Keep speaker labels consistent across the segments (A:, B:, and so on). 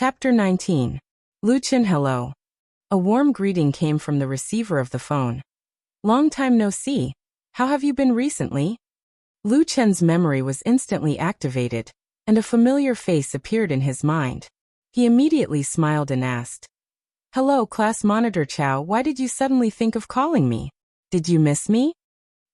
A: Chapter 19. Lu Chen. Hello. A warm greeting came from the receiver of the phone. Long time no see. How have you been recently? Lu Chen's memory was instantly activated, and a familiar face appeared in his mind. He immediately smiled and asked, "Hello, class monitor Chow, why did you suddenly think of calling me? Did you miss me?"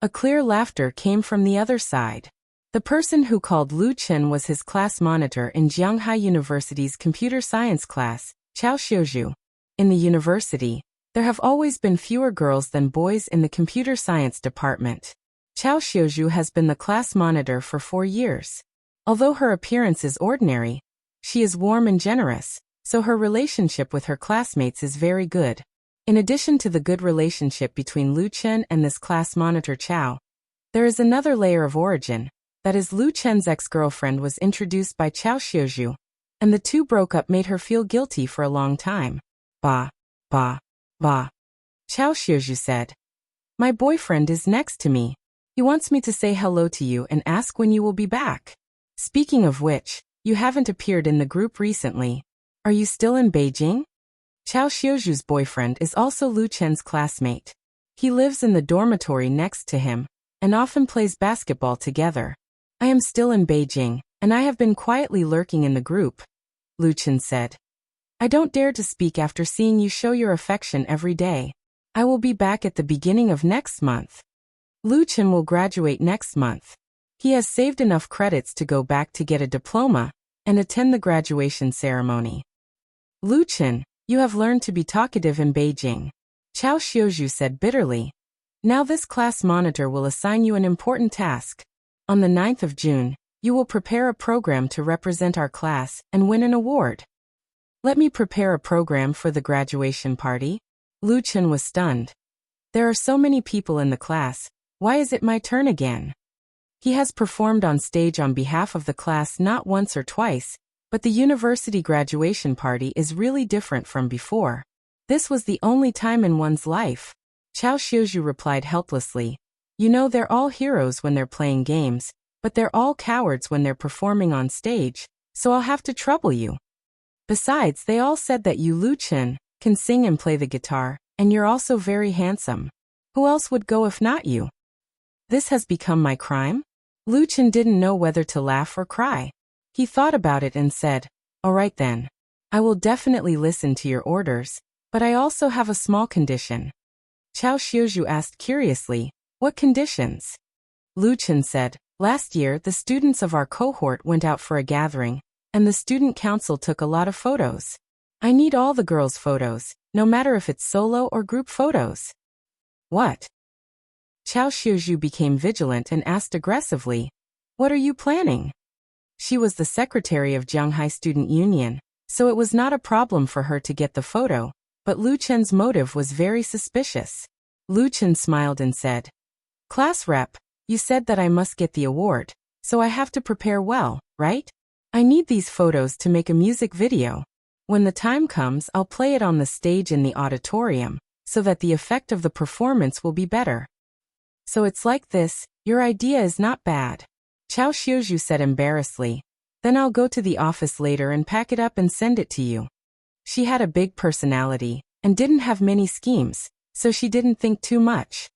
A: A clear laughter came from the other side. The person who called Lu Chen was his class monitor in Jianghai University's computer science class, Chao Xiuzhu. In the university, there have always been fewer girls than boys in the computer science department. Chao Xiuzhu has been the class monitor for 4 years. Although her appearance is ordinary, she is warm and generous, so her relationship with her classmates is very good. In addition to the good relationship between Lu Chen and this class monitor Chao, there is another layer of origin. That is, Lu Chen's ex-girlfriend was introduced by Chao Xiuzhu, and the two broke up made her feel guilty for a long time. Bah. Chao Xiuzhu said, "My boyfriend is next to me. He wants me to say hello to you and ask when you will be back. Speaking of which, you haven't appeared in the group recently. Are you still in Beijing?" Chao Xiuzhu's boyfriend is also Lu Chen's classmate. He lives in the dormitory next to him, and often plays basketball together. "I am still in Beijing, and I have been quietly lurking in the group," Lu Chen said. "I don't dare to speak after seeing you show your affection every day. I will be back at the beginning of next month." Lu Chen will graduate next month. He has saved enough credits to go back to get a diploma and attend the graduation ceremony. "Lu Chen, you have learned to be talkative in Beijing," Chao Xiuzhu said bitterly. "Now this class monitor will assign you an important task. On the 9th of June, you will prepare a program to represent our class and win an award." "Let me prepare a program for the graduation party?" Lu Chen was stunned. "There are so many people in the class, why is it my turn again?" He has performed on stage on behalf of the class not once or twice, but the university graduation party is really different from before. This was the only time in one's life. Chao Xiuzhu replied helplessly, "You know, they're all heroes when they're playing games, but they're all cowards when they're performing on stage, so I'll have to trouble you. Besides, they all said that you, Lu Chen, can sing and play the guitar, and you're also very handsome. Who else would go if not you?" This has become my crime? Lu Chen didn't know whether to laugh or cry. He thought about it and said, "All right then. I will definitely listen to your orders, but I also have a small condition." Chao Xiuzhu asked curiously, "What conditions?" Lu Chen said, "Last year the students of our cohort went out for a gathering, and the student council took a lot of photos. I need all the girls' photos, no matter if it's solo or group photos." "What?" Chao Xiuzhu became vigilant and asked aggressively, "What are you planning?" She was the secretary of Jianghai Student Union, so it was not a problem for her to get the photo, but Lu Chen's motive was very suspicious. Lu Chen smiled and said, "Class rep, you said that I must get the award, so I have to prepare well, right? I need these photos to make a music video. When the time comes, I'll play it on the stage in the auditorium, so that the effect of the performance will be better." "So it's like this, your idea is not bad," Chao Xiuzhu said embarrassedly. "Then I'll go to the office later and pack it up and send it to you." She had a big personality, and didn't have many schemes, so she didn't think too much.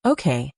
A: "Okay."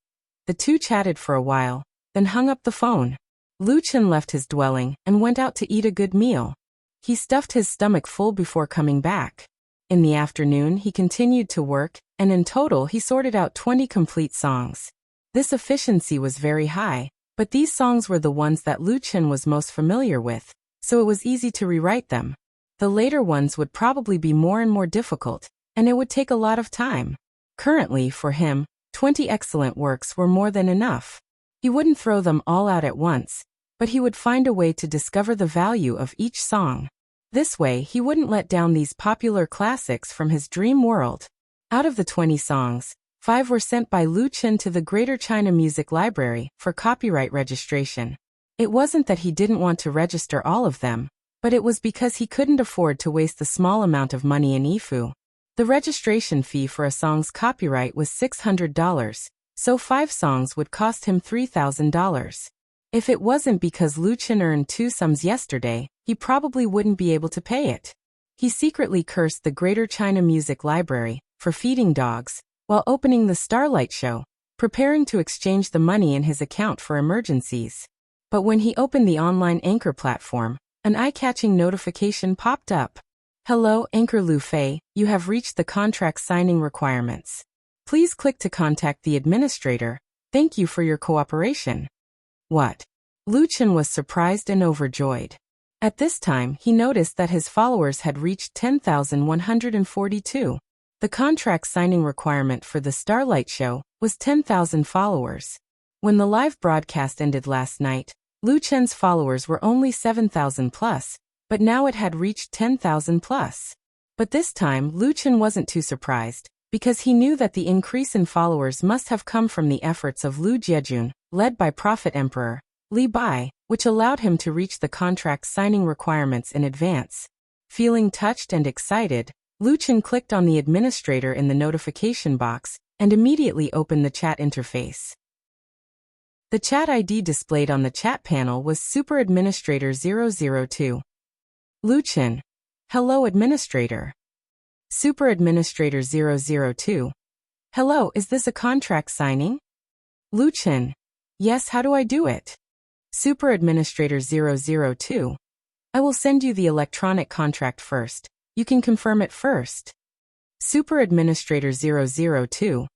A: The two chatted for a while, then hung up the phone. Lu Chen left his dwelling and went out to eat a good meal. He stuffed his stomach full before coming back. In the afternoon he continued to work, and in total he sorted out 20 complete songs. This efficiency was very high, but these songs were the ones that Lu Chen was most familiar with, so it was easy to rewrite them. The later ones would probably be more and more difficult, and it would take a lot of time. Currently, for him, 20 excellent works were more than enough. He wouldn't throw them all out at once, but he would find a way to discover the value of each song. This way, he wouldn't let down these popular classics from his dream world. Out of the 20 songs, 5 were sent by Lu Chen to the Greater China Music Library for copyright registration. It wasn't that he didn't want to register all of them, but it was because he couldn't afford to waste the small amount of money in IFU. The registration fee for a song's copyright was $600, so 5 songs would cost him $3,000. If it wasn't because Lu Chen earned 2 sums yesterday, he probably wouldn't be able to pay it. He secretly cursed the Greater China Music Library for feeding dogs while opening the Starlight Show, preparing to exchange the money in his account for emergencies. But when he opened the online Anchor platform, an eye-catching notification popped up. Hello, Anchor Lu Fei, you have reached the contract signing requirements. Please click to contact the administrator. Thank you for your cooperation. What? Lu Chen was surprised and overjoyed. At this time, he noticed that his followers had reached 10,142. The contract signing requirement for the Starlight Show was 10,000 followers. When the live broadcast ended last night, Lu Chen's followers were only 7,000 plus, but now it had reached 10,000 plus. But this time, Lu Chen wasn't too surprised, because he knew that the increase in followers must have come from the efforts of Lu Jiejun, led by Prophet Emperor Li Bai, which allowed him to reach the contract signing requirements in advance. Feeling touched and excited, Lu Chen clicked on the administrator in the notification box and immediately opened the chat interface. The chat ID displayed on the chat panel was Super Administrator 002. Lu Chen. Hello, Administrator. Super Administrator 002. Hello, is this a contract signing? Lu Chen. Yes, how do I do it? Super Administrator 002. I will send you the electronic contract first. You can confirm it first. Super Administrator 002.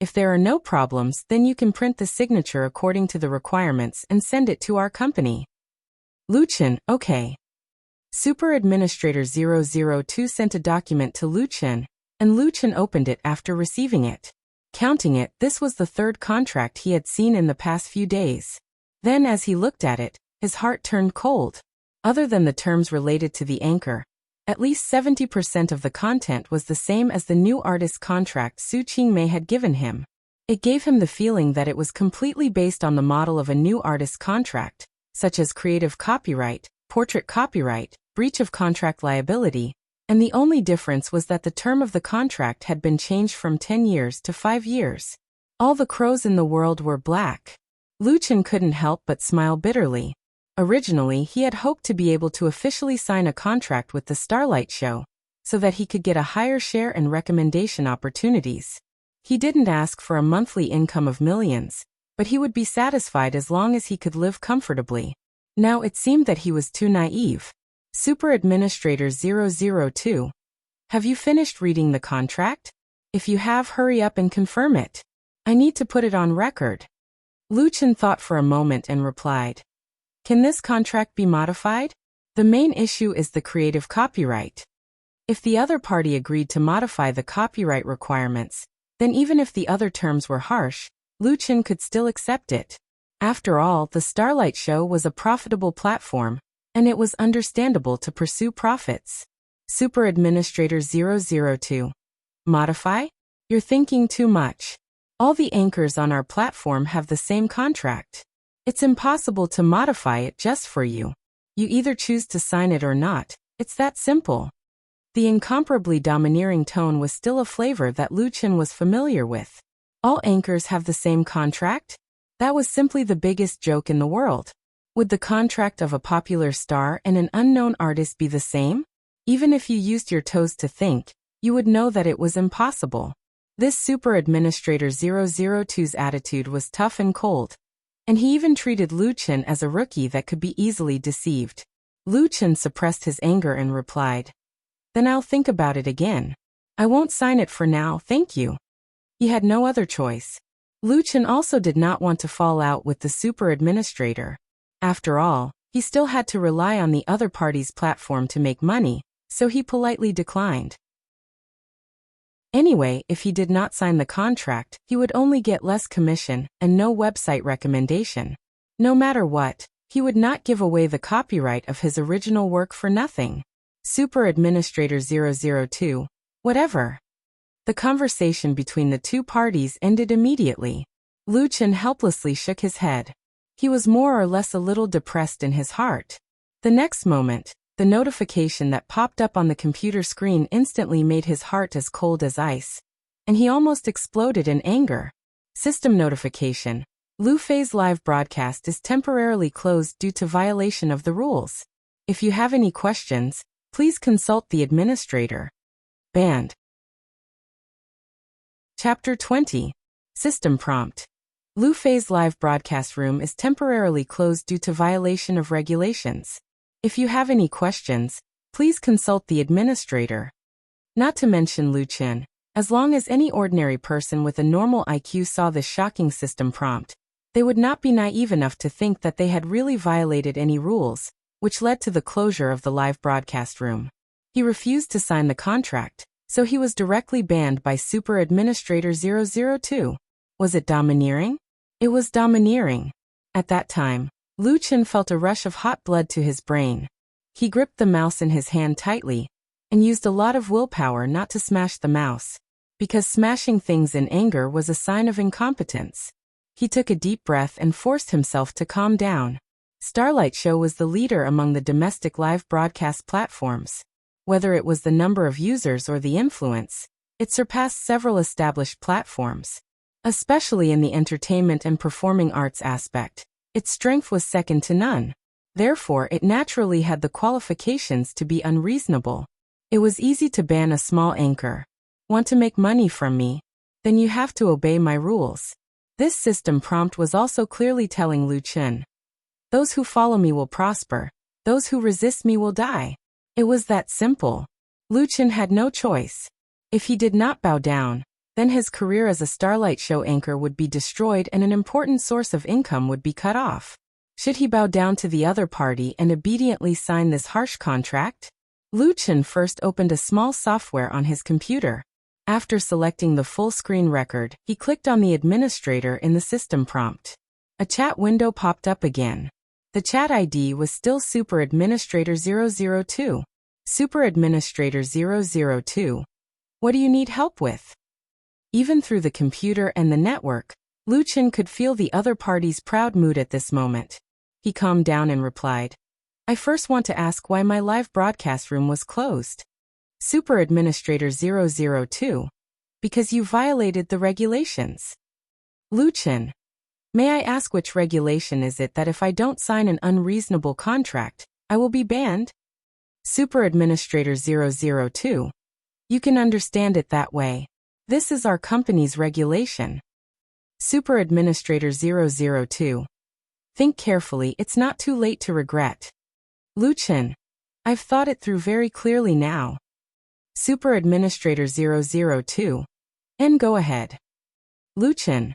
A: If there are no problems, then you can print the signature according to the requirements and send it to our company. Lu Chen, okay. Super Administrator 002 sent a document to Lu Chen, and Lu Chen opened it after receiving it. Counting it, this was the third contract he had seen in the past few days. Then as he looked at it, his heart turned cold. Other than the terms related to the anchor, at least 70% of the content was the same as the new artist contract Su Qingmei had given him. It gave him the feeling that it was completely based on the model of a new artist contract, such as creative copyright, portrait copyright, breach of contract liability, and the only difference was that the term of the contract had been changed from 10 years to 5 years. All the crows in the world were black. Lu Chen couldn't help but smile bitterly. Originally, he had hoped to be able to officially sign a contract with the Starlight Show, so that he could get a higher share and recommendation opportunities. He didn't ask for a monthly income of millions, but he would be satisfied as long as he could live comfortably. Now it seemed that he was too naive. Super Administrator 002. Have you finished reading the contract? If you have, hurry up and confirm it. I need to put it on record. Lu Chen thought for a moment and replied. Can this contract be modified? The main issue is the creative copyright. If the other party agreed to modify the copyright requirements, then even if the other terms were harsh, Lu Chen could still accept it. After all, the Starlight Show was a profitable platform, and it was understandable to pursue profits. Super Administrator 002. Modify? You're thinking too much. All the anchors on our platform have the same contract. It's impossible to modify it just for you. You either choose to sign it or not. It's that simple. The incomparably domineering tone was still a flavor that Lu Chen was familiar with. All anchors have the same contract? That was simply the biggest joke in the world. Would the contract of a popular star and an unknown artist be the same? Even if you used your toes to think, you would know that it was impossible. This Super Administrator 002's attitude was tough and cold. And he even treated Lu Chen as a rookie that could be easily deceived. Lu Chen suppressed his anger and replied. Then I'll think about it again. I won't sign it for now, thank you. He had no other choice. Lu Chen also did not want to fall out with the Super Administrator. After all, he still had to rely on the other party's platform to make money, so he politely declined. Anyway, if he did not sign the contract, he would only get less commission and no website recommendation. No matter what, he would not give away the copyright of his original work for nothing. Super Administrator 002. Whatever. The conversation between the two parties ended immediately. Lu Chen helplessly shook his head. He was more or less a little depressed in his heart. The next moment, the notification that popped up on the computer screen instantly made his heart as cold as ice, and he almost exploded in anger. System notification. Lu Fei's live broadcast is temporarily closed due to violation of the rules. If you have any questions, please consult the administrator. Banned. Chapter 20. System Prompt. Lu Fei's live broadcast room is temporarily closed due to violation of regulations. If you have any questions, please consult the administrator. Not to mention Lu Qin. As long as any ordinary person with a normal IQ saw this shocking system prompt, they would not be naive enough to think that they had really violated any rules, which led to the closure of the live broadcast room. He refused to sign the contract, so he was directly banned by Super Administrator 002. Was it domineering? It was domineering. At that time, Lu Qin felt a rush of hot blood to his brain. He gripped the mouse in his hand tightly, and used a lot of willpower not to smash the mouse, because smashing things in anger was a sign of incompetence. He took a deep breath and forced himself to calm down. Starlight Show was the leader among the domestic live broadcast platforms. Whether it was the number of users or the influence, it surpassed several established platforms. Especially in the entertainment and performing arts aspect, its strength was second to none. Therefore, it naturally had the qualifications to be unreasonable. It was easy to ban a small anchor. Want to make money from me? Then you have to obey my rules. This system prompt was also clearly telling Lu Qin. Those who follow me will prosper. Those who resist me will die. It was that simple. Lu Qin had no choice. If he did not bow down, then his career as a Starlight Show anchor would be destroyed and an important source of income would be cut off. Should he bow down to the other party and obediently sign this harsh contract? Lu Qin first opened a small software on his computer. After selecting the full screen record, he clicked on the administrator in the system prompt. A chat window popped up again. The chat ID was still Super Administrator 002. Super Administrator 002. What do you need help with? Even through the computer and the network, Lu Qin could feel the other party's proud mood at this moment. He calmed down and replied, I first want to ask why my live broadcast room was closed. Super Administrator 002. Because you violated the regulations. Lu Qin. May I ask which regulation is it that if I don't sign an unreasonable contract, I will be banned? Super Administrator 002. You can understand it that way. This is our company's regulation. Super Administrator 002. Think carefully, it's not too late to regret. Lu Qin. I've thought it through very clearly now. Super Administrator 002. And go ahead. Lu Qin.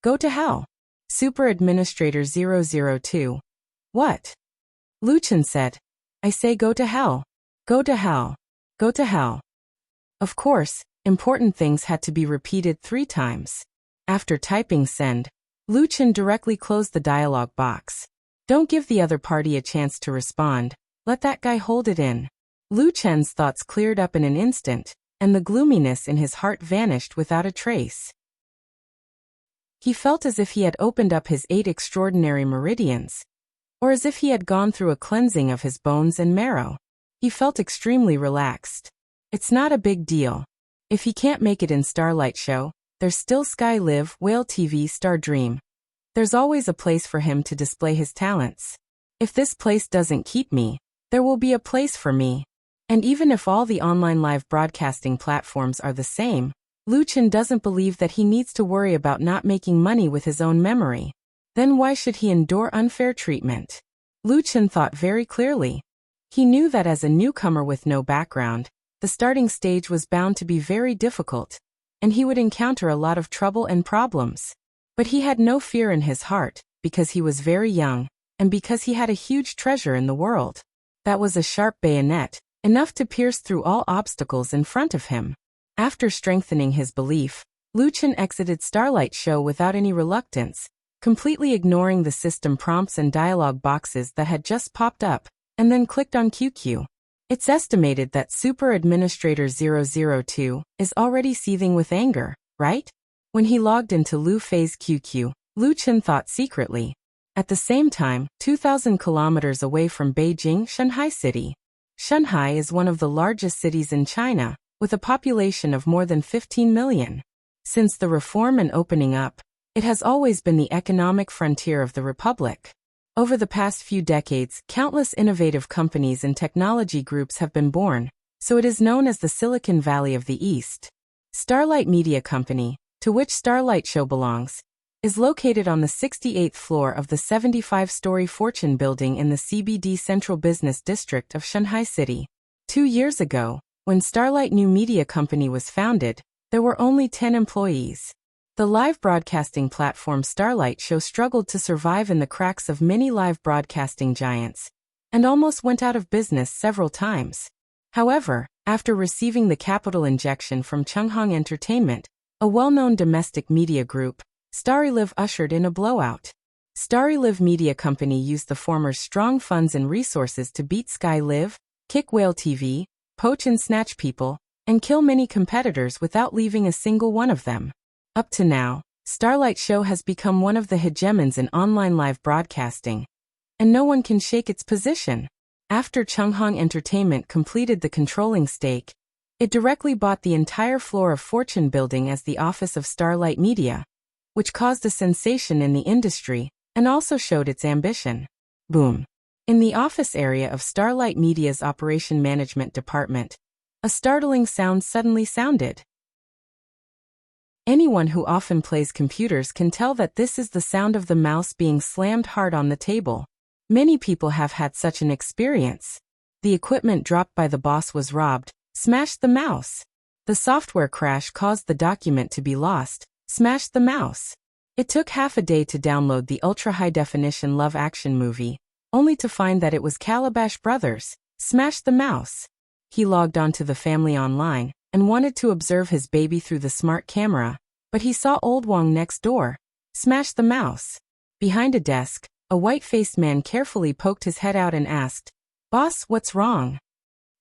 A: Go to hell. Super Administrator 002. What? Lu Qin said. I say go to hell. Go to hell. Go to hell. Of course, important things had to be repeated 3 times. After typing send, Lu Qin directly closed the dialog box. Don't give the other party a chance to respond. Let that guy hold it in. Lu Qin's thoughts cleared up in an instant, and the gloominess in his heart vanished without a trace. He felt as if he had opened up his 8 extraordinary meridians, or as if he had gone through a cleansing of his bones and marrow. He felt extremely relaxed. It's not a big deal. If he can't make it in Starlight Show, there's still Sky Live, Whale TV, Star Dream. There's always a place for him to display his talents. If this place doesn't keep me, there will be a place for me. And even if all the online live broadcasting platforms are the same, Lu Qin doesn't believe that he needs to worry about not making money with his own memory. Then why should he endure unfair treatment? Lu Qin thought very clearly. He knew that as a newcomer with no background, the starting stage was bound to be very difficult, and he would encounter a lot of trouble and problems. But he had no fear in his heart, because he was very young, and because he had a huge treasure in the world. That was a sharp bayonet, enough to pierce through all obstacles in front of him. After strengthening his belief, Lu Qin exited Starlight Show without any reluctance, completely ignoring the system prompts and dialog boxes that had just popped up, and then clicked on QQ. It's estimated that Super Administrator 002 is already seething with anger, right? When he logged into Lu Fei's QQ, Lu Qin thought secretly. At the same time, 2,000 kilometers away from Beijing, Shanghai City. Shanghai is one of the largest cities in China, with a population of more than 15 million. Since the reform and opening up, It has always been the economic frontier of the Republic. Over the past few decades, countless innovative companies and technology groups have been born, so it is known as the Silicon Valley of the East. Starlight Media Company, to which Starlight Show belongs, is located on the 68th floor of the 75-story Fortune building in the CBD Central Business District of Shanghai City. 2 years ago, when Starlight New Media Company was founded, there were only 10 employees. The live broadcasting platform Starlight Show struggled to survive in the cracks of many live broadcasting giants, and almost went out of business several times. However, after receiving the capital injection from Changhang Entertainment, a well-known domestic media group, StarLive ushered in a blowout. StarLive Media Company used the former's strong funds and resources to beat Sky Live, kick Whale TV, poach and snatch people, and kill many competitors without leaving a single one of them. Up to now, Starlight Show has become one of the hegemons in online live broadcasting, and no one can shake its position. After Changhang Entertainment completed the controlling stake, it directly bought the entire floor of Fortune building as the office of Starlight Media, which caused a sensation in the industry and also showed its ambition. Boom. In the office area of Starlight Media's Operation Management Department, a startling sound suddenly sounded. Anyone who often plays computers can tell that this is the sound of the mouse being slammed hard on the table. Many people have had such an experience. The equipment dropped by the boss was robbed, smashed the mouse. The software crash caused the document to be lost, smashed the mouse. It took half a day to download the ultra-high-definition Love Action movie, only to find that it was Calabash Brothers, smashed the mouse. He logged onto the family online and wanted to observe his baby through the smart camera, but he saw Old Wong next door, smashed the mouse. Behind a desk, a white-faced man carefully poked his head out and asked, "Boss, what's wrong?"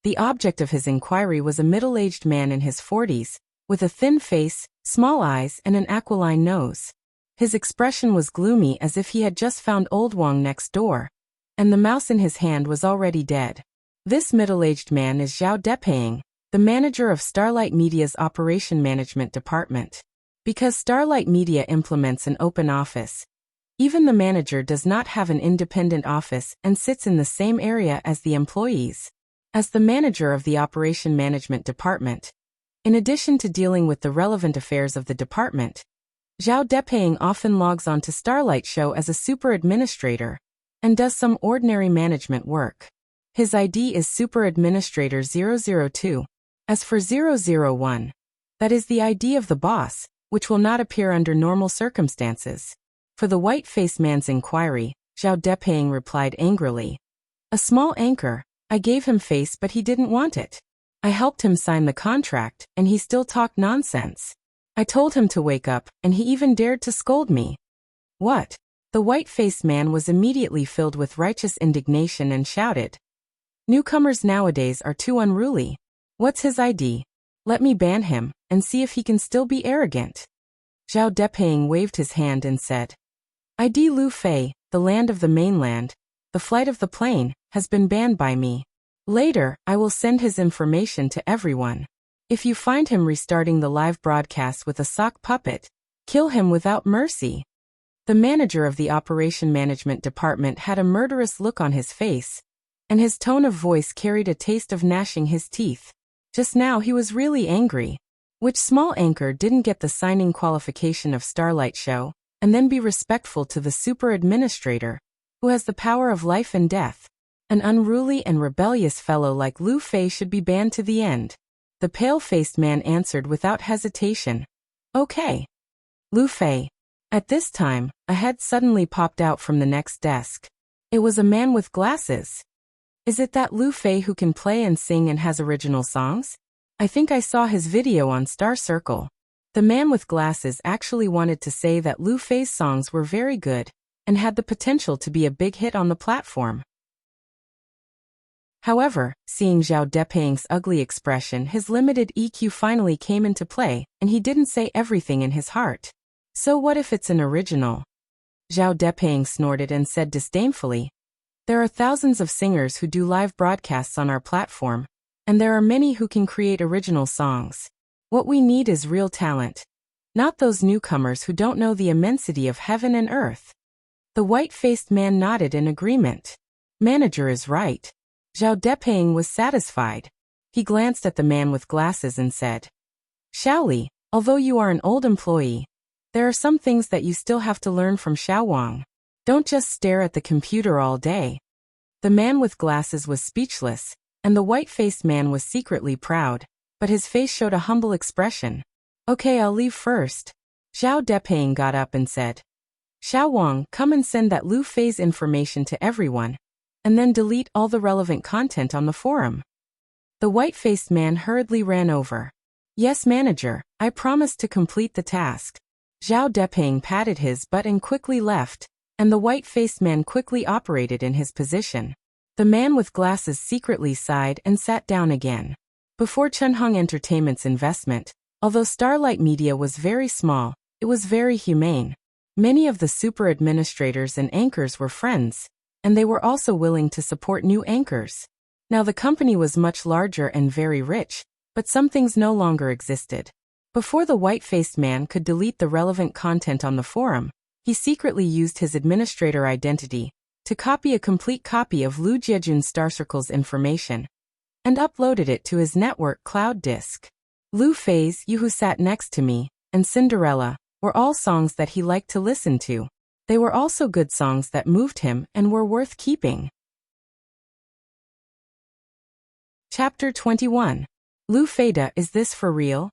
A: The object of his inquiry was a middle-aged man in his 40s, with a thin face, small eyes and an aquiline nose. His expression was gloomy as if he had just found Old Wong next door, and the mouse in his hand was already dead. This middle-aged man is Zhao Depaying, the manager of Starlight Media's Operation Management Department. Because Starlight Media implements an open office, even the manager does not have an independent office and sits in the same area as the employees. As the manager of the Operation Management Department, in addition to dealing with the relevant affairs of the department, Zhao Depaying often logs on to Starlight Show as a super administrator and does some ordinary management work. His ID is Super Administrator 002. As for 001, that is the ID of the boss, which will not appear under normal circumstances. For the white-faced man's inquiry, Zhao Depaying replied angrily, "A small anchor, I gave him face but he didn't want it. I helped him sign the contract, and he still talked nonsense. I told him to wake up, and he even dared to scold me." What? The white-faced man was immediately filled with righteous indignation and shouted, "Newcomers nowadays are too unruly. What's his ID? Let me ban him, and see if he can still be arrogant." Zhao Depaying waved his hand and said, "ID Lu Fei, the land of the mainland, the flight of the plane, has been banned by me. Later, I will send his information to everyone. If you find him restarting the live broadcast with a sock puppet, kill him without mercy." The manager of the Operation Management Department had a murderous look on his face, and his tone of voice carried a taste of gnashing his teeth. Just now he was really angry. Which small anchor didn't get the signing qualification of Starlight Show, and then be respectful to the super administrator, who has the power of life and death? An unruly and rebellious fellow like Lu Fei should be banned to the end. The pale-faced man answered without hesitation, "Okay. Lu Fei." At this time, a head suddenly popped out from the next desk. It was a man with glasses. "Is it that Lu Fei who can play and sing and has original songs? I think I saw his video on Star Circle." The man with glasses actually wanted to say that Lu Fei's songs were very good and had the potential to be a big hit on the platform. However, seeing Zhao Depaying's ugly expression, his limited EQ finally came into play, and he didn't say everything in his heart. "So what if it's an original?" Zhao Depaying snorted and said disdainfully, "There are thousands of singers who do live broadcasts on our platform, and there are many who can create original songs. What we need is real talent. Not those newcomers who don't know the immensity of heaven and earth. The white-faced man nodded in agreement. Manager is right. Zhao Depaying was satisfied. He glanced at the man with glasses and said, Xiaoli, although you are an old employee, there are some things that you still have to learn from Xiao Wang. Don't just stare at the computer all day. The man with glasses was speechless, and the white-faced man was secretly proud, but his face showed a humble expression. Okay, I'll leave first. Zhao Depaying got up and said, Xiao Wang, come and send that Lu Fei's information to everyone, and then delete all the relevant content on the forum. The white-faced man hurriedly ran over. Yes, manager, I promised to complete the task. Zhao Depaying patted his butt and quickly left, and the white-faced man quickly operated in his position. The man with glasses secretly sighed and sat down again. Before Chunhong Entertainment's investment, although Starlight Media was very small, it was very humane. Many of the super administrators and anchors were friends, and they were also willing to support new anchors. Now the company was much larger and very rich, but some things no longer existed. Before the white-faced man could delete the relevant content on the forum, he secretly used his administrator identity to copy a complete copy of Lu Jiejun's Star Circle's information and uploaded it to his network cloud disk. Lu Fei's You Who Sat Next to Me and Cinderella were all songs that he liked to listen to. They were also good songs that moved him and were worth keeping. Chapter 21. Lu Feida, is this for real?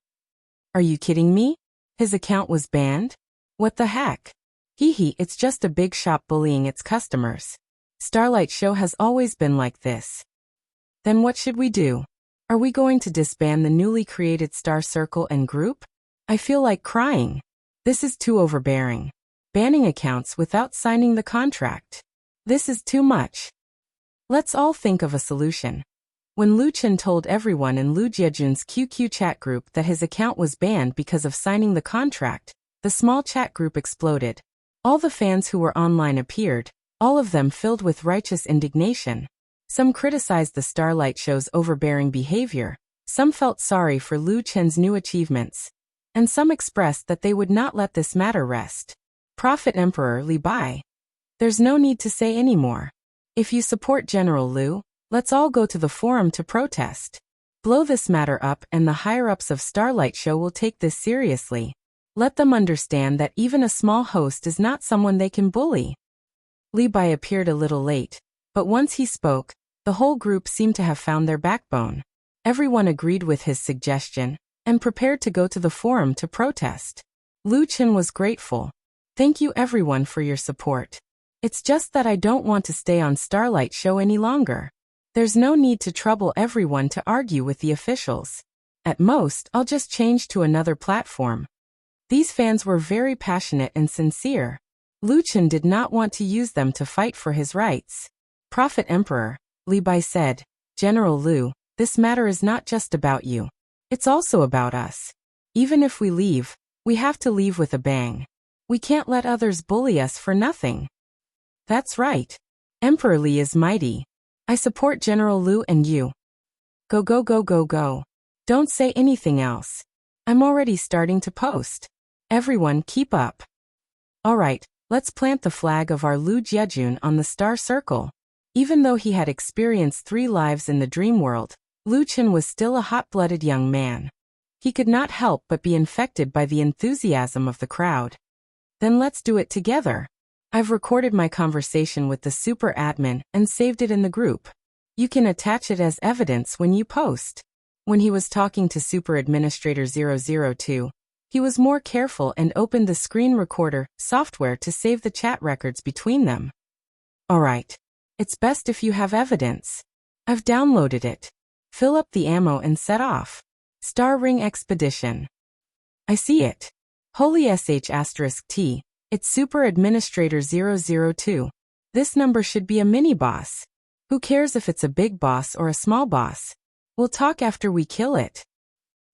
A: Are you kidding me? His account was banned? What the heck? Hee, it's just a big shop bullying its customers. Starlight Show has always been like this. Then what should we do? Are we going to disband the newly created Star Circle and group? I feel like crying. This is too overbearing. Banning accounts without signing the contract. This is too much. Let's all think of a solution. When Lu Chen told everyone in Lu Jiejun's QQ chat group that his account was banned because of signing the contract, the small chat group exploded. All the fans who were online appeared, all of them filled with righteous indignation. Some criticized the Starlight Show's overbearing behavior, some felt sorry for Lu Chen's new achievements, and some expressed that they would not let this matter rest. Prophet Emperor Li Bai. There's no need to say any more. If you support General Lu, let's all go to the forum to protest. Blow this matter up, and the higher-ups of Starlight Show will take this seriously. Let them understand that even a small host is not someone they can bully. Li Bai appeared a little late, but once he spoke, the whole group seemed to have found their backbone. Everyone agreed with his suggestion and prepared to go to the forum to protest. Lu Chen was grateful. Thank you everyone for your support. It's just that I don't want to stay on Starlight Show any longer. There's no need to trouble everyone to argue with the officials. At most, I'll just change to another platform. These fans were very passionate and sincere. Lu Chen did not want to use them to fight for his rights. Prophet Emperor, Li Bai said, General Lu, this matter is not just about you. It's also about us. Even if we leave, we have to leave with a bang. We can't let others bully us for nothing. That's right. Emperor Li is mighty. I support General Lu and you. Go, go, go, go, go. Don't say anything else. I'm already starting to post. Everyone keep up. Alright, let's plant the flag of our Lu Jiejun on the Star Circle. Even though he had experienced 3 lives in the dream world, Lu Chen was still a hot-blooded young man. He could not help but be infected by the enthusiasm of the crowd. Then let's do it together. I've recorded my conversation with the super admin and saved it in the group. You can attach it as evidence when you post. When he was talking to Super Administrator 002, he was more careful and opened the screen recorder software to save the chat records between them. Alright. It's best if you have evidence. I've downloaded it. Fill up the ammo and set off. Star Ring Expedition. I see it. Holy **T. It's Super Administrator 002. This number should be a mini-boss. Who cares if it's a big boss or a small boss? We'll talk after we kill it.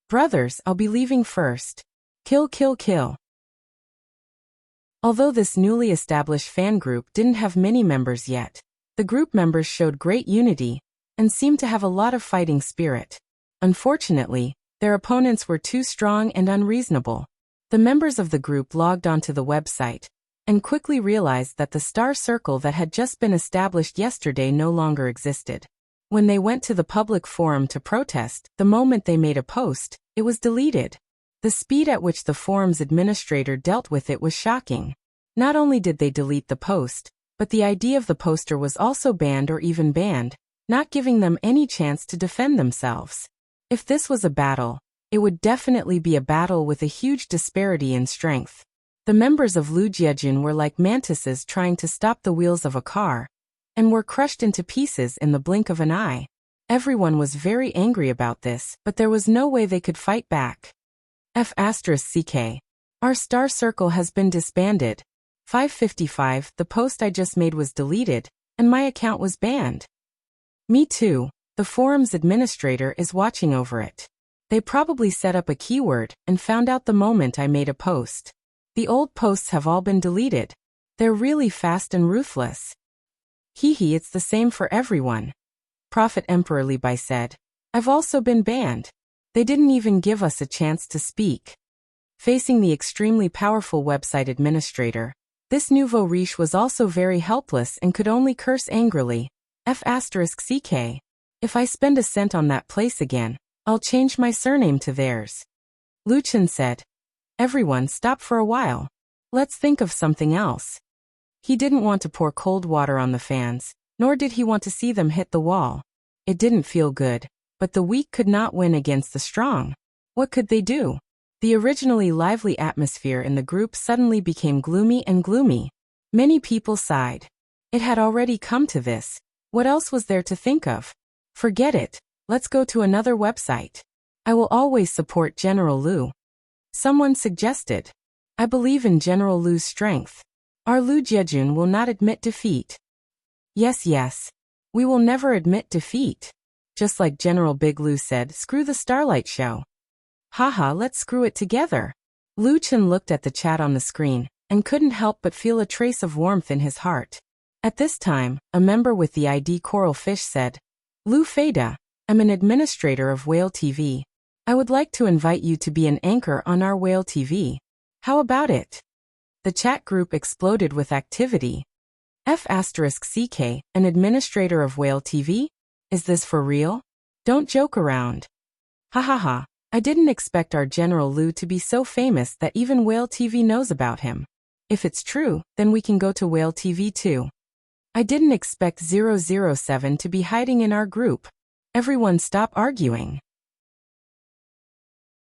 A: Brothers, I'll be leaving first. Kill, kill, kill. Although this newly established fan group didn't have many members yet, the group members showed great unity and seemed to have a lot of fighting spirit. Unfortunately, their opponents were too strong and unreasonable. The members of the group logged onto the website and quickly realized that the star circle that had just been established yesterday no longer existed. When they went to the public forum to protest, the moment they made a post, it was deleted. The speed at which the forum's administrator dealt with it was shocking. Not only did they delete the post, but the ID of the poster was also banned or even banned, not giving them any chance to defend themselves. If this was a battle, it would definitely be a battle with a huge disparity in strength. The members of Lu Jiejun were like mantises trying to stop the wheels of a car, and were crushed into pieces in the blink of an eye. Everyone was very angry about this, but there was no way they could fight back. F***ck. Our star circle has been disbanded. 555, the post I just made was deleted, and my account was banned. Me too. The forum's administrator is watching over it. They probably set up a keyword and found out the moment I made a post. The old posts have all been deleted. They're really fast and ruthless. Hehe, it's the same for everyone. Prophet Emperor Li Bai said. I've also been banned. They didn't even give us a chance to speak. Facing the extremely powerful website administrator, this nouveau riche was also very helpless and could only curse angrily. F***ck. If I spend a cent on that place again, I'll change my surname to theirs. Lu Chen said. Everyone stop for a while. Let's think of something else. He didn't want to pour cold water on the fans, nor did he want to see them hit the wall. It didn't feel good, but the weak could not win against the strong. What could they do? The originally lively atmosphere in the group suddenly became gloomy and gloomy. Many people sighed. It had already come to this. What else was there to think of? Forget it. Let's go to another website. I will always support General Lu. Someone suggested. I believe in General Lu's strength. Our Lu Jiejun will not admit defeat. Yes. We will never admit defeat. Just like General Big Lu said, screw the Starlight Show. Haha, let's screw it together. Lu Chen looked at the chat on the screen and couldn't help but feel a trace of warmth in his heart. At this time, a member with the ID Coral Fish said, Lu Feida, I'm an administrator of Whale TV. I would like to invite you to be an anchor on our Whale TV. How about it? The chat group exploded with activity. F***ck, an administrator of Whale TV? Is this for real? Don't joke around. Ha ha ha. I didn't expect our General Lu to be so famous that even Whale TV knows about him. If it's true, then we can go to Whale TV too. I didn't expect 007 to be hiding in our group. Everyone stop arguing.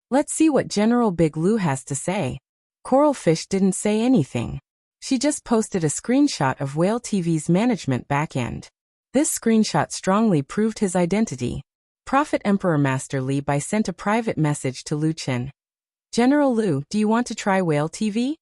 A: Let's see what General Big Lu has to say. Coral Fish didn't say anything. She just posted a screenshot of Whale TV's management backend. This screenshot strongly proved his identity. Prophet Emperor Master Li Bai sent a private message to Lu Chen. General Lu, do you want to try Whale TV?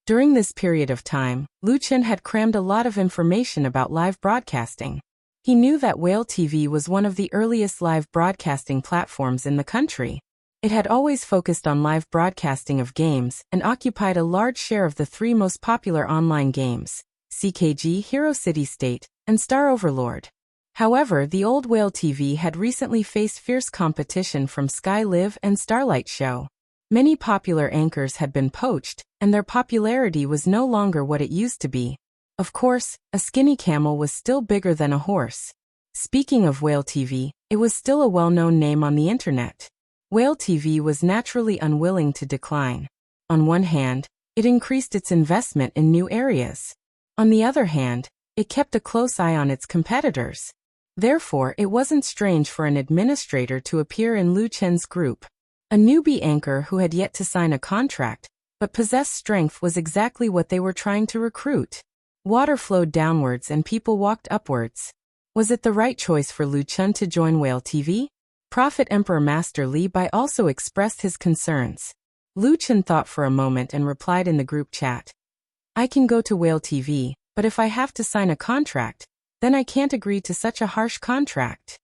A: During this period of time, Lu Chen had crammed a lot of information about live broadcasting. He knew that Whale TV was one of the earliest live broadcasting platforms in the country. It had always focused on live broadcasting of games and occupied a large share of the 3 most popular online games, CKG Hero City State, and Star Overlord. However, the old Whale TV had recently faced fierce competition from Sky Live and Starlight Show. Many popular anchors had been poached, and their popularity was no longer what it used to be. Of course, a skinny camel was still bigger than a horse. Speaking of Whale TV, it was still a well-known name on the internet. Whale TV was naturally unwilling to decline. On one hand, it increased its investment in new areas. On the other hand, it kept a close eye on its competitors. Therefore, it wasn't strange for an administrator to appear in Lu Chen's group. A newbie anchor who had yet to sign a contract, but possessed strength was exactly what they were trying to recruit. Water flowed downwards and people walked upwards. Was it the right choice for Lu Chen to join Whale TV? Prophet Emperor Master Li Bai also expressed his concerns. Lu Chen thought for a moment and replied in the group chat. I can go to Whale TV, but if I have to sign a contract, then I can't agree to such a harsh contract.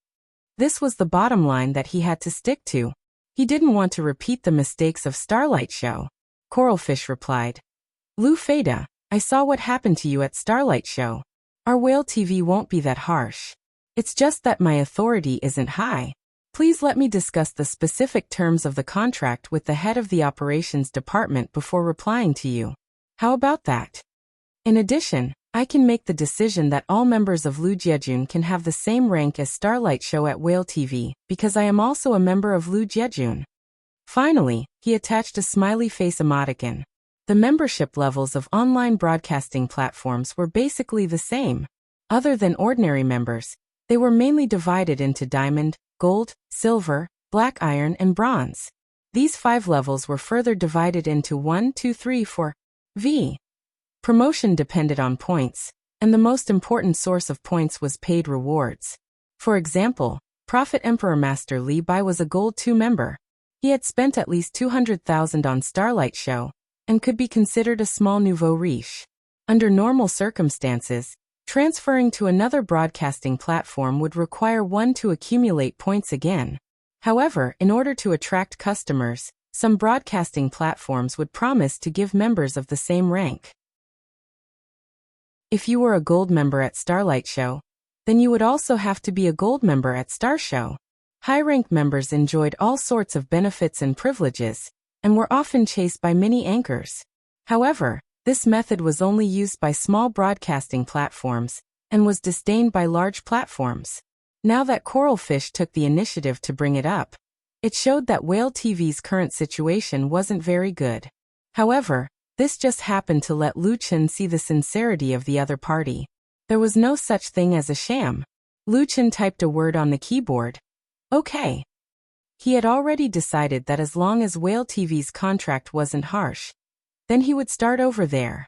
A: This was the bottom line that he had to stick to. He didn't want to repeat the mistakes of Starlight Show. Coralfish replied. Lu Feida, I saw what happened to you at Starlight Show. Our Whale TV won't be that harsh. It's just that my authority isn't high. Please let me discuss the specific terms of the contract with the head of the operations department before replying to you. How about that? In addition, I can make the decision that all members of Lu Jiejun can have the same rank as Starlight Show at Whale TV, because I am also a member of Lu Jiejun. Finally, he attached a smiley face emoticon. The membership levels of online broadcasting platforms were basically the same. Other than ordinary members, they were mainly divided into diamond, gold, silver, black iron, and bronze. These 5 levels were further divided into 1, 2, 3, 4. V. Promotion depended on points, and the most important source of points was paid rewards. For example, Prophet Emperor Master Li Bai was a Gold 2 member. He had spent at least 200,000 on Starlight Show, and could be considered a small nouveau riche. Under normal circumstances, transferring to another broadcasting platform would require one to accumulate points again. However, in order to attract customers, some broadcasting platforms would promise to give members of the same rank. If you were a gold member at Starlight Show, then you would also have to be a gold member at Star Show. High-rank members enjoyed all sorts of benefits and privileges, and were often chased by many anchors. However, this method was only used by small broadcasting platforms, and was disdained by large platforms. Now that Coralfish took the initiative to bring it up, it showed that Whale TV's current situation wasn't very good. However, this just happened to let Lu Chen see the sincerity of the other party. There was no such thing as a sham. Lu Chen typed a word on the keyboard. Okay. He had already decided that as long as Whale TV's contract wasn't harsh, then he would start over there.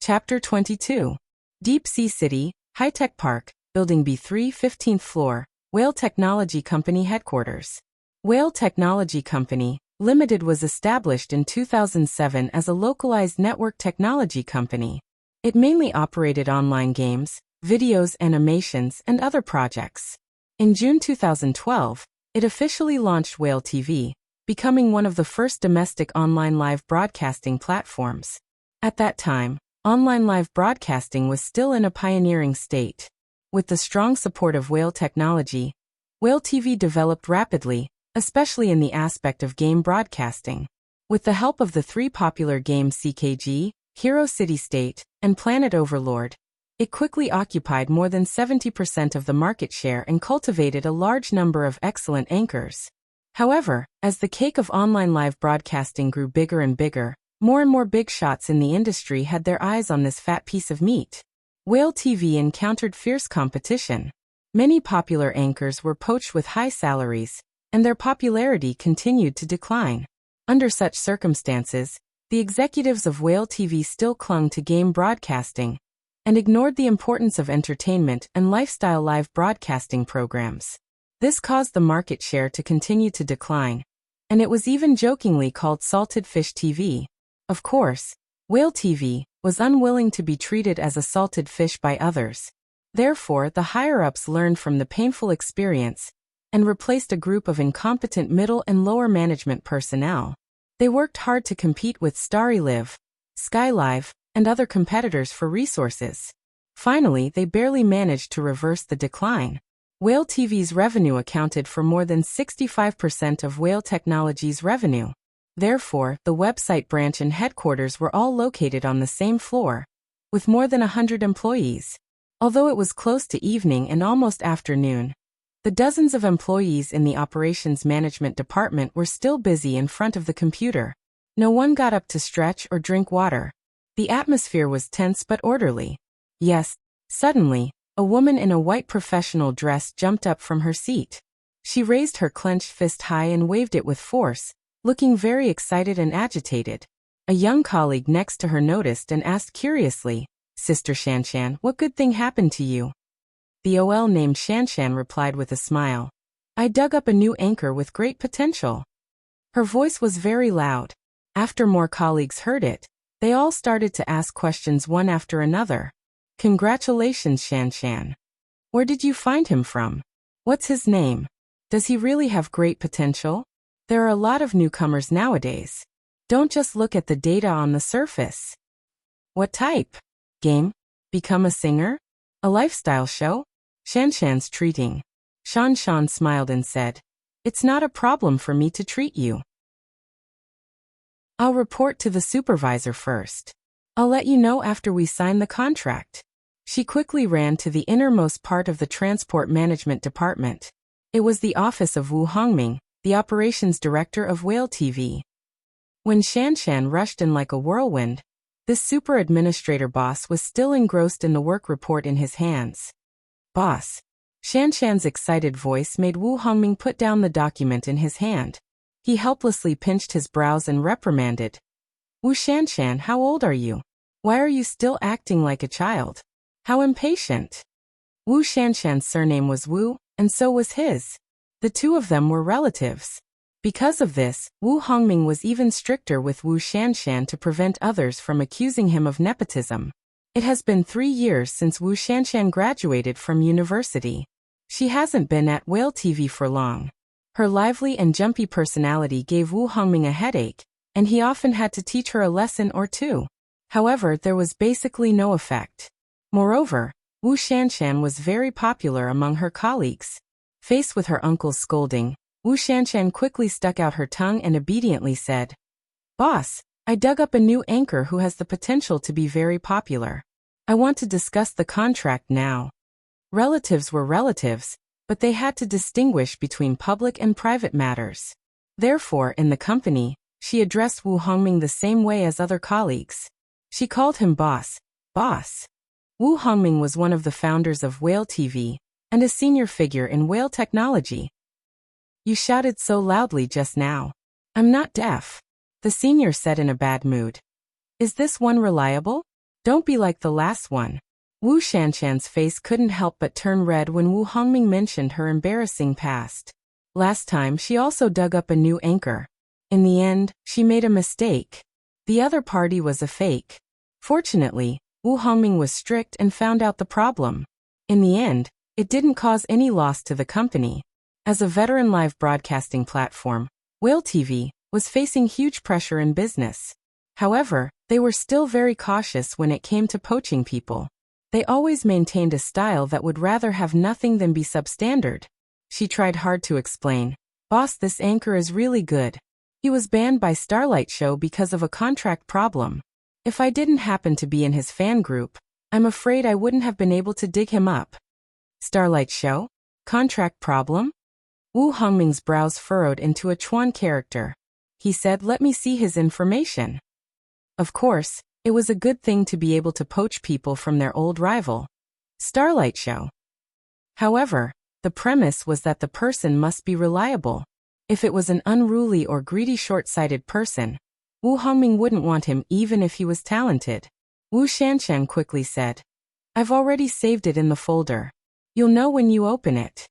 A: Chapter 22. Deep Sea City, High-Tech Park, Building B3, 15th floor, Whale Technology Company Headquarters. Whale Technology Company Limited was established in 2007 as a localized network technology company. It mainly operated online games, videos, animations, and other projects. In June 2012, it officially launched Whale TV, becoming one of the first domestic online live broadcasting platforms. At that time, online live broadcasting was still in a pioneering state. With the strong support of Whale Technology, Whale TV developed rapidly, especially in the aspect of game broadcasting. With the help of the 3 popular games CKG, Hero City State, and Planet Overlord, it quickly occupied more than 70% of the market share and cultivated a large number of excellent anchors. However, as the cake of online live broadcasting grew bigger and bigger, more and more big shots in the industry had their eyes on this fat piece of meat. Whale TV encountered fierce competition. Many popular anchors were poached with high salaries, and their popularity continued to decline. Under such circumstances, the executives of Whale TV still clung to game broadcasting, and ignored the importance of entertainment and lifestyle live broadcasting programs. This caused the market share to continue to decline, and it was even jokingly called Salted Fish TV. Of course, Whale TV was unwilling to be treated as a salted fish by others. Therefore, the higher-ups learned from the painful experience and replaced a group of incompetent middle and lower management personnel. They worked hard to compete with Starry Live, Sky Live, and other competitors for resources. Finally, they barely managed to reverse the decline. Whale TV's revenue accounted for more than 65% of Whale Technology's revenue. Therefore, the website branch and headquarters were all located on the same floor, with more than 100 employees. Although it was close to evening and almost afternoon, the dozens of employees in the operations management department were still busy in front of the computer. No one got up to stretch or drink water. The atmosphere was tense but orderly. Yes, suddenly, a woman in a white professional dress jumped up from her seat. She raised her clenched fist high and waved it with force, looking very excited and agitated. A young colleague next to her noticed and asked curiously, "Sister Shanshan, what good thing happened to you?" The OL named Shanshan replied with a smile, "I dug up a new anchor with great potential." Her voice was very loud. After more colleagues heard it, they all started to ask questions one after another. "Congratulations, Shanshan. Where did you find him from? What's his name? Does he really have great potential? There are a lot of newcomers nowadays. Don't just look at the data on the surface. What type? Game? Become a singer? A lifestyle show? Shanshan's treating. Shan smiled and said, "It's not a problem for me to treat you. I'll report to the supervisor first. I'll let you know after we sign the contract." She quickly ran to the innermost part of the transport management department. It was the office of Wu Hongming, the operations director of Whale TV. When Shanshan rushed in like a whirlwind, this super administrator boss was still engrossed in the work report in his hands. "Boss." Shanshan's excited voice made Wu Hongming put down the document in his hand. He helplessly pinched his brows and reprimanded. "Wu Shanshan, how old are you? Why are you still acting like a child? How impatient." Wu Shanshan's surname was Wu, and so was his. The two of them were relatives. Because of this, Wu Hongming was even stricter with Wu Shanshan to prevent others from accusing him of nepotism. It has been 3 years since Wu Shanshan graduated from university. She hasn't been at Whale TV for long. Her lively and jumpy personality gave Wu Hongming a headache, and he often had to teach her a lesson or two. However, there was basically no effect. Moreover, Wu Shanshan was very popular among her colleagues. Faced with her uncle's scolding, Wu Shanshan quickly stuck out her tongue and obediently said, "Boss, I dug up a new anchor who has the potential to be very popular. I want to discuss the contract now." Relatives were relatives, but they had to distinguish between public and private matters. Therefore, in the company, she addressed Wu Hongming the same way as other colleagues. She called him boss. Wu Hongming was one of the founders of Whale TV, and a senior figure in whale technology. "You shouted so loudly just now." "I'm not deaf," the senior said in a bad mood. "Is this one reliable? Don't be like the last one." Wu Shanshan's face couldn't help but turn red when Wu Hongming mentioned her embarrassing past. Last time she also dug up a new anchor. In the end, she made a mistake. The other party was a fake. Fortunately, Wu Hongming was strict and found out the problem. In the end, it didn't cause any loss to the company. As a veteran live broadcasting platform, Whale TV was facing huge pressure in business. However, they were still very cautious when it came to poaching people. They always maintained a style that would rather have nothing than be substandard. She tried hard to explain, "Boss, this anchor is really good. He was banned by Starlight Show because of a contract problem. If I didn't happen to be in his fan group, I'm afraid I wouldn't have been able to dig him up." Starlight Show? Contract problem? Wu Hongming's brows furrowed into a Chuan character. He said, "Let me see his information." Of course, it was a good thing to be able to poach people from their old rival, Starlight Show. However, the premise was that the person must be reliable. If it was an unruly or greedy short-sighted person, Wu Hongming wouldn't want him even if he was talented. Wu Shanshan quickly said, "I've already saved it in the folder. You'll know when you open it."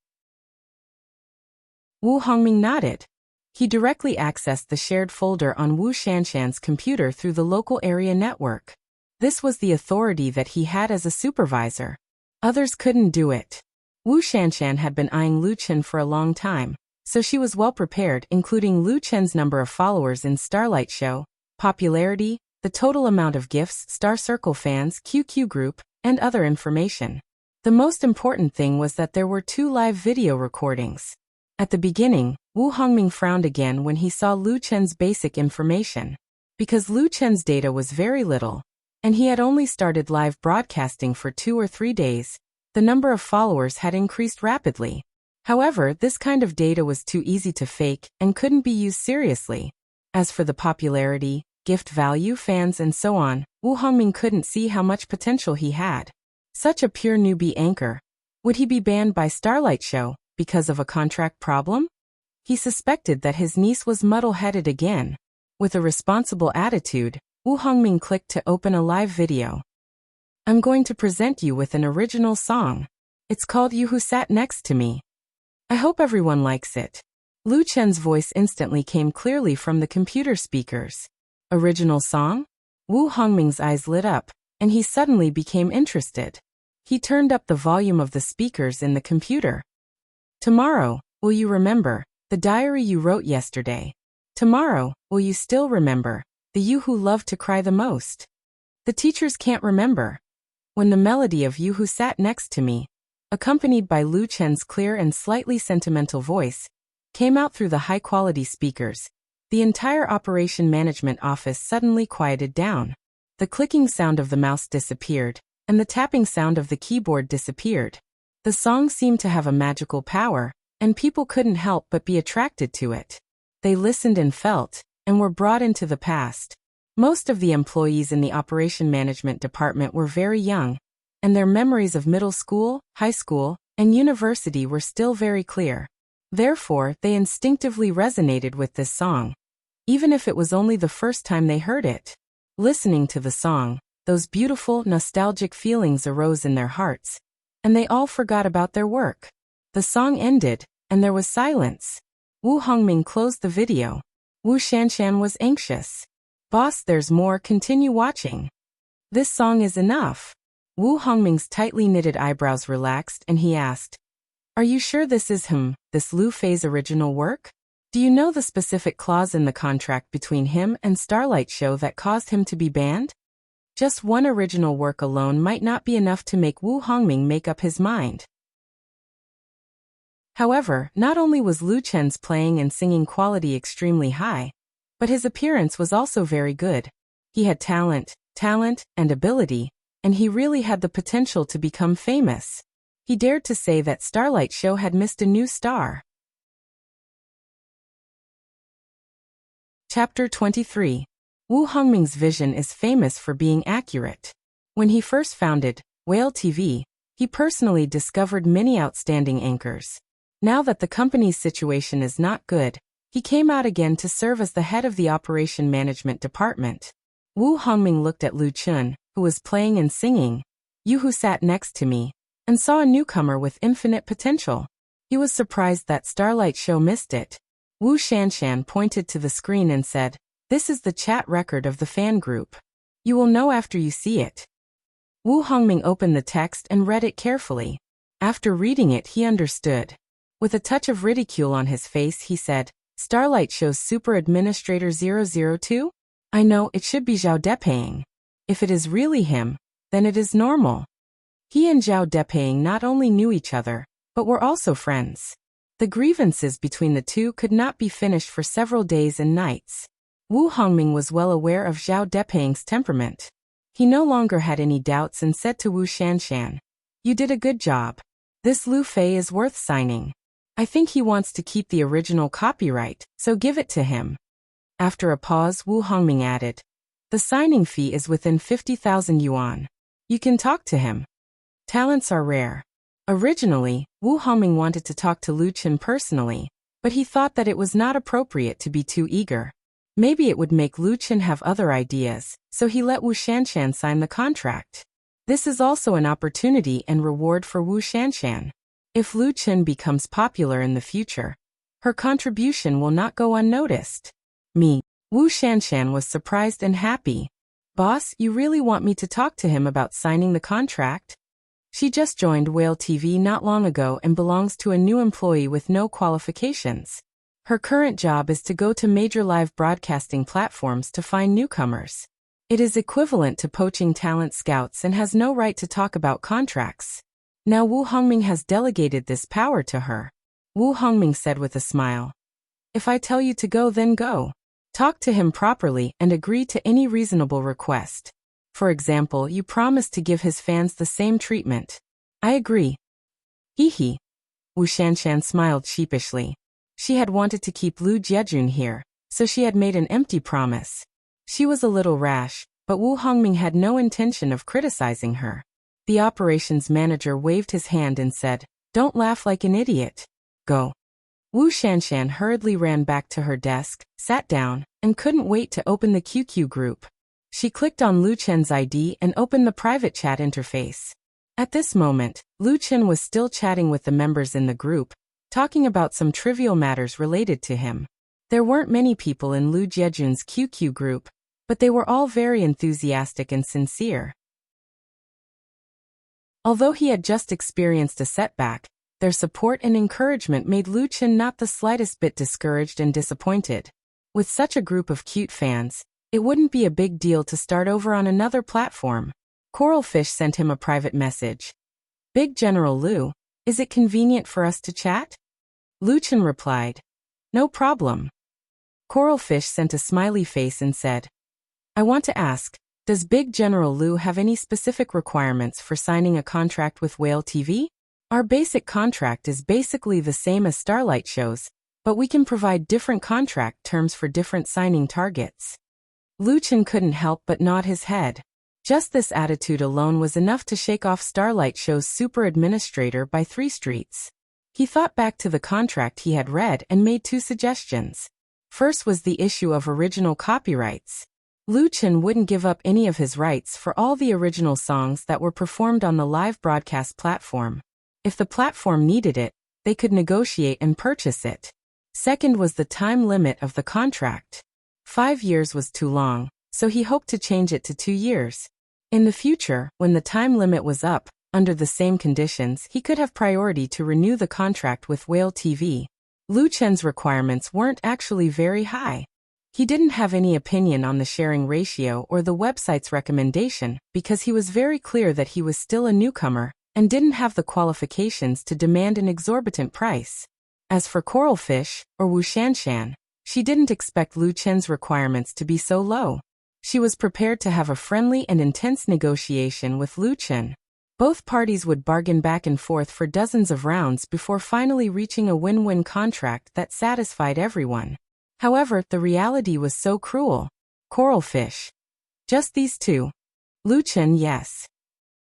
A: Wu Hongming nodded. He directly accessed the shared folder on Wu Shanshan's computer through the local area network. This was the authority that he had as a supervisor. Others couldn't do it. Wu Shanshan had been eyeing Lu Chen for a long time, so she was well prepared, including Lu Chen's number of followers in Starlight Show, popularity, the total amount of gifts, Star Circle fans, QQ group, and other information. The most important thing was that there were 2 live video recordings. At the beginning, Wu Hongming frowned again when he saw Lu Chen's basic information. Because Lu Chen's data was very little, and he had only started live broadcasting for 2 or 3 days, the number of followers had increased rapidly. However, this kind of data was too easy to fake and couldn't be used seriously. As for the popularity, gift value, fans, and so on, Wu Hongming couldn't see how much potential he had. Such a pure newbie anchor. Would he be banned by Starlight Show because of a contract problem? He suspected that his niece was muddle-headed again. With a responsible attitude, Wu Hongming clicked to open a live video. "I'm going to present you with an original song. It's called You Who Sat Next to Me. I hope everyone likes it." Lu Chen's voice instantly came clearly from the computer speakers. Original song? Wu Hongming's eyes lit up, and he suddenly became interested. He turned up the volume of the speakers in the computer. "Tomorrow, will you remember the diary you wrote yesterday? Tomorrow, will you still remember the you who loved to cry the most? The teachers can't remember when the melody of You Who Sat Next to Me accompanied by Lu Chen's clear and slightly sentimental voice, came out through the high-quality speakers. The entire operation management office suddenly quieted down. The clicking sound of the mouse disappeared, and the tapping sound of the keyboard disappeared. The song seemed to have a magical power, and people couldn't help but be attracted to it. They listened and felt, and were brought into the past. Most of the employees in the operation management department were very young, and their memories of middle school, high school, and university were still very clear. Therefore, they instinctively resonated with this song, even if it was only the first time they heard it. Listening to the song, those beautiful, nostalgic feelings arose in their hearts, and they all forgot about their work. The song ended, and there was silence. Wu Hongming closed the video. Wu Shanshan was anxious. "Boss, there's more, continue watching." "This song is enough." Wu Hongming's tightly knitted eyebrows relaxed and he asked, "Are you sure this is this Lu Fei's original work? Do you know the specific clause in the contract between him and Starlight Show that caused him to be banned?" Just one original work alone might not be enough to make Wu Hongming make up his mind. However, not only was Lu Chen's playing and singing quality extremely high, but his appearance was also very good. He had talent, and ability, and he really had the potential to become famous. He dared to say that Starlight Show had missed a new star. Chapter 23. Wu Hongming's vision is famous for being accurate. When he first founded Whale TV, he personally discovered many outstanding anchors. Now that the company's situation is not good, he came out again to serve as the head of the operation management department. Wu Hongming looked at Lu Chun, who was playing and singing, Yu, who sat next to me, and saw a newcomer with infinite potential. He was surprised that Starlight Show missed it. Wu Shanshan pointed to the screen and said, "This is the chat record of the fan group. You will know after you see it." Wu Hongming opened the text and read it carefully. After reading it, he understood. With a touch of ridicule on his face, he said, "Starlight Show's Super Administrator 002? I know, it should be Zhao Depaying. If it is really him, then it is normal." He and Zhao Depaying not only knew each other, but were also friends. The grievances between the two could not be finished for several days and nights. Wu Hongming was well aware of Zhao Depaying's temperament. He no longer had any doubts and said to Wu Shanshan, "You did a good job. This Lu Fei is worth signing. I think he wants to keep the original copyright, so give it to him." After a pause, Wu Hongming added, "The signing fee is within 50,000 yuan. You can talk to him. Talents are rare." Originally, Wu Hongming wanted to talk to Lu Chen personally, but he thought that it was not appropriate to be too eager. Maybe it would make Lu Chen have other ideas, so he let Wu Shanshan sign the contract. This is also an opportunity and reward for Wu Shanshan. If Lu Chen becomes popular in the future, her contribution will not go unnoticed. Wu Shanshan was surprised and happy. "Boss, you really want me to talk to him about signing the contract?" She just joined Whale TV not long ago and belongs to a new employee with no qualifications. Her current job is to go to major live broadcasting platforms to find newcomers. It is equivalent to poaching talent scouts and has no right to talk about contracts. Now Wu Hongming has delegated this power to her. Wu Hongming said with a smile, "If I tell you to go, then go. Talk to him properly and agree to any reasonable request. For example, you promise to give his fans the same treatment." "I agree." Hee. Wu Shanshan smiled sheepishly. She had wanted to keep Lu Jiejun here, so she had made an empty promise. She was a little rash, but Wu Hongming had no intention of criticizing her. The operations manager waved his hand and said, "Don't laugh like an idiot. Go." Wu Shanshan hurriedly ran back to her desk, sat down, and couldn't wait to open the QQ group. She clicked on Lu Chen's ID and opened the private chat interface. At this moment, Lu Chen was still chatting with the members in the group, talking about some trivial matters related to him. There weren't many people in Lu Jiejun's QQ group, but they were all very enthusiastic and sincere. Although he had just experienced a setback, their support and encouragement made Lu Chen not the slightest bit discouraged and disappointed. With such a group of cute fans, it wouldn't be a big deal to start over on another platform. Coralfish sent him a private message. "Big General Lu, Is it convenient for us to chat? Lu Chen replied, No problem. Coralfish sent a smiley face and said, I want to ask, does Big General Lu have any specific requirements for signing a contract with Whale TV? Our basic contract is basically the same as Starlight shows, but we can provide different contract terms for different signing targets. Lu Chen couldn't help but nod his head. Just this attitude alone was enough to shake off Starlight show's super administrator by 3 streets. He thought back to the contract he had read and made 2 suggestions. First was the issue of original copyrights. Lu Chen wouldn't give up any of his rights for all the original songs that were performed on the live broadcast platform. If the platform needed it, they could negotiate and purchase it. Second was the time limit of the contract. 5 years was too long, so he hoped to change it to 2 years. In the future, when the time limit was up, under the same conditions, he could have priority to renew the contract with Whale TV. Lu Chen's requirements weren't actually very high. He didn't have any opinion on the sharing ratio or the website's recommendation because he was very clear that he was still a newcomer and didn't have the qualifications to demand an exorbitant price. As for Coralfish, or Wu Shanshan, she didn't expect Lu Chen's requirements to be so low. She was prepared to have a friendly and intense negotiation with Lu Chen. Both parties would bargain back and forth for dozens of rounds before finally reaching a win-win contract that satisfied everyone. However, the reality was so cruel. Coralfish. Just these 2. Lu Chen, yes.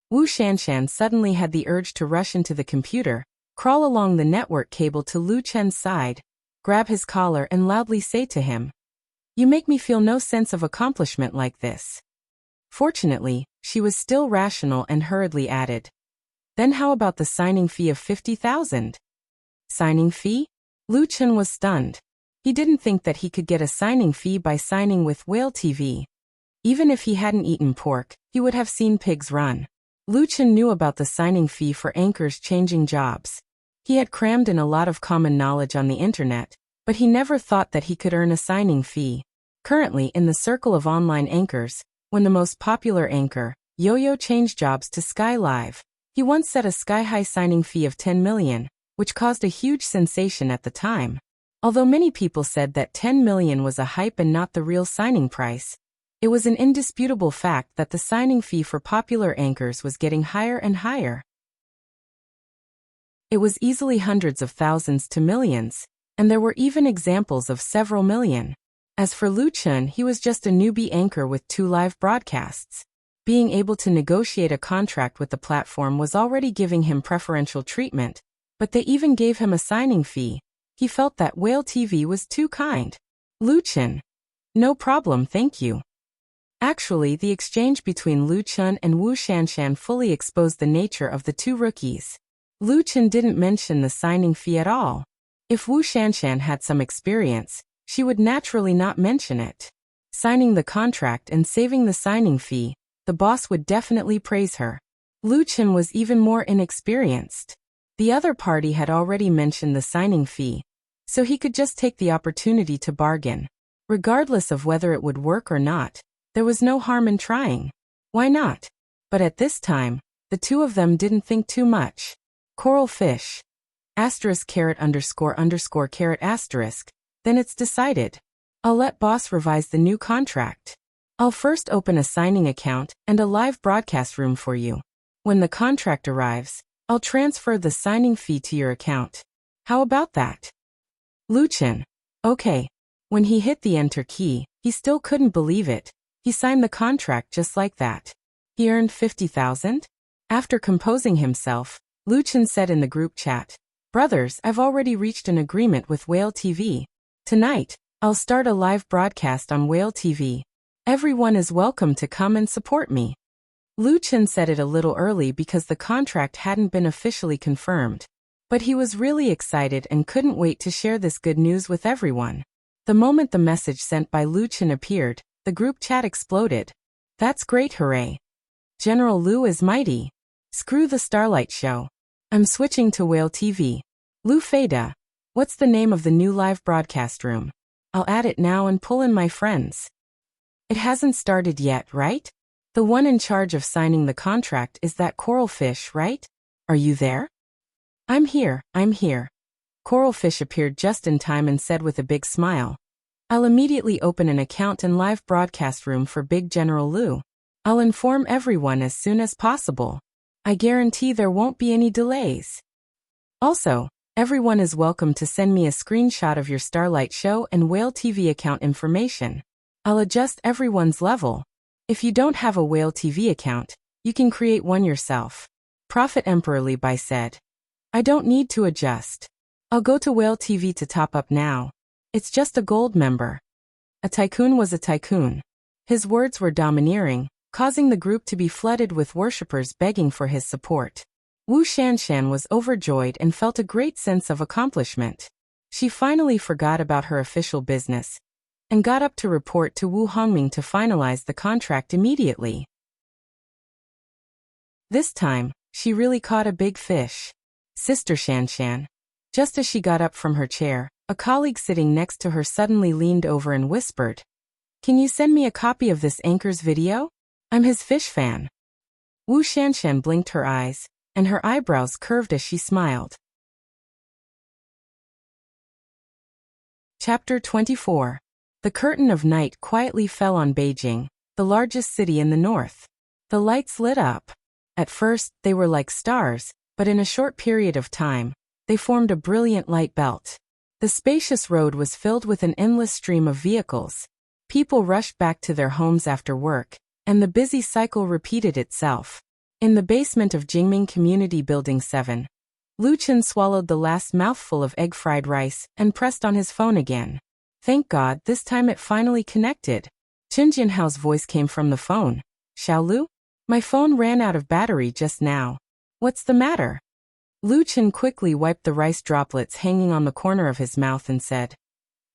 A: Wu Shanshan suddenly had the urge to rush into the computer, crawl along the network cable to Lu Chen's side, grab his collar and loudly say to him, You make me feel no sense of accomplishment like this. Fortunately, she was still rational and hurriedly added, Then how about the signing fee of 50,000? Signing fee? Lu Chen was stunned. He didn't think that he could get a signing fee by signing with Whale TV. Even if he hadn't eaten pork, he would have seen pigs run. Lu Chen knew about the signing fee for anchors changing jobs. He had crammed in a lot of common knowledge on the internet, but he never thought that he could earn a signing fee. Currently in the circle of online anchors, when the most popular anchor, Yo-Yo, changed jobs to Sky Live, he once set a sky-high signing fee of 10 million, which caused a huge sensation at the time. Although many people said that 10 million was a hype and not the real signing price, it was an indisputable fact that the signing fee for popular anchors was getting higher and higher. It was easily hundreds of thousands to millions, and there were even examples of several million. As for Lu Chen, he was just a newbie anchor with 2 live broadcasts. Being able to negotiate a contract with the platform was already giving him preferential treatment, but they even gave him a signing fee. He felt that Whale TV was too kind. Lu Chen. No problem, thank you. Actually, the exchange between Lu Chen and Wu Shanshan fully exposed the nature of the 2 rookies. Lu Chen didn't mention the signing fee at all. If Wu Shanshan had some experience, she would naturally not mention it. Signing the contract and saving the signing fee, the boss would definitely praise her. Lu Chen was even more inexperienced. The other party had already mentioned the signing fee, so he could just take the opportunity to bargain. Regardless of whether it would work or not, there was no harm in trying. Why not? But at this time, the 2 of them didn't think too much. Coralfish. *___**. Then it's decided. I'll let boss revise the new contract. I'll first open a signing account and a live broadcast room for you. When the contract arrives, I'll transfer the signing fee to your account. How about that? Lu Chen. Okay. When he hit the enter key, he still couldn't believe it. He signed the contract just like that. He earned 50,000? After composing himself, Lu Chen said in the group chat, Brothers, I've already reached an agreement with Whale TV. Tonight, I'll start a live broadcast on Whale TV. Everyone is welcome to come and support me. Lu Chen said it a little early because the contract hadn't been officially confirmed. But he was really excited and couldn't wait to share this good news with everyone. The moment the message sent by Lu Chen appeared, the group chat exploded. That's great, hooray. General Lu is mighty. Screw the Starlight show. I'm switching to Whale TV. Lu Feida. What's the name of the new live broadcast room? I'll add it now and pull in my friends. It hasn't started yet, right? The one in charge of signing the contract is that Coralfish, right? Are you there? I'm here, I'm here. Coral Fish appeared just in time and said with a big smile. I'll immediately open an account and live broadcast room for Big General Lu. I'll inform everyone as soon as possible. I guarantee there won't be any delays. Also, everyone is welcome to send me a screenshot of your Starlight Show and Whale TV account information. I'll adjust everyone's level. If you don't have a Whale TV account, you can create one yourself. Prophet Emperor Li Bai said. I don't need to adjust. I'll go to Whale TV to top up now. It's just a gold member. A tycoon was a tycoon. His words were domineering, causing the group to be flooded with worshippers begging for his support. Wu Shanshan was overjoyed and felt a great sense of accomplishment. She finally forgot about her official business and got up to report to Wu Hongming to finalize the contract immediately. This time, she really caught a big fish. Sister Shanshan. Just as she got up from her chair, a colleague sitting next to her suddenly leaned over and whispered, Can you send me a copy of this anchor's video? I'm his fish fan. Wu Shanshan blinked her eyes, and her eyebrows curved as she smiled. Chapter 24. The curtain of night quietly fell on Beijing, the largest city in the north. The lights lit up. At first, they were like stars, but in a short period of time, they formed a brilliant light belt. The spacious road was filled with an endless stream of vehicles. People rushed back to their homes after work, and the busy cycle repeated itself. In the basement of Jingming Community Building 7, Lu Chen swallowed the last mouthful of egg-fried rice and pressed on his phone again. Thank God, this time it finally connected. Chen Jianhao's voice came from the phone. Xiaolu? My phone ran out of battery just now. What's the matter? Lu Chen quickly wiped the rice droplets hanging on the corner of his mouth and said,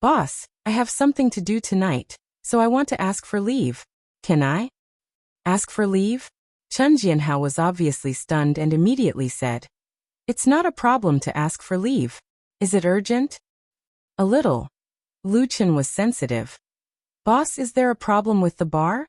A: Boss, I have something to do tonight, so I want to ask for leave. Can I? Ask for leave? Chen Jianhao was obviously stunned and immediately said, It's not a problem to ask for leave. Is it urgent? A little. Lu Chen was sensitive. Boss, is there a problem with the bar?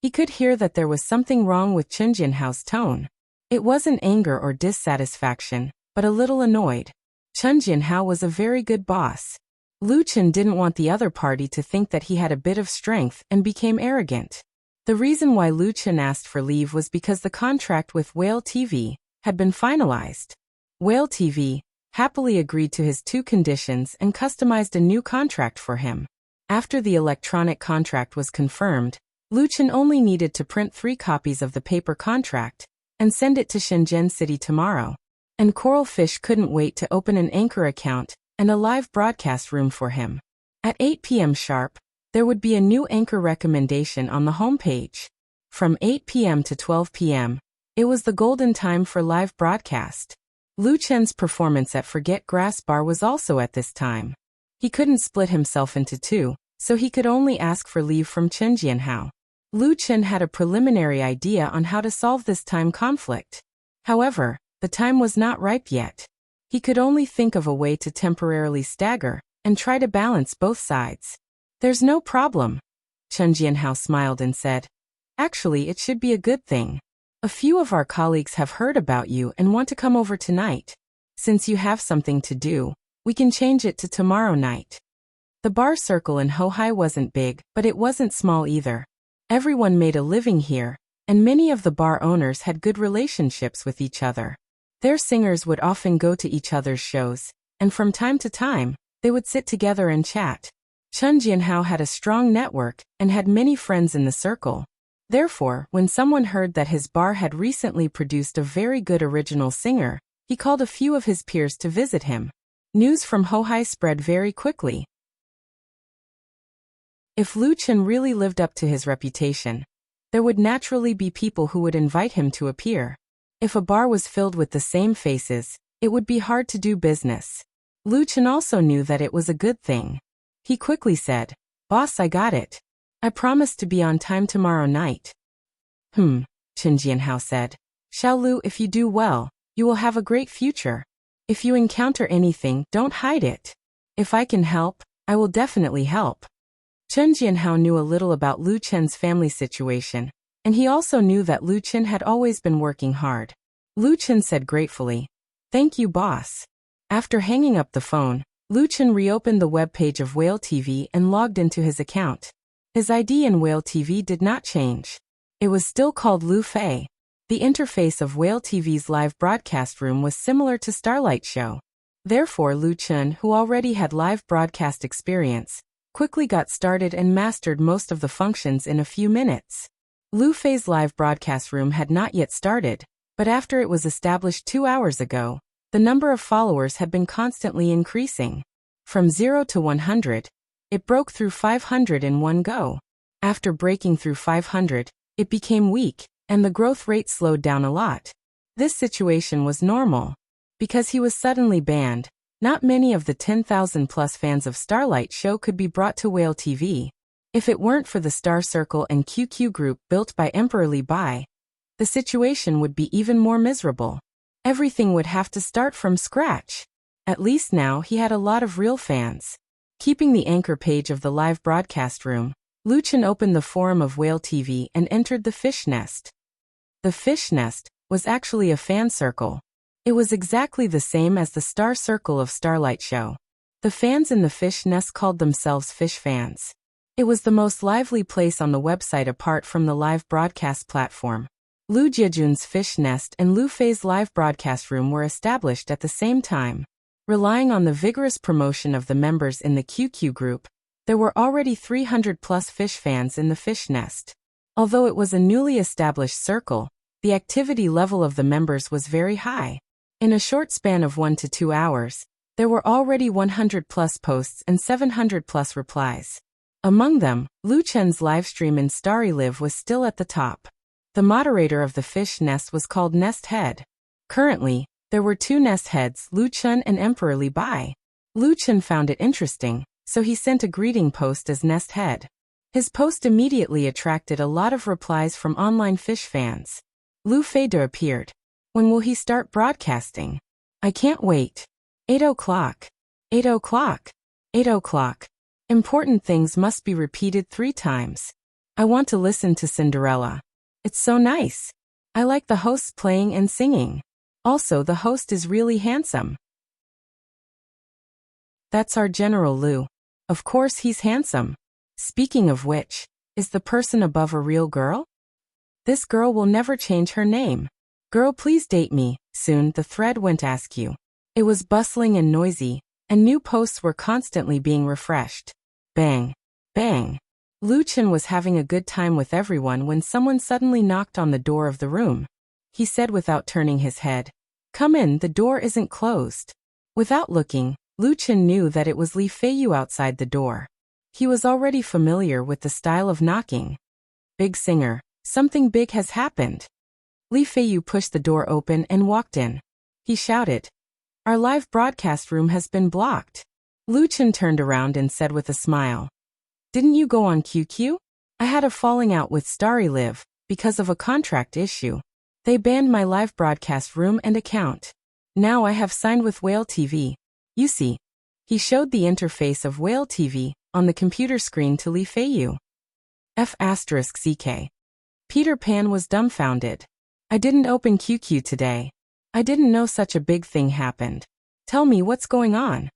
A: He could hear that there was something wrong with Chen Jianhao's tone. It wasn't anger or dissatisfaction, but a little annoyed. Chen Jianhao was a very good boss. Lu Chen didn't want the other party to think that he had a bit of strength and became arrogant. The reason why Lu Chen asked for leave was because the contract with Whale TV had been finalized. Whale TV happily agreed to his 2 conditions and customized a new contract for him. After the electronic contract was confirmed, Lu Chen only needed to print 3 copies of the paper contract and send it to Shenzhen City tomorrow. And Coral Fish couldn't wait to open an anchor account and a live broadcast room for him. At 8 p.m. sharp, there would be a new anchor recommendation on the homepage. From 8 p.m. to 12 p.m., it was the golden time for live broadcast. Lu Chen's performance at Forget Grass Bar was also at this time. He couldn't split himself into 2, so he could only ask for leave from Chen Jianhao. Lu Chen had a preliminary idea on how to solve this time conflict. However, the time was not ripe yet. He could only think of a way to temporarily stagger and try to balance both sides. There's no problem. Chen Jianhao smiled and said, Actually, it should be a good thing. A few of our colleagues have heard about you and want to come over tonight. Since you have something to do, we can change it to tomorrow night. The bar circle in Hohai wasn't big, but it wasn't small either. Everyone made a living here, and many of the bar owners had good relationships with each other. Their singers would often go to each other's shows, and from time to time, they would sit together and chat. Chen Jianhao had a strong network and had many friends in the circle. Therefore, when someone heard that his bar had recently produced a very good original singer, he called a few of his peers to visit him. News from Hohai spread very quickly. If Lu Chen really lived up to his reputation, there would naturally be people who would invite him to appear. If a bar was filled with the same faces, it would be hard to do business. Lu Chen also knew that it was a good thing. He quickly said, Boss, I got it. I promise to be on time tomorrow night. Chen Jianhao said. Xiaolu, if you do well, you will have a great future. If you encounter anything, don't hide it. If I can help, I will definitely help. Chen Jianhao knew a little about Lu Chen's family situation, and he also knew that Lu Chen had always been working hard. Lu Chen said gratefully, Thank you, boss. After hanging up the phone, Lu Chen reopened the web page of Whale TV and logged into his account. His ID in Whale TV did not change. It was still called Lu Fei. The interface of Whale TV's live broadcast room was similar to Starlight Show. Therefore, Lu Chen, who already had live broadcast experience, quickly got started and mastered most of the functions in a few minutes. Lu Fei's live broadcast room had not yet started, but after it was established 2 hours ago, the number of followers had been constantly increasing. From 0 to 100, it broke through 500 in one go. After breaking through 500, it became weak, and the growth rate slowed down a lot. This situation was normal. Because he was suddenly banned, not many of the 10,000-plus fans of Starlight Show could be brought to Whale TV. If it weren't for the Star Circle and QQ group built by Emperor Li Bai, the situation would be even more miserable. Everything would have to start from scratch. At least now he had a lot of real fans. Keeping the anchor page of the live broadcast room, Lu Chen opened the forum of Whale TV and entered the fish nest. The fish nest was actually a fan circle. It was exactly the same as the Star Circle of Starlight Show. The fans in the fish nest called themselves fish fans. It was the most lively place on the website apart from the live broadcast platform. Lu Jiejun's fish nest and Lu Fei's live broadcast room were established at the same time. Relying on the vigorous promotion of the members in the QQ group, there were already 300-plus fish fans in the fish nest. Although it was a newly established circle, the activity level of the members was very high. In a short span of 1 to 2 hours, there were already 100-plus posts and 700-plus replies. Among them, Lu Chen's livestream in Starry Live was still at the top. The moderator of the fish nest was called Nest Head. Currently, there were 2 nest heads, Lu Chen and Emperor Li Bai. Lu Chen found it interesting, so he sent a greeting post as Nest Head. His post immediately attracted a lot of replies from online fish fans. Lu Fei appeared. When will he start broadcasting? I can't wait. 8 o'clock. 8 o'clock. 8 o'clock. Important things must be repeated 3 times. I want to listen to Cinderella. It's so nice. I like the hosts playing and singing. Also, the host is really handsome. That's our General Lu. Of course he's handsome. Speaking of which, is the person above a real girl? This girl will never change her name. Girl, please date me. Soon, the thread went askew. It was bustling and noisy, and new posts were constantly being refreshed. Bang. Bang. Lu Chen was having a good time with everyone when someone suddenly knocked on the door of the room. He said without turning his head, "Come in, the door isn't closed." Without looking, Lu Chen knew that it was Li Feiyu outside the door. He was already familiar with the style of knocking. Big singer, something big has happened. Li Feiyu pushed the door open and walked in. He shouted, "Our live broadcast room has been blocked." Lu Chen turned around and said with a smile, "Didn't you go on QQ? I had a falling out with Starry Live because of a contract issue. They banned my live broadcast room and account. Now I have signed with Whale TV. You see." He showed the interface of Whale TV on the computer screen to Li Feiyu. F***CK. Peter Pan was dumbfounded. "I didn't open QQ today. I didn't know such a big thing happened. Tell me what's going on."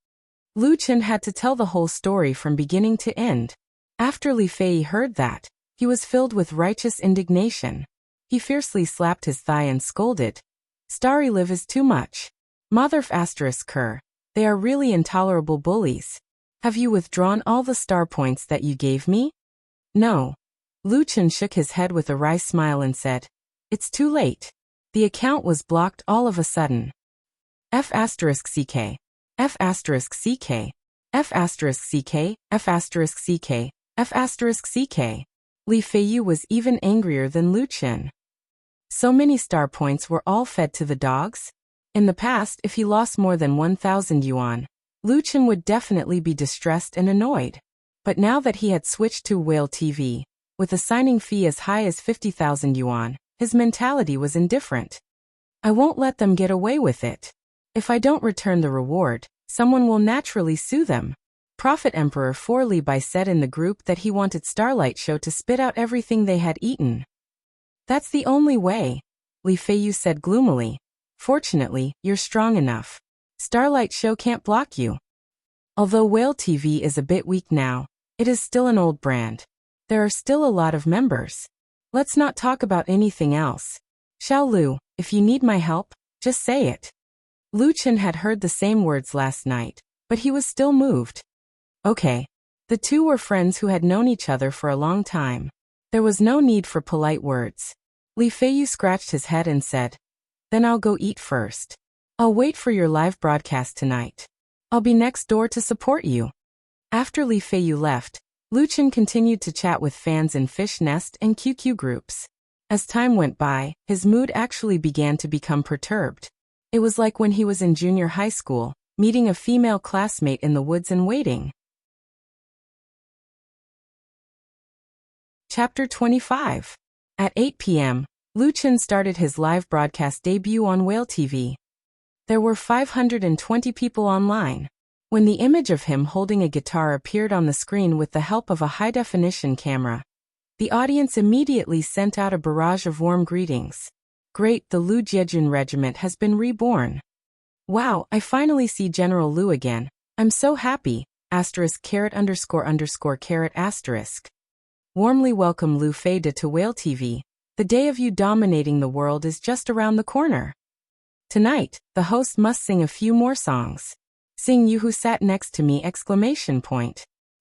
A: Lu Chen had to tell the whole story from beginning to end. After Li Fei heard that, he was filled with righteous indignation. He fiercely slapped his thigh and scolded, "Starry Live is too much. Motherf ****. They are really intolerable bullies. Have you withdrawn all the star points that you gave me?" "No." Lu Chen shook his head with a wry smile and said, "It's too late. The account was blocked all of a sudden." F***CK. F***CK. F***CK. F***CK. F***CK. Li Feiyu was even angrier than Lu Chen. So many star points were all fed to the dogs? In the past, if he lost more than 1,000 yuan, Lu Chen would definitely be distressed and annoyed. But now that he had switched to Whale TV, with a signing fee as high as 50,000 yuan, his mentality was indifferent. "I won't let them get away with it. If I don't return the reward, someone will naturally sue them." Prophet Emperor Li Bai said in the group that he wanted Starlight Show to spit out everything they had eaten. "That's the only way," Li Feiyu said gloomily. Fortunately, you're strong enough. Starlight Show can't block you. Although Whale TV is a bit weak now, it is still an old brand. There are still a lot of members. Let's not talk about anything else. Xiao Lu, if you need my help, just say it. Lu Chen had heard the same words last night, but he was still moved. Okay. The two were friends who had known each other for a long time. There was no need for polite words. Li Feiyu scratched his head and said, "Then I'll go eat first. I'll wait for your live broadcast tonight. I'll be next door to support you." After Li Feiyu left, Lu Chen continued to chat with fans in Fish Nest and QQ groups. As time went by, his mood actually began to become perturbed. It was like when he was in junior high school, meeting a female classmate in the woods and waiting. Chapter 25. At 8 p.m., Lu Chen started his live broadcast debut on Whale TV. There were 520 people online. When the image of him holding a guitar appeared on the screen with the help of a high-definition camera, the audience immediately sent out a barrage of warm greetings. Great, the Lu Jiejun regiment has been reborn. Wow, I finally see General Lu again. I'm so happy. *__**. Warmly welcome Lu Feida to Whale TV. The day of you dominating the world is just around the corner. Tonight, the host must sing a few more songs. Sing You Who Sat Next to Me!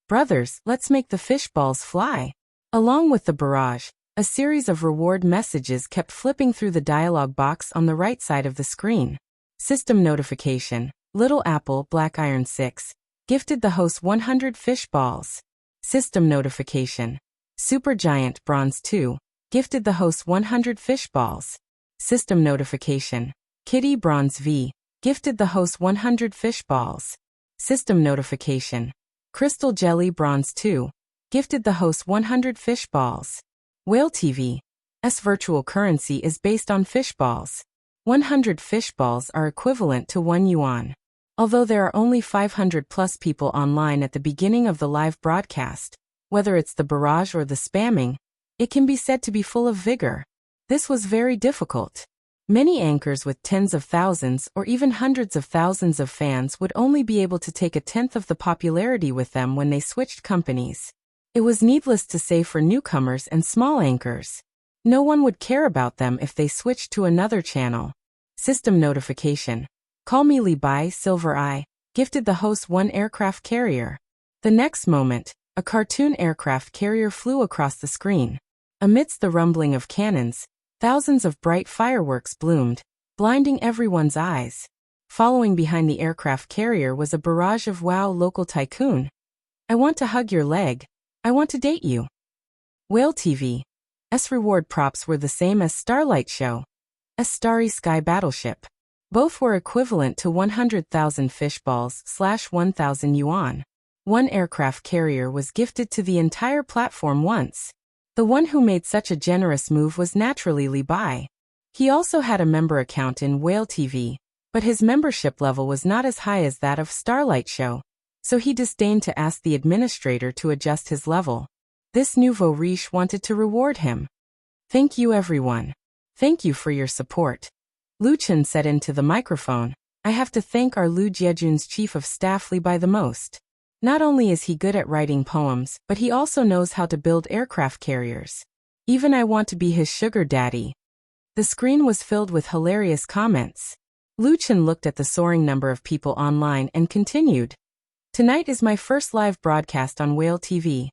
A: Brothers, let's make the fish balls fly. Along with the barrage, a series of reward messages kept flipping through the dialog box on the right side of the screen. System notification. Little Apple Black Iron 6 gifted the host 100 fish balls. System notification. Supergiant Bronze 2 gifted the host 100 fish balls. System notification. Kitty Bronze V gifted the host 100 fish balls. System notification. Crystal Jelly Bronze 2 gifted the host 100 fish balls. Whale TV's virtual currency is based on fish balls. 100 fish balls are equivalent to 1 yuan. Although there are only 500 plus people online at the beginning of the live broadcast, whether it's the barrage or the spamming, it can be said to be full of vigor. This was very difficult. Many anchors with tens of thousands or even hundreds of thousands of fans would only be able to take a tenth of the popularity with them when they switched companies. It was needless to say for newcomers and small anchors. No one would care about them if they switched to another channel. System notification. Call Me Li Bai Silver Eye gifted the host 1 aircraft carrier. The next moment, a cartoon aircraft carrier flew across the screen. Amidst the rumbling of cannons, thousands of bright fireworks bloomed, blinding everyone's eyes. Following behind the aircraft carrier was a barrage of wow local tycoon. I want to hug your leg. I want to date you. Whale TV's reward props were the same as Starlight Show's Starry Sky Battleship. Both were equivalent to 100,000 fish balls / 1,000 yuan. 1 aircraft carrier was gifted to the entire platform once. The one who made such a generous move was naturally Li Bai. He also had a member account in Whale TV, but his membership level was not as high as that of Starlight Show, so he disdained to ask the administrator to adjust his level. This nouveau riche wanted to reward him. Thank you everyone. Thank you for your support. Lu Chen said into the microphone, I have to thank our Lu Jiejun's chief of staff Li Bai the most. Not only is he good at writing poems, but he also knows how to build aircraft carriers. Even I want to be his sugar daddy. The screen was filled with hilarious comments. Lu Chen looked at the soaring number of people online and continued. Tonight is my first live broadcast on Whale TV.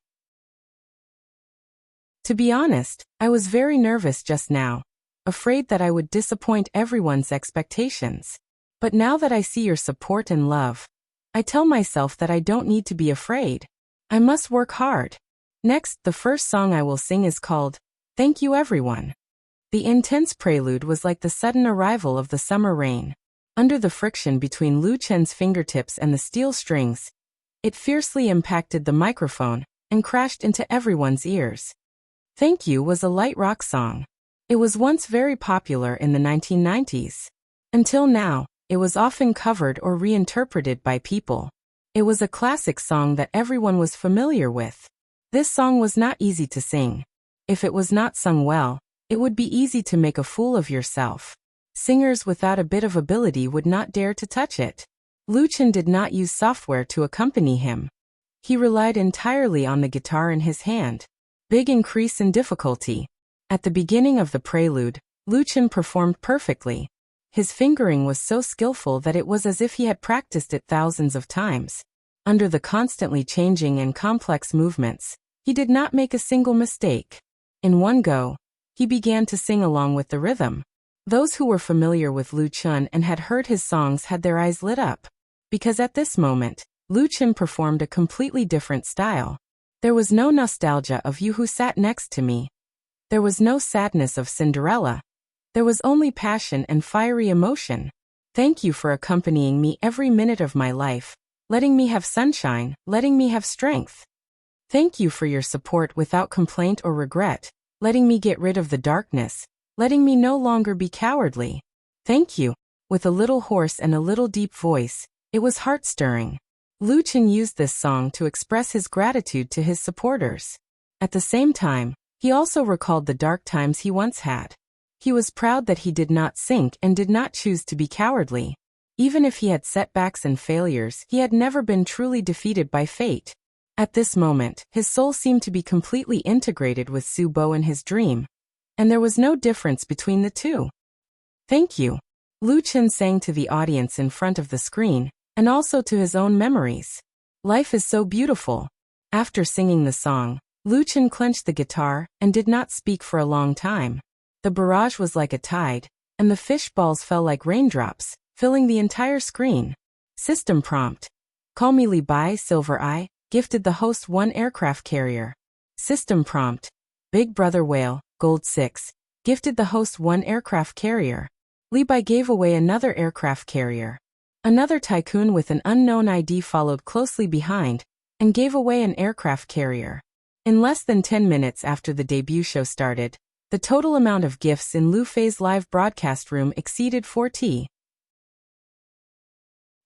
A: To be honest, I was very nervous just now, afraid that I would disappoint everyone's expectations. But now that I see your support and love, I tell myself that I don't need to be afraid. I must work hard. Next, the first song I will sing is called, Thank You Everyone. The intense prelude was like the sudden arrival of the summer rain. Under the friction between Lu Chen's fingertips and the steel strings, it fiercely impacted the microphone and crashed into everyone's ears. Thank You was a light rock song. It was once very popular in the 1990s. Until now, it was often covered or reinterpreted by people. It was a classic song that everyone was familiar with. This song was not easy to sing. If it was not sung well, it would be easy to make a fool of yourself. Singers without a bit of ability would not dare to touch it. Lu Chen did not use software to accompany him. He relied entirely on the guitar in his hand. Big increase in difficulty. At the beginning of the prelude, Lu Chen performed perfectly. His fingering was so skillful that it was as if he had practiced it thousands of times. Under the constantly changing and complex movements, he did not make a single mistake. In one go, he began to sing along with the rhythm. Those who were familiar with Lu Chen and had heard his songs had their eyes lit up. Because at this moment, Lu Chen performed a completely different style. There was no nostalgia of you who sat next to me. There was no sadness of Cinderella. There was only passion and fiery emotion. Thank you for accompanying me every minute of my life, letting me have sunshine, letting me have strength. Thank you for your support without complaint or regret, letting me get rid of the darkness, letting me no longer be cowardly. Thank you. With a little hoarse and a little deep voice, it was heart-stirring. Lu Chen used this song to express his gratitude to his supporters. At the same time, he also recalled the dark times he once had. He was proud that he did not sink and did not choose to be cowardly. Even if he had setbacks and failures, he had never been truly defeated by fate. At this moment, his soul seemed to be completely integrated with Su Bo in his dream. And there was no difference between the two. Thank you. Lu Chen sang to the audience in front of the screen, and also to his own memories. Life is so beautiful. After singing the song, Lu Chen clenched the guitar and did not speak for a long time. The barrage was like a tide, and the fish balls fell like raindrops, filling the entire screen. System prompt. Call me Li Bai Silver Eye, gifted the host 1 aircraft carrier. System prompt. Big Brother Whale, Gold 6, gifted the host 1 aircraft carrier. Li Bai gave away another aircraft carrier. Another tycoon with an unknown ID followed closely behind, and gave away an aircraft carrier. In less than 10 minutes after the debut show started, the total amount of gifts in Lu Fei's live broadcast room exceeded 40.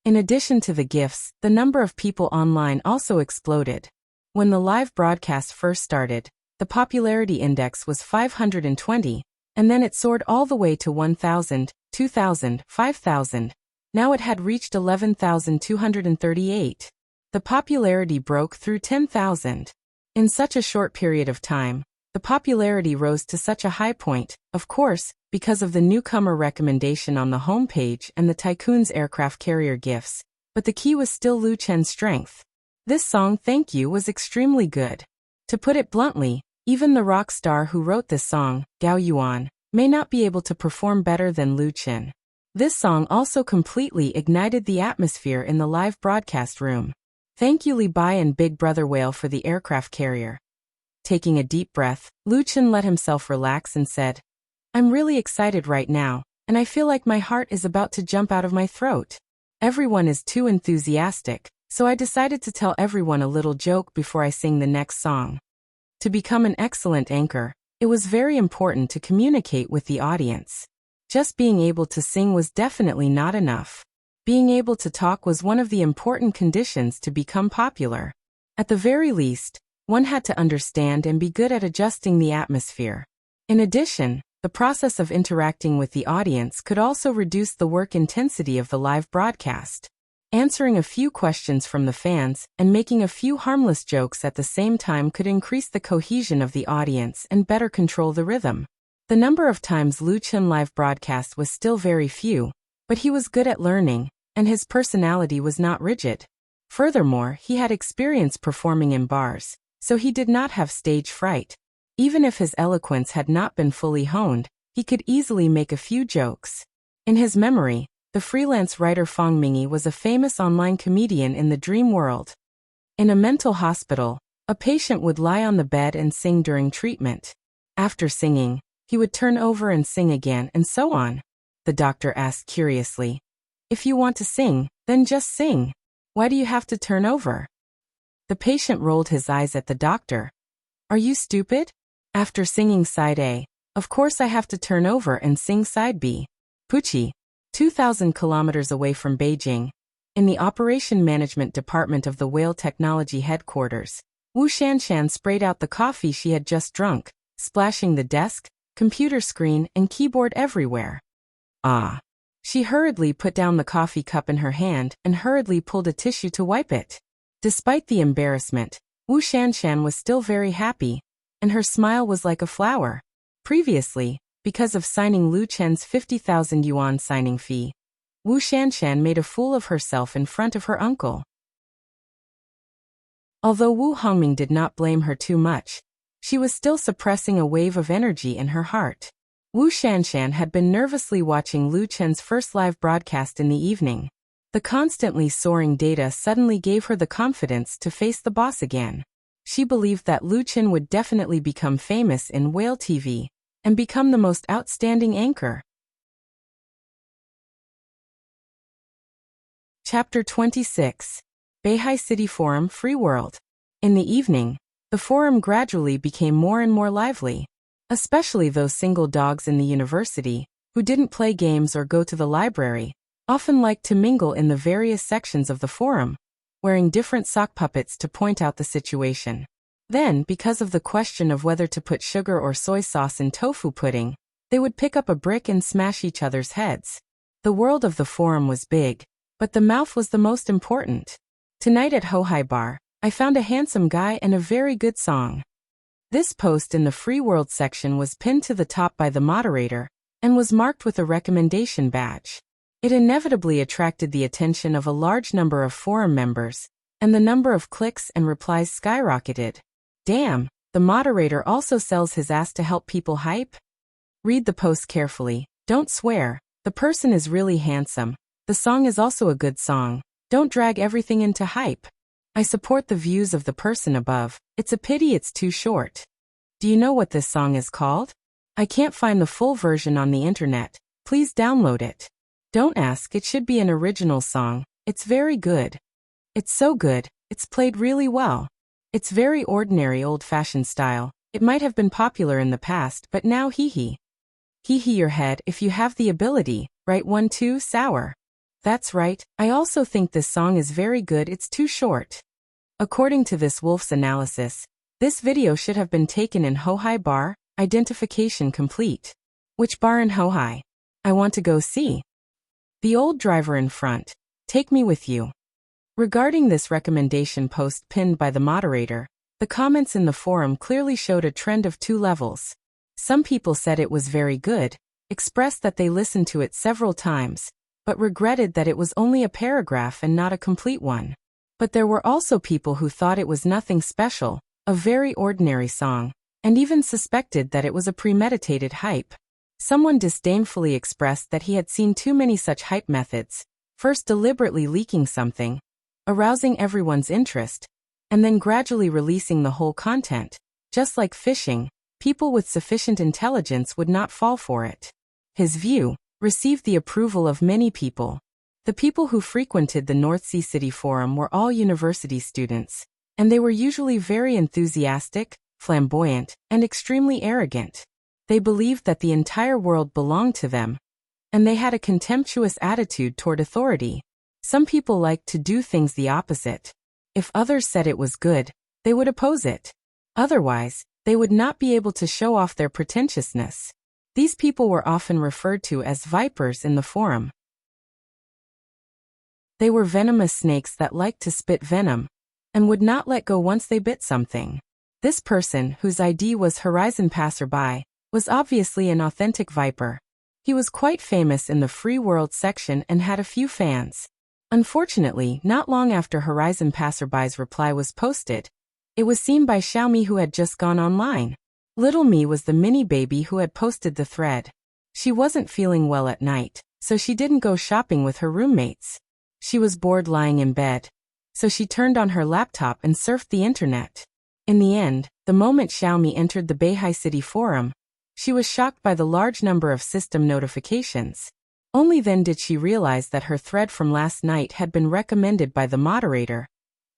A: In addition to the gifts, the number of people online also exploded. When the live broadcast first started, the popularity index was 520, and then it soared all the way to 1,000, 2,000, 5,000. Now it had reached 11,238. The popularity broke through 10,000. In such a short period of time, the popularity rose to such a high point, of course, because of the newcomer recommendation on the homepage and the tycoon's aircraft carrier gifts, but the key was still Lu Chen's strength. This song Thank You was extremely good. To put it bluntly, even the rock star who wrote this song, Gao Yuan, may not be able to perform better than Lu Chen. This song also completely ignited the atmosphere in the live broadcast room. Thank you Li Bai and Big Brother Whale for the aircraft carrier. Taking a deep breath, Lu Chen let himself relax and said, I'm really excited right now, and I feel like my heart is about to jump out of my throat. Everyone is too enthusiastic, so I decided to tell everyone a little joke before I sing the next song. To become an excellent anchor, it was very important to communicate with the audience. Just being able to sing was definitely not enough. Being able to talk was one of the important conditions to become popular. At the very least, one had to understand and be good at adjusting the atmosphere. In addition, the process of interacting with the audience could also reduce the work intensity of the live broadcast. Answering a few questions from the fans and making a few harmless jokes at the same time could increase the cohesion of the audience and better control the rhythm. The number of times Lu Chen live broadcast was still very few, but he was good at learning, and his personality was not rigid. Furthermore, he had experience performing in bars, so he did not have stage fright. Even if his eloquence had not been fully honed, he could easily make a few jokes. In his memory, the freelance writer Fang Mingyi was a famous online comedian in the dream world. In a mental hospital, a patient would lie on the bed and sing during treatment. After singing, he would turn over and sing again and so on. The doctor asked curiously, If you want to sing, then just sing. Why do you have to turn over? The patient rolled his eyes at the doctor. Are you stupid? After singing side A, of course I have to turn over and sing side B. Puchi, 2,000 kilometers away from Beijing, in the Operation Management Department of the Whale Technology Headquarters, Wu Shanshan sprayed out the coffee she had just drunk, splashing the desk, computer screen, and keyboard everywhere. Ah. She hurriedly put down the coffee cup in her hand and hurriedly pulled a tissue to wipe it. Despite the embarrassment, Wu Shanshan was still very happy, and her smile was like a flower. Previously, because of signing Lu Chen's 50,000 yuan signing fee, Wu Shanshan made a fool of herself in front of her uncle. Although Wu Hongming did not blame her too much, she was still suppressing a wave of energy in her heart. Wu Shanshan had been nervously watching Lu Chen's first live broadcast in the evening. The constantly soaring data suddenly gave her the confidence to face the boss again. She believed that Lu Chen would definitely become famous in Whale TV and become the most outstanding anchor. Chapter 26. Beihai City Forum Free World. In the evening, the forum gradually became more and more lively. Especially those single dogs in the university, who didn't play games or go to the library, often liked to mingle in the various sections of the forum, wearing different sock puppets to point out the situation. Then, because of the question of whether to put sugar or soy sauce in tofu pudding, they would pick up a brick and smash each other's heads. The world of the forum was big, but the mouth was the most important. Tonight at Hohai Bar, I found a handsome guy and a very good song. This post in the Free World section was pinned to the top by the moderator and was marked with a recommendation badge. It inevitably attracted the attention of a large number of forum members, and the number of clicks and replies skyrocketed. Damn, the moderator also sells his ass to help people hype? Read the post carefully, don't swear, the person is really handsome, the song is also a good song, don't drag everything into hype. I support the views of the person above, it's a pity it's too short. Do you know what this song is called? I can't find the full version on the internet, please download it. Don't ask, it should be an original song, it's very good. It's so good, it's played really well. It's very ordinary old-fashioned style, it might have been popular in the past but now hee your head if you have the ability, right 1-2 sour. That's right, I also think this song is very good, it's too short. According to this Wolf's analysis, this video should have been taken in Hohai Bar, identification complete. Which bar in Hohai? I want to go see. The old driver in front, take me with you. Regarding this recommendation post pinned by the moderator, the comments in the forum clearly showed a trend of two levels. Some people said it was very good, expressed that they listened to it several times, but regretted that it was only a paragraph and not a complete one. But there were also people who thought it was nothing special, a very ordinary song, and even suspected that it was a premeditated hype. Someone disdainfully expressed that he had seen too many such hype methods, first deliberately leaking something, arousing everyone's interest, and then gradually releasing the whole content. Just like fishing, people with sufficient intelligence would not fall for it. His view received the approval of many people. The people who frequented the North Sea City Forum were all university students, and they were usually very enthusiastic, flamboyant, and extremely arrogant. They believed that the entire world belonged to them, and they had a contemptuous attitude toward authority. Some people liked to do things the opposite. If others said it was good, they would oppose it. Otherwise, they would not be able to show off their pretentiousness. These people were often referred to as vipers in the forum. They were venomous snakes that liked to spit venom, and would not let go once they bit something. This person, whose ID was Horizon Passerby, was obviously an authentic viper. He was quite famous in the Free World section and had a few fans. Unfortunately, not long after Horizon Passerby's reply was posted, it was seen by Xiaomi, who had just gone online. Little Me was the mini baby who had posted the thread. She wasn't feeling well at night, so she didn't go shopping with her roommates. She was bored lying in bed, so she turned on her laptop and surfed the internet. In the end, the moment Xiaomi entered the Beihai City Forum, she was shocked by the large number of system notifications. Only then did she realize that her thread from last night had been recommended by the moderator,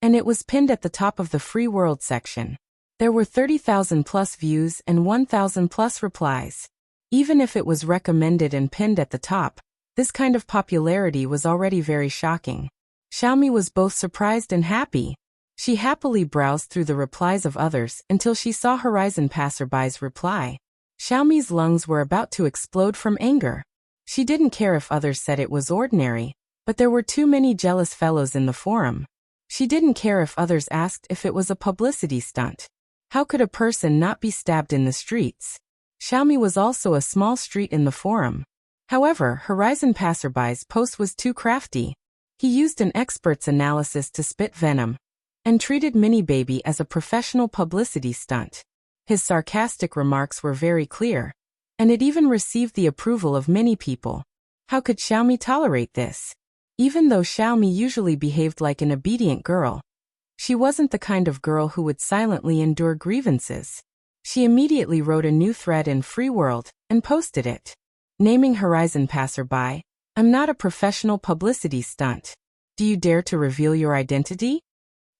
A: and it was pinned at the top of the Free World section. There were 30,000 plus views and 1,000 plus replies. Even if it was recommended and pinned at the top, this kind of popularity was already very shocking. Xiaomi was both surprised and happy. She happily browsed through the replies of others until she saw Horizon Passerby's reply. Xiaomi's lungs were about to explode from anger. She didn't care if others said it was ordinary, but there were too many jealous fellows in the forum. She didn't care if others asked if it was a publicity stunt. How could a person not be stabbed in the streets? Xiaomi was also a small street in the forum. However, Horizon Passerby's post was too crafty. He used an expert's analysis to spit venom and treated Mini Baby as a professional publicity stunt. His sarcastic remarks were very clear, and it even received the approval of many people. How could Xiaomi tolerate this? Even though Xiaomi usually behaved like an obedient girl, she wasn't the kind of girl who would silently endure grievances. She immediately wrote a new thread in Free World and posted it, naming Horizon Passerby, "I'm not a professional publicity stunt. Do you dare to reveal your identity?"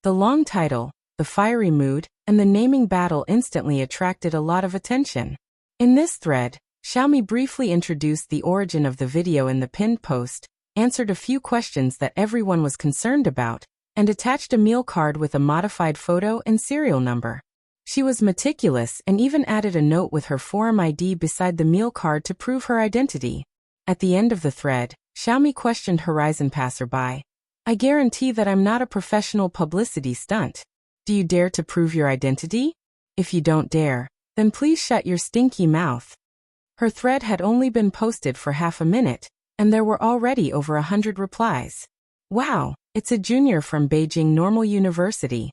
A: The long title, the fiery mood, and the naming battle instantly attracted a lot of attention. In this thread, Xiaomi briefly introduced the origin of the video in the pinned post, answered a few questions that everyone was concerned about, and attached a meal card with a modified photo and serial number. She was meticulous and even added a note with her forum ID beside the meal card to prove her identity. At the end of the thread, Xiaomi questioned Horizon Passerby, "I guarantee that I'm not a professional publicity stunt. Do you dare to prove your identity? If you don't dare, then please shut your stinky mouth." Her thread had only been posted for half a minute, and there were already over 100 replies. Wow, it's a junior from Beijing Normal University.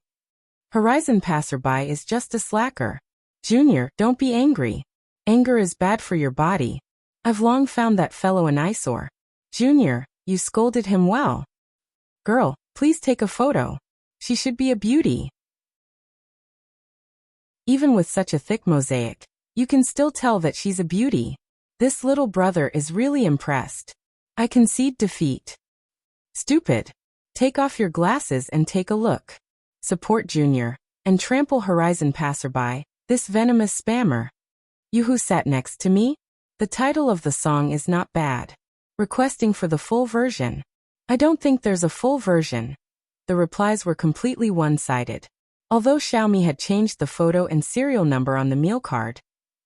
A: Horizon Passerby is just a slacker. Junior, don't be angry. Anger is bad for your body. I've long found that fellow an eyesore. Junior, you scolded him well. Girl, please take a photo. She should be a beauty. Even with such a thick mosaic, you can still tell that she's a beauty. This little brother is really impressed. I concede defeat. Stupid. Take off your glasses and take a look. Support Junior, and trample Horizon Passerby, this venomous spammer. You who sat next to me? The title of the song is not bad. Requesting for the full version. I don't think there's a full version. The replies were completely one-sided. Although Xiaomi had changed the photo and serial number on the meal card,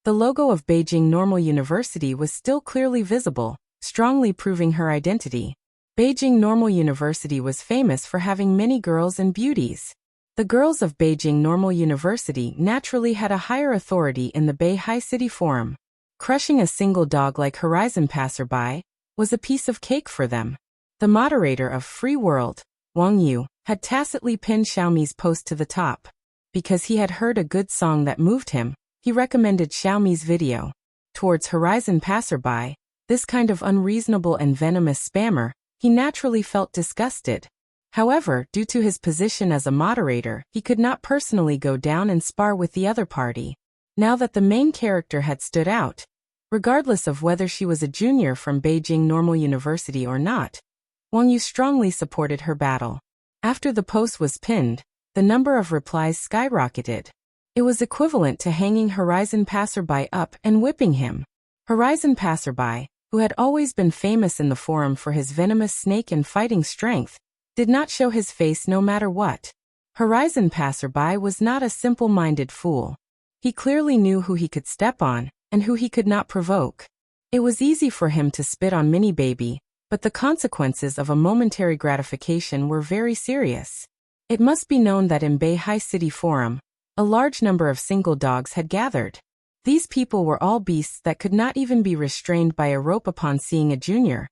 A: the logo of Beijing Normal University was still clearly visible, strongly proving her identity. Beijing Normal University was famous for having many girls and beauties. The girls of Beijing Normal University naturally had a higher authority in the Bay High City Forum. Crushing a single dog like Horizon Passerby was a piece of cake for them. The moderator of Free World, Wang Yu, had tacitly pinned Xiaomi's post to the top. Because he had heard a good song that moved him, he recommended Xiaomi's video. Towards Horizon Passerby, this kind of unreasonable and venomous spammer, he naturally felt disgusted. However, due to his position as a moderator, he could not personally go down and spar with the other party. Now that the main character had stood out, regardless of whether she was a junior from Beijing Normal University or not, Wang Yu strongly supported her battle. After the post was pinned, the number of replies skyrocketed. It was equivalent to hanging Horizon Passerby up and whipping him. Horizon Passerby, who had always been famous in the forum for his venomous snake and fighting strength, did not show his face no matter what. Horizon Passerby was not a simple-minded fool. He clearly knew who he could step on and who he could not provoke. It was easy for him to spit on Mini Baby, but the consequences of a momentary gratification were very serious. It must be known that in Bay High City Forum, a large number of single dogs had gathered. These people were all beasts that could not even be restrained by a rope upon seeing a junior,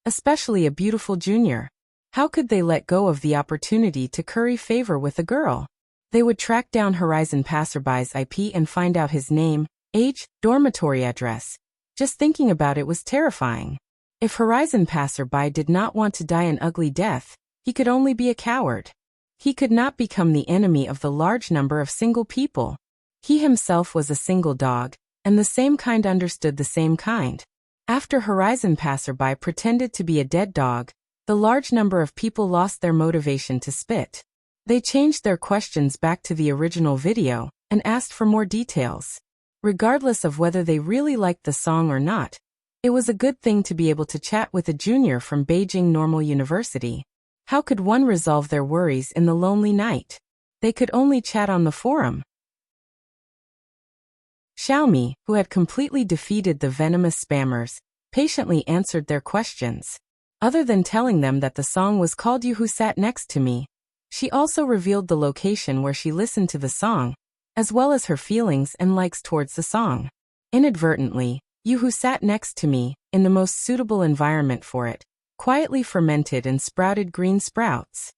A: especially a beautiful junior. How could they let go of the opportunity to curry favor with a girl? They would track down Horizon Passerby's IP and find out his name, age, dormitory address. Just thinking about it was terrifying. If Horizon Passerby did not want to die an ugly death, he could only be a coward. He could not become the enemy of the large number of single people. He himself was a single dog, and the same kind understood the same kind. After Horizon Passerby pretended to be a dead dog, the large number of people lost their motivation to spit. They changed their questions back to the original video and asked for more details. Regardless of whether they really liked the song or not, it was a good thing to be able to chat with a junior from Beijing Normal University. How could one resolve their worries in the lonely night? They could only chat on the forum. Xiaomi, who had completely defeated the venomous spammers, patiently answered their questions. Other than telling them that the song was called You Who Sat Next to Me, she also revealed the location where she listened to the song, as well as her feelings and likes towards the song. Inadvertently, You Who Sat Next to Me, in the most suitable environment for it, quietly fermented and sprouted green sprouts.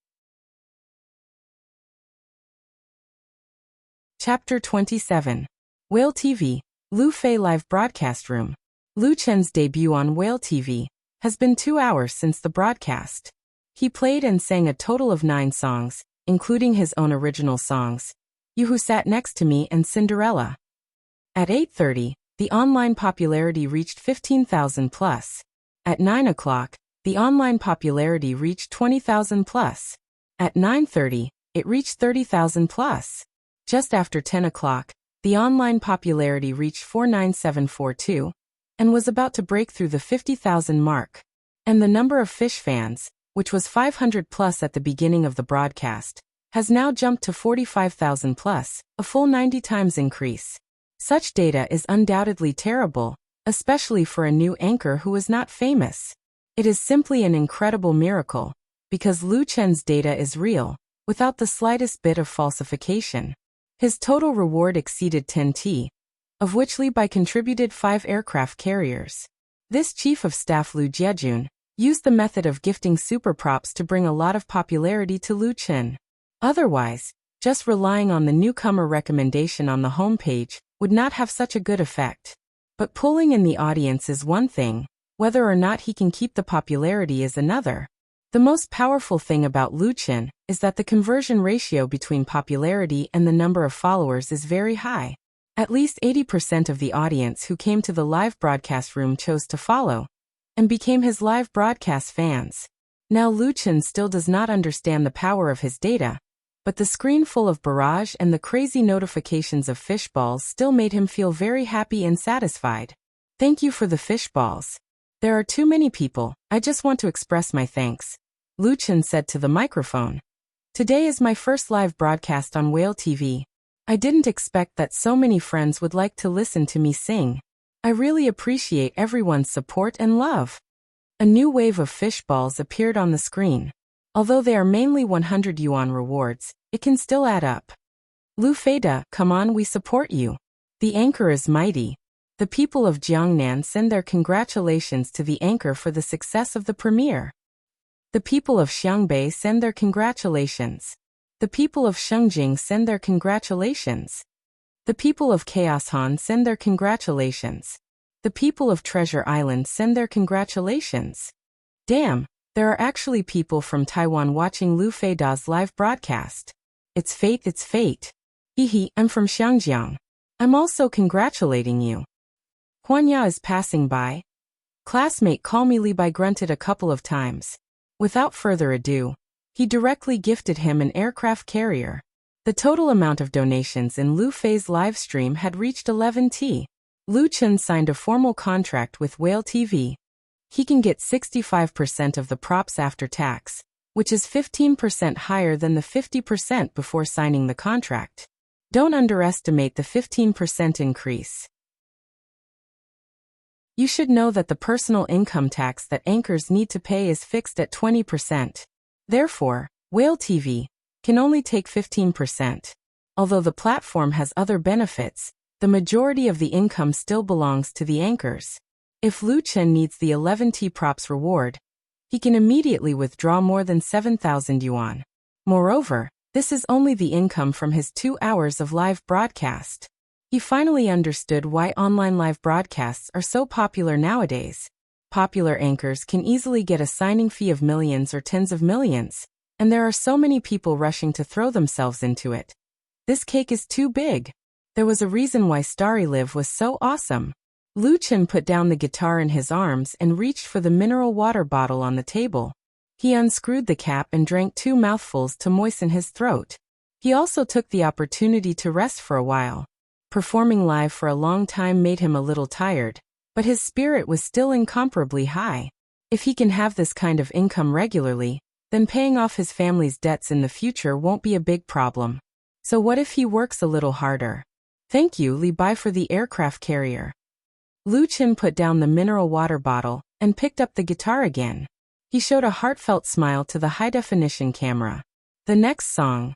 A: Chapter 27. Whale TV, Lu Fei Live Broadcast Room. Lu Chen's debut on Whale TV has been 2 hours since the broadcast. He played and sang a total of 9 songs, including his own original songs, You Who Sat Next to Me and Cinderella. At 8:30, the online popularity reached 15,000 plus. At 9 o'clock, the online popularity reached 20,000 plus. At 9:30, it reached 30,000 plus. Just after 10 o'clock, the online popularity reached 49742 and was about to break through the 50,000 mark. And the number of fish fans, which was 500 plus at the beginning of the broadcast, has now jumped to 45,000 plus, a full 90 times increase. Such data is undoubtedly terrible, especially for a new anchor who is not famous. It is simply an incredible miracle, because Lu Chen's data is real, without the slightest bit of falsification. His total reward exceeded 10T, of which Li Bai contributed 5 aircraft carriers. This chief of staff Lu Jiejun used the method of gifting super props to bring a lot of popularity to Lu Chen. Otherwise, just relying on the newcomer recommendation on the homepage would not have such a good effect. But pulling in the audience is one thing, whether or not he can keep the popularity is another. The most powerful thing about Lu Chen is that the conversion ratio between popularity and the number of followers is very high. At least 80% of the audience who came to the live broadcast room chose to follow and became his live broadcast fans. Now Lu Chen still does not understand the power of his data, but the screen full of barrage and the crazy notifications of fishballs still made him feel very happy and satisfied. Thank you for the fishballs. There are too many people, I just want to express my thanks, Lu Chen said to the microphone. Today is my first live broadcast on Whale TV. I didn't expect that so many friends would like to listen to me sing. I really appreciate everyone's support and love. A new wave of fishballs appeared on the screen. Although they are mainly 100 yuan rewards, it can still add up. Lu Feida, come on, we support you. The anchor is mighty. The people of Jiangnan send their congratulations to the anchor for the success of the premiere. The people of Xiangbei send their congratulations. The people of Shengjing send their congratulations. The people of Chaos Han send their congratulations. The people of Treasure Island send their congratulations. Damn, there are actually people from Taiwan watching Lu Feida's live broadcast. It's fate, it's fate. Hehe, I'm from Xiangjiang. I'm also congratulating you. Huanya is passing by. Classmate call me Li Bai grunted a couple of times. Without further ado, he directly gifted him an aircraft carrier. The total amount of donations in Lu Fei's live stream had reached 11T. Lu Chen signed a formal contract with Whale TV. He can get 65% of the props after tax, which is 15% higher than the 50% before signing the contract. Don't underestimate the 15% increase. You should know that the personal income tax that anchors need to pay is fixed at 20%. Therefore, Whale TV can only take 15%. Although the platform has other benefits, the majority of the income still belongs to the anchors. If Lu Chen needs the 11T props reward, he can immediately withdraw more than 7,000 yuan. Moreover, this is only the income from his 2 hours of live broadcast. He finally understood why online live broadcasts are so popular nowadays. Popular anchors can easily get a signing fee of millions or tens of millions, and there are so many people rushing to throw themselves into it. This cake is too big. There was a reason why Starry Live was so awesome. Lu Chen put down the guitar in his arms and reached for the mineral water bottle on the table. He unscrewed the cap and drank 2 mouthfuls to moisten his throat. He also took the opportunity to rest for a while. Performing live for a long time made him a little tired, but his spirit was still incomparably high. If he can have this kind of income regularly, then paying off his family's debts in the future won't be a big problem. So what if he works a little harder? Thank you, Li Bai, for the aircraft carrier. Lu Chen put down the mineral water bottle and picked up the guitar again. He showed a heartfelt smile to the high-definition camera. The next song.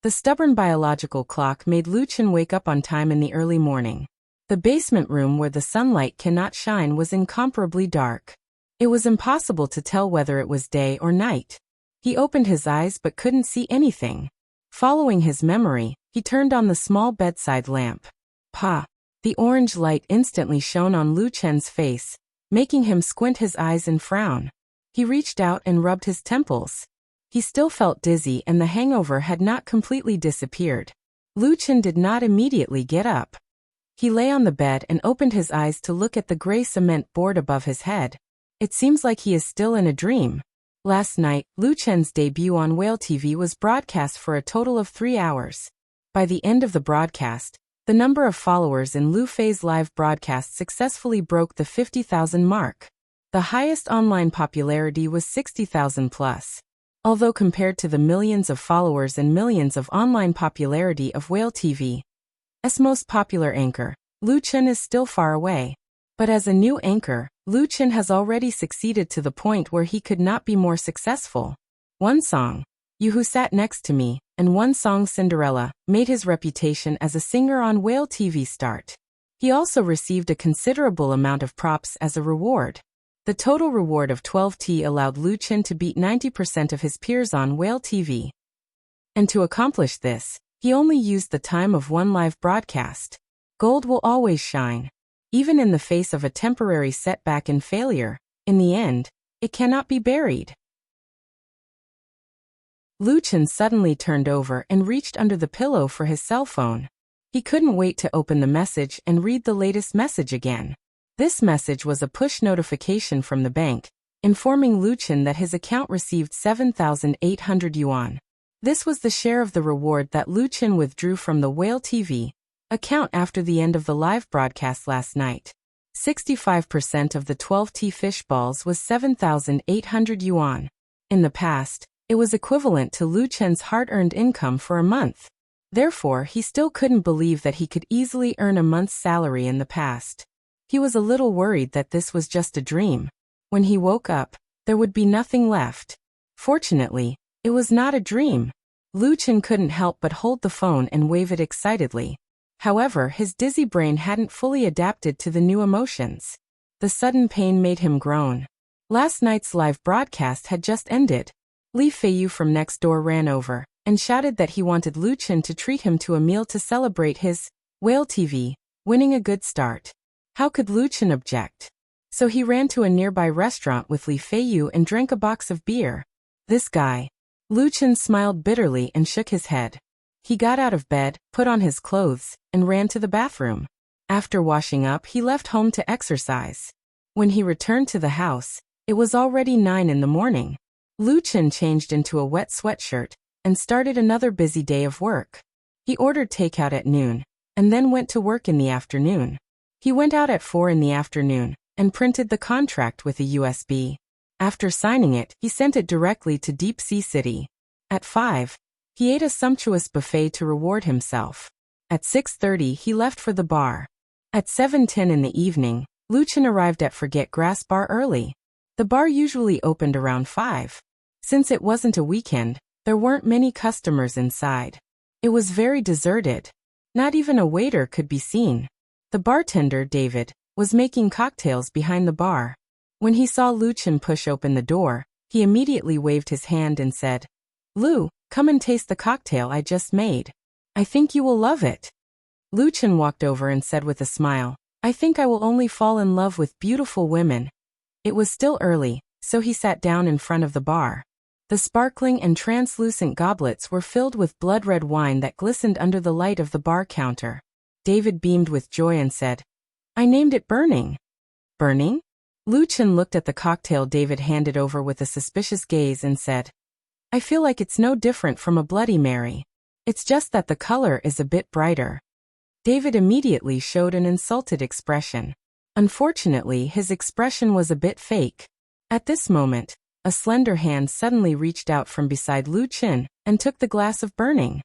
A: The stubborn biological clock made Lu Chen wake up on time in the early morning. The basement room where the sunlight cannot shine was incomparably dark. It was impossible to tell whether it was day or night. He opened his eyes but couldn't see anything. Following his memory, he turned on the small bedside lamp. Pa! The orange light instantly shone on Lu Chen's face, making him squint his eyes and frown. He reached out and rubbed his temples. He still felt dizzy and the hangover had not completely disappeared. Lu Chen did not immediately get up. He lay on the bed and opened his eyes to look at the gray cement board above his head. It seems like he is still in a dream. Last night, Lu Chen's debut on Whale TV was broadcast for a total of 3 hours. By the end of the broadcast, the number of followers in Lu Fei's live broadcast successfully broke the 50,000 mark. The highest online popularity was 60,000 plus. Although compared to the millions of followers and millions of online popularity of Whale TV's most popular anchor, Lu Chen is still far away. But as a new anchor, Lu Chen has already succeeded to the point where he could not be more successful. One song, You Who Sat Next to Me, and one song Cinderella, made his reputation as a singer on Whale TV start. He also received a considerable amount of props as a reward. The total reward of 12T allowed Lu Chen to beat 90% of his peers on Whale TV. And to accomplish this, he only used the time of one live broadcast. Gold will always shine. Even in the face of a temporary setback and failure, in the end, it cannot be buried. Lu Chen suddenly turned over and reached under the pillow for his cell phone. He couldn't wait to open the message and read the latest message again. This message was a push notification from the bank, informing Lu Chen that his account received 7,800 yuan. This was the share of the reward that Lu Chen withdrew from the Whale TV account after the end of the live broadcast last night. 65% of the 12T fish balls was 7,800 yuan. In the past, it was equivalent to Lu Chen's hard-earned income for a month. Therefore, he still couldn't believe that he could easily earn a month's salary in the past. He was a little worried that this was just a dream. When he woke up, there would be nothing left. Fortunately, it was not a dream. Lu Chen couldn't help but hold the phone and wave it excitedly. However, his dizzy brain hadn't fully adapted to the new emotions. The sudden pain made him groan. Last night's live broadcast had just ended. Li Feiyu from next door ran over and shouted that he wanted Lu Chen to treat him to a meal to celebrate his Whale TV winning a good start. How could Lu Chen object? So he ran to a nearby restaurant with Li Feiyu and drank a box of beer. This guy. Lu Chen smiled bitterly and shook his head. He got out of bed, put on his clothes, and ran to the bathroom. After washing up, he left home to exercise. When he returned to the house, it was already 9 in the morning. Lu Chen changed into a wet sweatshirt and started another busy day of work. He ordered takeout at noon, and then went to work in the afternoon. He went out at 4 in the afternoon and printed the contract with a USB. After signing it, he sent it directly to Deep Sea City. At 5, he ate a sumptuous buffet to reward himself. At 6:30, he left for the bar. At 7:10 in the evening, Lu Chen arrived at Forget Grass Bar early. The bar usually opened around 5. Since it wasn't a weekend, there weren't many customers inside. It was very deserted. Not even a waiter could be seen. The bartender, David, was making cocktails behind the bar. When he saw Lu Chen push open the door, he immediately waved his hand and said, "Lu, come and taste the cocktail I just made. I think you will love it." Lu Chen walked over and said with a smile, "I think I will only fall in love with beautiful women." It was still early, so he sat down in front of the bar. The sparkling and translucent goblets were filled with blood-red wine that glistened under the light of the bar counter. David beamed with joy and said, "I named it Burning." "Burning?" Lu Chen looked at the cocktail David handed over with a suspicious gaze and said, "I feel like it's no different from a Bloody Mary. It's just that the color is a bit brighter." David immediately showed an insulted expression. Unfortunately, his expression was a bit fake. At this moment, a slender hand suddenly reached out from beside Lu Chen and took the glass of Burning.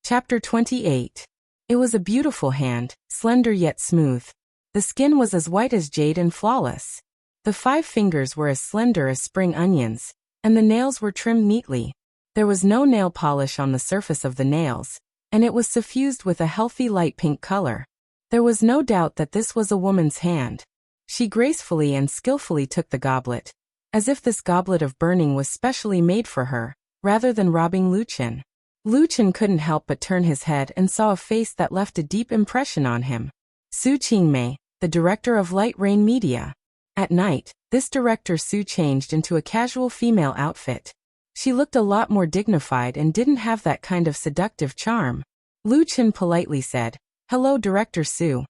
A: Chapter 28. It was a beautiful hand, slender yet smooth. The skin was as white as jade and flawless. The 5 fingers were as slender as spring onions, and the nails were trimmed neatly. There was no nail polish on the surface of the nails, and it was suffused with a healthy light pink color. There was no doubt that this was a woman's hand. She gracefully and skillfully took the goblet, as if this goblet of burning was specially made for her, rather than robbing Luchin. Luchin couldn't help but turn his head and saw a face that left a deep impression on him. Su Qingmei, the director of Light Rain Media. At night, this director Su changed into a casual female outfit. She looked a lot more dignified and didn't have that kind of seductive charm. Luchin politely said, "Hello, Director Su."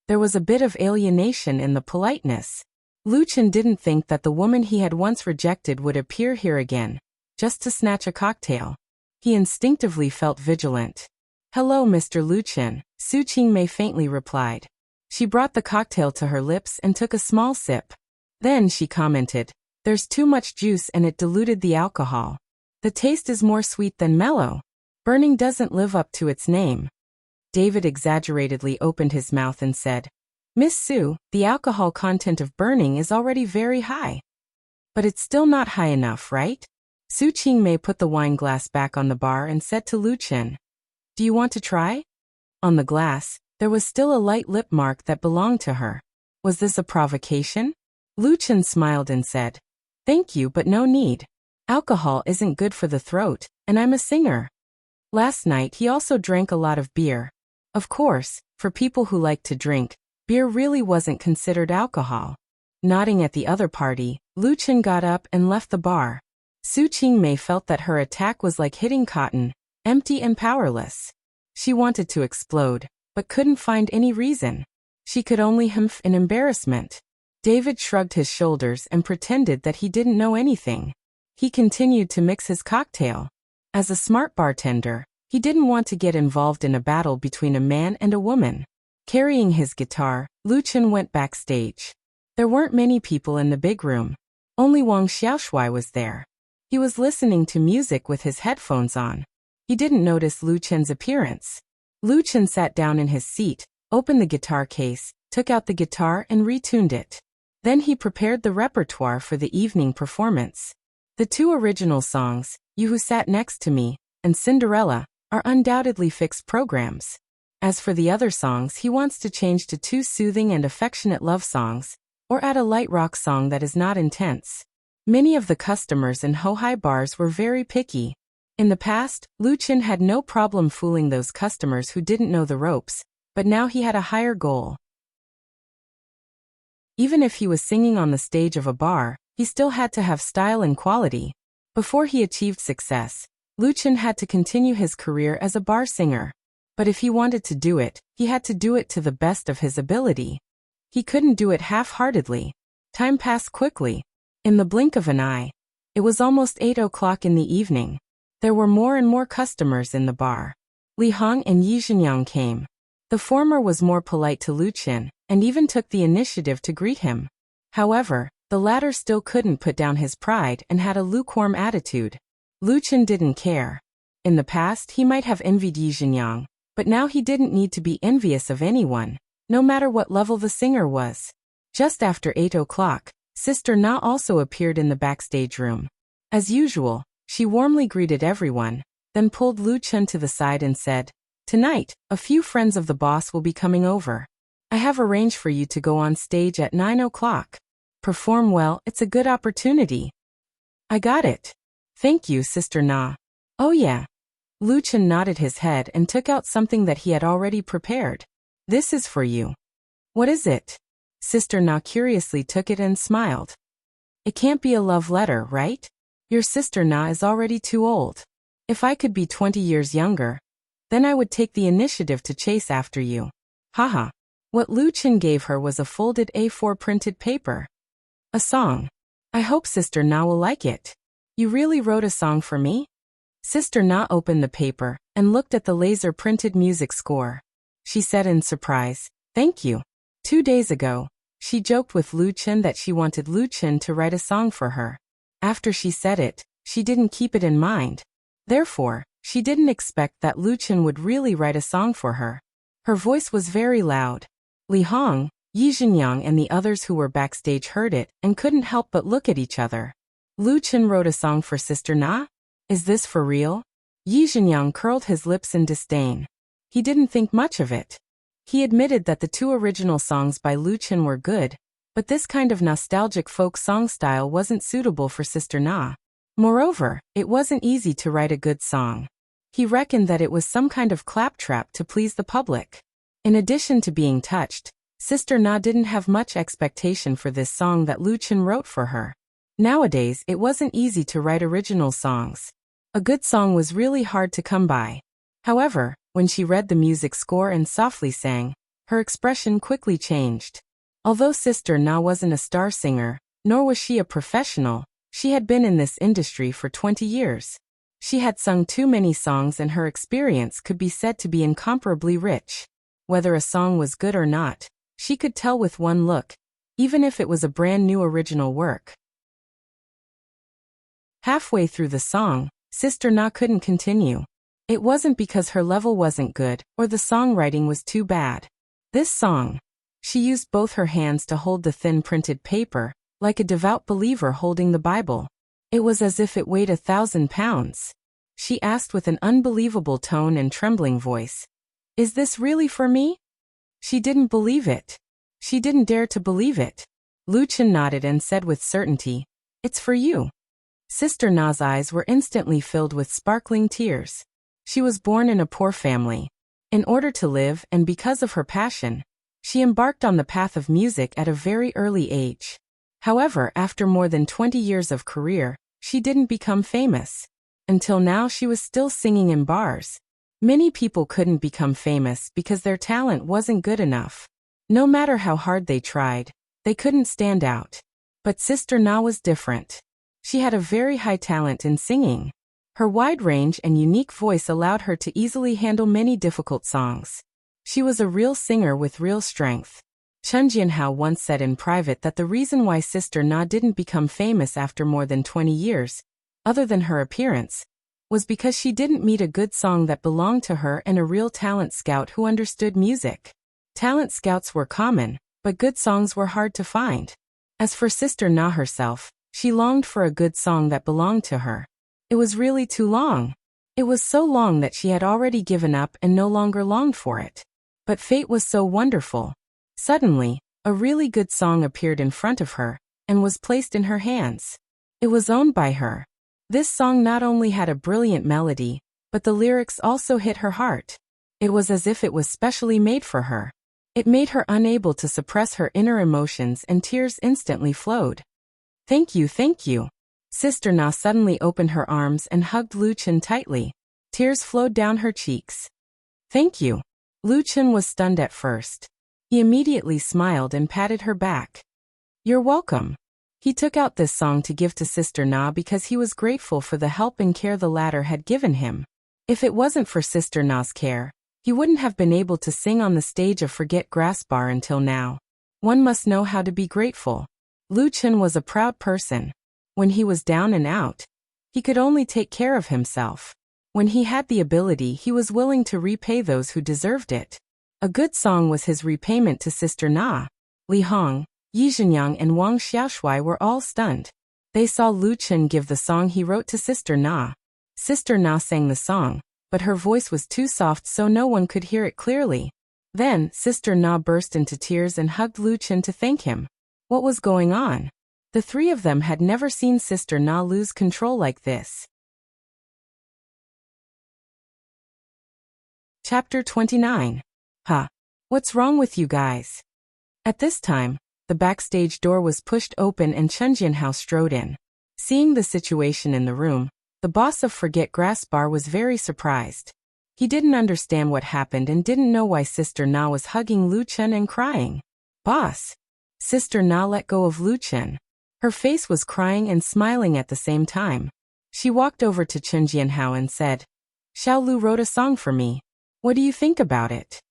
A: There was a bit of alienation in the politeness. Luchin didn't think that the woman he had once rejected would appear here again, just to snatch a cocktail. He instinctively felt vigilant. "Hello, Mr. Luchin," Su Qingmei faintly replied. She brought the cocktail to her lips and took a small sip. Then she commented, "There's too much juice and it diluted the alcohol. The taste is more sweet than mellow. Burning doesn't live up to its name." David exaggeratedly opened his mouth and said, "Miss Su, the alcohol content of burning is already very high. But it's still not high enough, right?" Su Qingmei put the wine glass back on the bar and said to Luchin, "Do you want to try?" On the glass, there was still a light lip mark that belonged to her. Was this a provocation? Luchin smiled and said, "Thank you, but no need. Alcohol isn't good for the throat, and I'm a singer." Last night he also drank a lot of beer. Of course, for people who like to drink, beer really wasn't considered alcohol. Nodding at the other party, Luchin got up and left the bar. Su Qingmei felt that her attack was like hitting cotton, empty and powerless. She wanted to explode, but couldn't find any reason. She could only humph in embarrassment. David shrugged his shoulders and pretended that he didn't know anything. He continued to mix his cocktail. As a smart bartender, he didn't want to get involved in a battle between a man and a woman. Carrying his guitar, Luchin went backstage. There weren't many people in the big room. Only Wang Xiaoshui was there. He was listening to music with his headphones on. He didn't notice Luchin's appearance. Luchin sat down in his seat, opened the guitar case, took out the guitar and retuned it. Then he prepared the repertoire for the evening performance. The 2 original songs, You Who Sat Next to Me and Cinderella, are undoubtedly fixed programs. As for the other songs, he wants to change to 2 soothing and affectionate love songs, or add a light rock song that is not intense. Many of the customers in Hohai bars were very picky. In the past, Luchin had no problem fooling those customers who didn't know the ropes, but now he had a higher goal. Even if he was singing on the stage of a bar, he still had to have style and quality. Before he achieved success, Luchin had to continue his career as a bar singer. But if he wanted to do it, he had to do it to the best of his ability. He couldn't do it half-heartedly. Time passed quickly. In the blink of an eye, it was almost 8 o'clock in the evening. There were more and more customers in the bar. Li Hong and Yi Zhenyang came. The former was more polite to Luchin, and even took the initiative to greet him. However, the latter still couldn't put down his pride and had a lukewarm attitude. Luchin didn't care. In the past he might have envied Yi Zhenyang, but now he didn't need to be envious of anyone, no matter what level the singer was. Just after 8 o'clock, Sister Na also appeared in the backstage room. As usual, she warmly greeted everyone, then pulled Luchin to the side and said, "Tonight, a few friends of the boss will be coming over. I have arranged for you to go on stage at 9 o'clock. Perform well, it's a good opportunity." "I got it. Thank you, Sister Na." "Oh yeah." Luchin nodded his head and took out something that he had already prepared. "This is for you." "What is it?" Sister Na curiously took it and smiled. "It can't be a love letter, right? Your Sister Na is already too old. If I could be 20 years younger, then I would take the initiative to chase after you." Haha. What Luchin gave her was a folded A4 printed paper. "A song. I hope Sister Na will like it. You really wrote a song for me?" Sister Na opened the paper and looked at the laser-printed music score. She said in surprise, "Thank you." 2 days ago, she joked with Luchin that she wanted Luchin to write a song for her. After she said it, she didn't keep it in mind. Therefore, she didn't expect that Luchin would really write a song for her. Her voice was very loud. Li Hong, Yi Zhenyang and the others who were backstage heard it and couldn't help but look at each other. Lu Chen wrote a song for Sister Na? Is this for real? Yi Zhenyang curled his lips in disdain. He didn't think much of it. He admitted that the two original songs by Lu Chen were good, but this kind of nostalgic folk song style wasn't suitable for Sister Na. Moreover, it wasn't easy to write a good song. He reckoned that it was some kind of claptrap to please the public. In addition to being touched, Sister Na didn't have much expectation for this song that Lu Chen wrote for her. Nowadays, it wasn't easy to write original songs. A good song was really hard to come by. However, when she read the music score and softly sang, her expression quickly changed. Although Sister Na wasn't a star singer, nor was she a professional, she had been in this industry for 20 years. She had sung too many songs and her experience could be said to be incomparably rich. Whether a song was good or not, she could tell with one look, even if it was a brand new original work. Halfway through the song, Sister Na couldn't continue. It wasn't because her level wasn't good or the songwriting was too bad. This song, she used both her hands to hold the thin printed paper, like a devout believer holding the Bible. It was as if it weighed 1,000 pounds. She asked with an unbelievable tone and trembling voice, "Is this really for me?" She didn't believe it. She didn't dare to believe it. Lu Chen nodded and said with certainty, "It's for you." Sister Na's eyes were instantly filled with sparkling tears. She was born in a poor family. In order to live and because of her passion, she embarked on the path of music at a very early age. However, after more than 20 years of career, she didn't become famous. Until now she was still singing in bars. Many people couldn't become famous because their talent wasn't good enough. No matter how hard they tried, they couldn't stand out. But Sister Na was different. She had a very high talent in singing. Her wide range and unique voice allowed her to easily handle many difficult songs. She was a real singer with real strength. Chen Jianhao once said in private that the reason why Sister Na didn't become famous after more than 20 years, other than her appearance, was because she didn't meet a good song that belonged to her and a real talent scout who understood music. Talent scouts were common, but good songs were hard to find. As for Sister Na herself, she longed for a good song that belonged to her. It was really too long. It was so long that she had already given up and no longer longed for it. But fate was so wonderful. Suddenly, a really good song appeared in front of her and was placed in her hands. It was owned by her. This song not only had a brilliant melody, but the lyrics also hit her heart. It was as if it was specially made for her. It made her unable to suppress her inner emotions and tears instantly flowed. "Thank you, thank you." Sister Na suddenly opened her arms and hugged Lu Chen tightly. Tears flowed down her cheeks. "Thank you." Lu Chen was stunned at first. He immediately smiled and patted her back. "You're welcome." He took out this song to give to Sister Na because he was grateful for the help and care the latter had given him. If it wasn't for Sister Na's care, he wouldn't have been able to sing on the stage of Forget Grass Bar until now. One must know how to be grateful. Lu Chen was a proud person. When he was down and out, he could only take care of himself. When he had the ability, he was willing to repay those who deserved it. A good song was his repayment to Sister Na. Li Hong, Yi Zhenyang and Wang Xiaoshui were all stunned. They saw Lu Chen give the song he wrote to Sister Na. Sister Na sang the song, but her voice was too soft so no one could hear it clearly. Then, Sister Na burst into tears and hugged Lu Chen to thank him. What was going on? The three of them had never seen Sister Na lose control like this. Chapter 29. Huh. What's wrong with you guys? At this time, the backstage door was pushed open and Chen Jianhao strode in. Seeing the situation in the room, the boss of Forget Grass Bar was very surprised. He didn't understand what happened and didn't know why Sister Na was hugging Lu Chen and crying. "Boss!" Sister Na let go of Lu Chen. Her face was crying and smiling at the same time. She walked over to Chen Jianhao and said, "Xiao Lu wrote a song for me. What do you think about it?"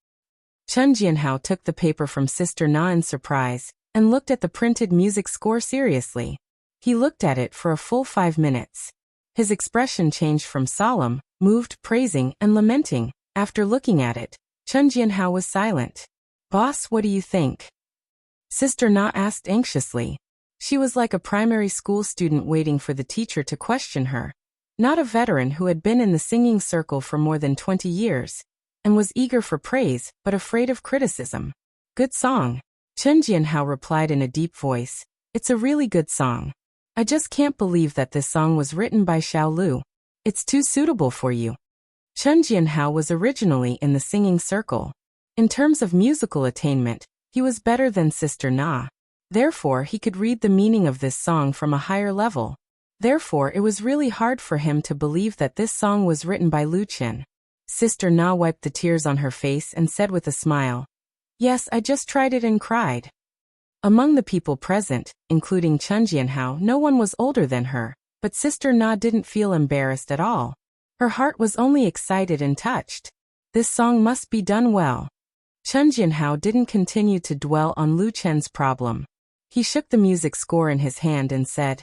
A: Chen Jianhao took the paper from Sister Na in surprise and looked at the printed music score seriously. He looked at it for a full 5 minutes. His expression changed from solemn, moved, praising, and lamenting. After looking at it, Chen Jianhao was silent. Boss, what do you think? Sister Na asked anxiously. She was like a primary school student waiting for the teacher to question her. Not a veteran who had been in the singing circle for more than 20 years, and was eager for praise, but afraid of criticism. Good song. Chen Jianhao replied in a deep voice. It's a really good song. I just can't believe that this song was written by Xiao Lu. It's too suitable for you. Chen Jianhao was originally in the singing circle. In terms of musical attainment, he was better than Sister Na. Therefore, he could read the meaning of this song from a higher level. Therefore, it was really hard for him to believe that this song was written by Lu Chen. Sister Na wiped the tears on her face and said with a smile, Yes, I just tried it and cried. Among the people present, including Chen Jianhao, no one was older than her, but Sister Na didn't feel embarrassed at all. Her heart was only excited and touched. This song must be done well. Chen Jianhao didn't continue to dwell on Lu Chen's problem. He shook the music score in his hand and said,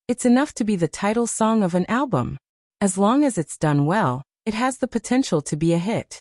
A: It's enough to be the title song of an album. As long as it's done well, it has the potential to be a hit.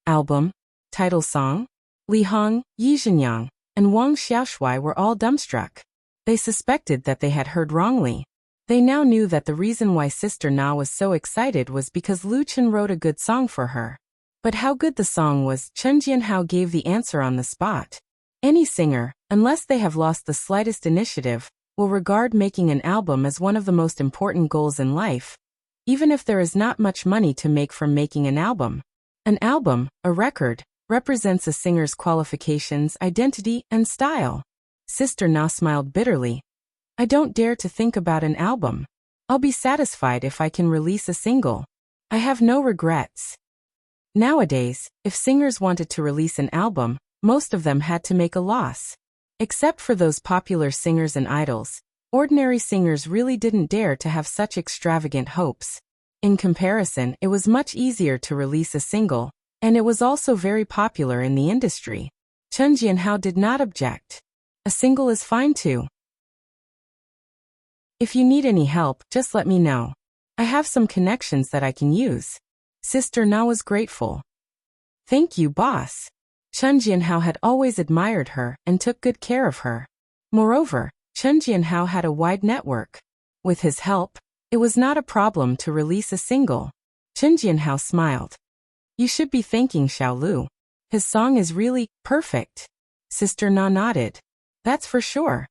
A: Album? Title song? Li Hong, Yi Zhenyang, and Wang Xiaoshui were all dumbstruck. They suspected that they had heard wrongly. They now knew that the reason why Sister Na was so excited was because Lu Chen wrote a good song for her. But how good the song was, Chen Jianhao gave the answer on the spot. Any singer, unless they have lost the slightest initiative, will regard making an album as one of the most important goals in life, even if there is not much money to make from making an album. An album, a record, represents a singer's qualifications, identity, and style. Sister Na smiled bitterly. I don't dare to think about an album. I'll be satisfied if I can release a single. I have no regrets. Nowadays, if singers wanted to release an album, most of them had to make a loss. Except for those popular singers and idols, ordinary singers really didn't dare to have such extravagant hopes. In comparison, it was much easier to release a single, and it was also very popular in the industry. Chen Jianhao did not object. A single is fine too. If you need any help, just let me know. I have some connections that I can use. Sister Na was grateful. Thank you, boss. Chen Jianhao had always admired her and took good care of her. Moreover, Chen Jianhao had a wide network. With his help, it was not a problem to release a single. Chen Jianhao smiled. You should be thanking Xiao Lu. His song is really perfect. Sister Na nodded. That's for sure.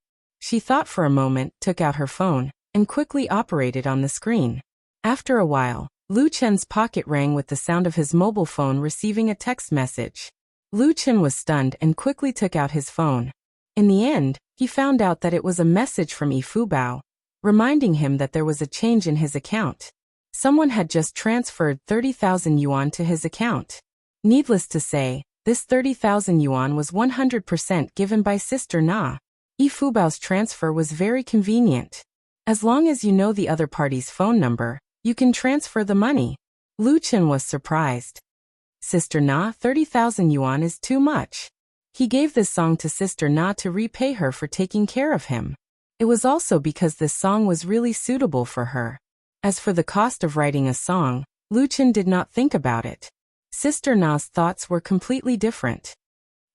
A: She thought for a moment, took out her phone, and quickly operated on the screen. After a while, Lu Chen's pocket rang with the sound of his mobile phone receiving a text message. Lu Chen was stunned and quickly took out his phone. In the end, he found out that it was a message from Yi Fubao, reminding him that there was a change in his account. Someone had just transferred 30,000 yuan to his account. Needless to say, this 30,000 yuan was 100% given by Sister Na. Yi Fubao's transfer was very convenient. As long as you know the other party's phone number, you can transfer the money. Lu Chen was surprised. Sister Na, 30,000 yuan is too much. He gave this song to Sister Na to repay her for taking care of him. It was also because this song was really suitable for her. As for the cost of writing a song, Lu Chen did not think about it. Sister Na's thoughts were completely different.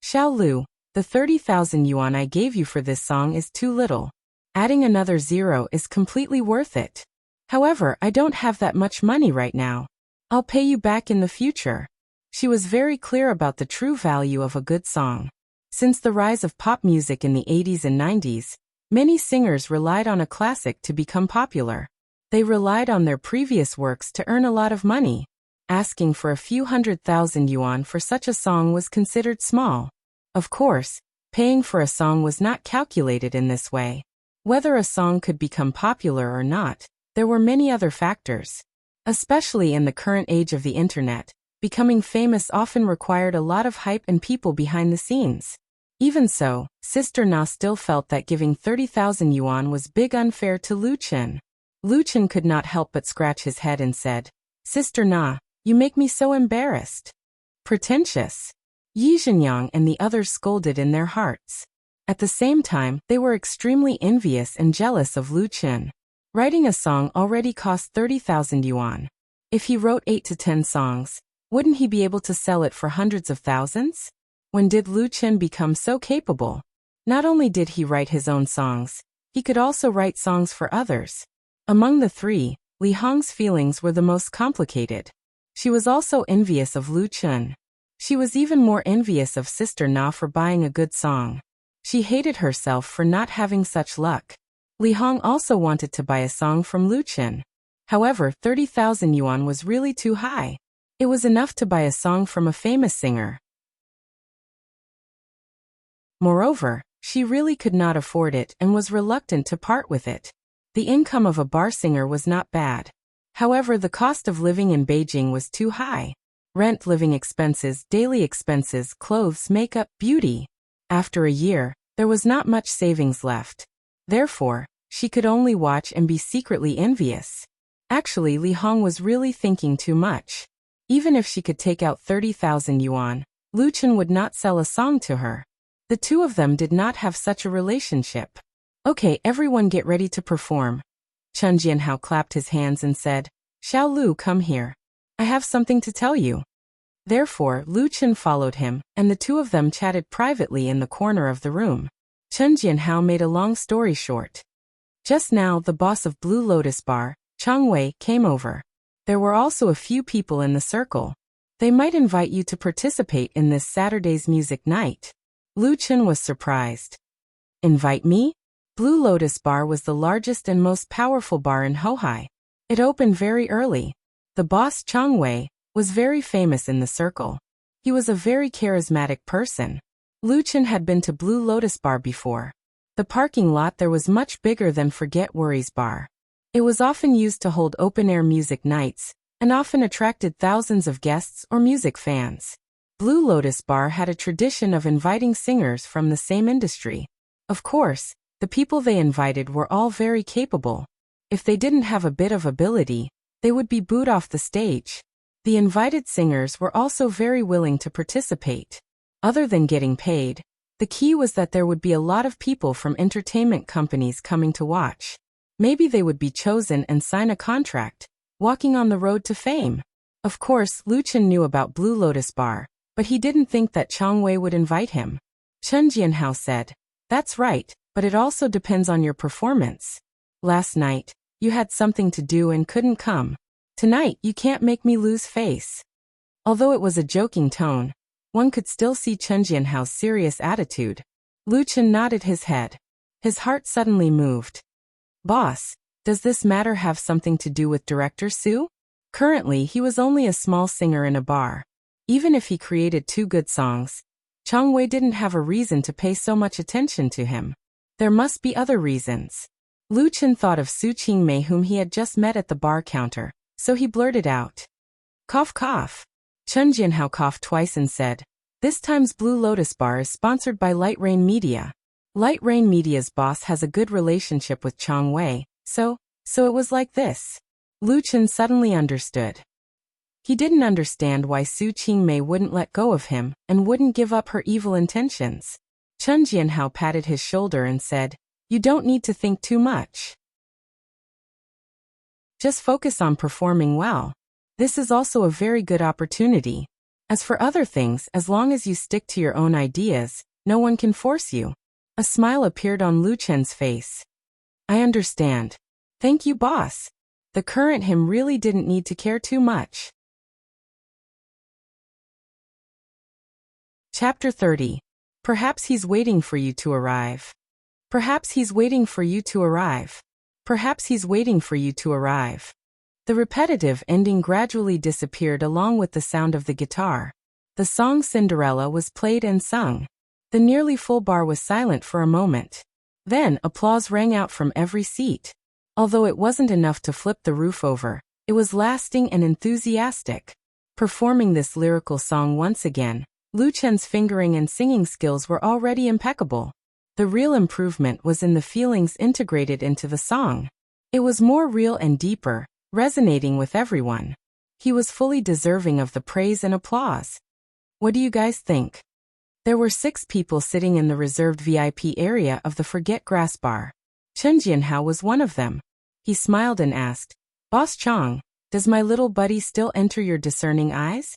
A: Xiao Lu, the 30,000 yuan I gave you for this song is too little. Adding another zero is completely worth it. However, I don't have that much money right now. I'll pay you back in the future. She was very clear about the true value of a good song. Since the rise of pop music in the 80s and 90s, many singers relied on a classic to become popular. They relied on their previous works to earn a lot of money. Asking for a few 100,000 yuan for such a song was considered small. Of course, paying for a song was not calculated in this way. Whether a song could become popular or not, there were many other factors. Especially in the current age of the internet, becoming famous often required a lot of hype and people behind the scenes. Even so, Sister Na still felt that giving 30,000 yuan was big unfair to Lu Chen. Lu Chen could not help but scratch his head and said, Sister Na, you make me so embarrassed. Pretentious. Yi Zhenyang and the others scolded in their hearts. At the same time, they were extremely envious and jealous of Lu Chen. Writing a song already cost 30,000 yuan. If he wrote 8 to 10 songs, Wouldn't he be able to sell it for hundreds of thousands? When did Lu Chen become so capable? Not only did he write his own songs, he could also write songs for others. Among the three, Li Hong's feelings were the most complicated. She was also envious of Lu Chen. She was even more envious of Sister Na for buying a good song. She hated herself for not having such luck. Li Hong also wanted to buy a song from Lu Chen. However, 30,000 yuan was really too high. It was enough to buy a song from a famous singer. Moreover, she really could not afford it and was reluctant to part with it. The income of a bar singer was not bad. However, the cost of living in Beijing was too high. Rent, living expenses, daily expenses, clothes, makeup, beauty. After a year, there was not much savings left. Therefore, she could only watch and be secretly envious. Actually, Li Hong was really thinking too much. Even if she could take out 30,000 yuan, Lu Chen would not sell a song to her. The two of them did not have such a relationship. Okay, everyone get ready to perform. Chen Jianhao clapped his hands and said, Xiao Lu, come here. I have something to tell you. Therefore, Lu Chen followed him, and the two of them chatted privately in the corner of the room. Chen Jianhao made a long story short. Just now, the boss of Blue Lotus Bar, Chang Wei, came over. There were also a few people in the circle. They might invite you to participate in this Saturday's music night. Lu Chen was surprised. Invite me? Blue Lotus Bar was the largest and most powerful bar in Hohai. It opened very early. The boss, Chang Wei, was very famous in the circle. He was a very charismatic person. Lu Chen had been to Blue Lotus Bar before. The parking lot there was much bigger than Forget Worries Bar. It was often used to hold open-air music nights, and often attracted thousands of guests or music fans. Blue Lotus Bar had a tradition of inviting singers from the same industry. Of course, the people they invited were all very capable. If they didn't have a bit of ability, they would be booed off the stage. The invited singers were also very willing to participate. Other than getting paid, the key was that there would be a lot of people from entertainment companies coming to watch. Maybe they would be chosen and sign a contract, walking on the road to fame. Of course, Lu Chen knew about Blue Lotus Bar, but he didn't think that Chang Wei would invite him. Chen Jianhao said, That's right, but it also depends on your performance. Last night, you had something to do and couldn't come. Tonight, you can't make me lose face. Although it was a joking tone, one could still see Chen Jianhao's serious attitude. Lu Chen nodded his head. His heart suddenly moved. Boss, does this matter have something to do with Director Su? Currently, he was only a small singer in a bar. Even if he created 2 good songs, Chang Wei didn't have a reason to pay so much attention to him. There must be other reasons. Lu Chen thought of Su Qingmei, whom he had just met at the bar counter, so he blurted out. Cough cough. Chen Jianhao coughed twice and said, This time's Blue Lotus Bar is sponsored by Light Rain Media. Light Rain Media's boss has a good relationship with Chang Wei, so it was like this. Lu Chen suddenly understood. He didn't understand why Su Qingmei wouldn't let go of him and wouldn't give up her evil intentions. Chen Jianhao patted his shoulder and said, You don't need to think too much. Just focus on performing well. This is also a very good opportunity. As for other things, as long as you stick to your own ideas, no one can force you. A smile appeared on Lu Chen's face. I understand. Thank you, boss. The current him really didn't need to care too much. Chapter 30. Perhaps he's waiting for you to arrive. Perhaps he's waiting for you to arrive. Perhaps he's waiting for you to arrive. The repetitive ending gradually disappeared along with the sound of the guitar. The song Cinderella was played and sung. The nearly full bar was silent for a moment. Then applause rang out from every seat. Although it wasn't enough to flip the roof over, it was lasting and enthusiastic. Performing this lyrical song once again, Lu Chen's fingering and singing skills were already impeccable. The real improvement was in the feelings integrated into the song. It was more real and deeper, resonating with everyone. He was fully deserving of the praise and applause. What do you guys think? There were 6 people sitting in the reserved VIP area of the Forget Grass Bar. Chen Jianhao was one of them. He smiled and asked, Boss Chang, does my little buddy still enter your discerning eyes?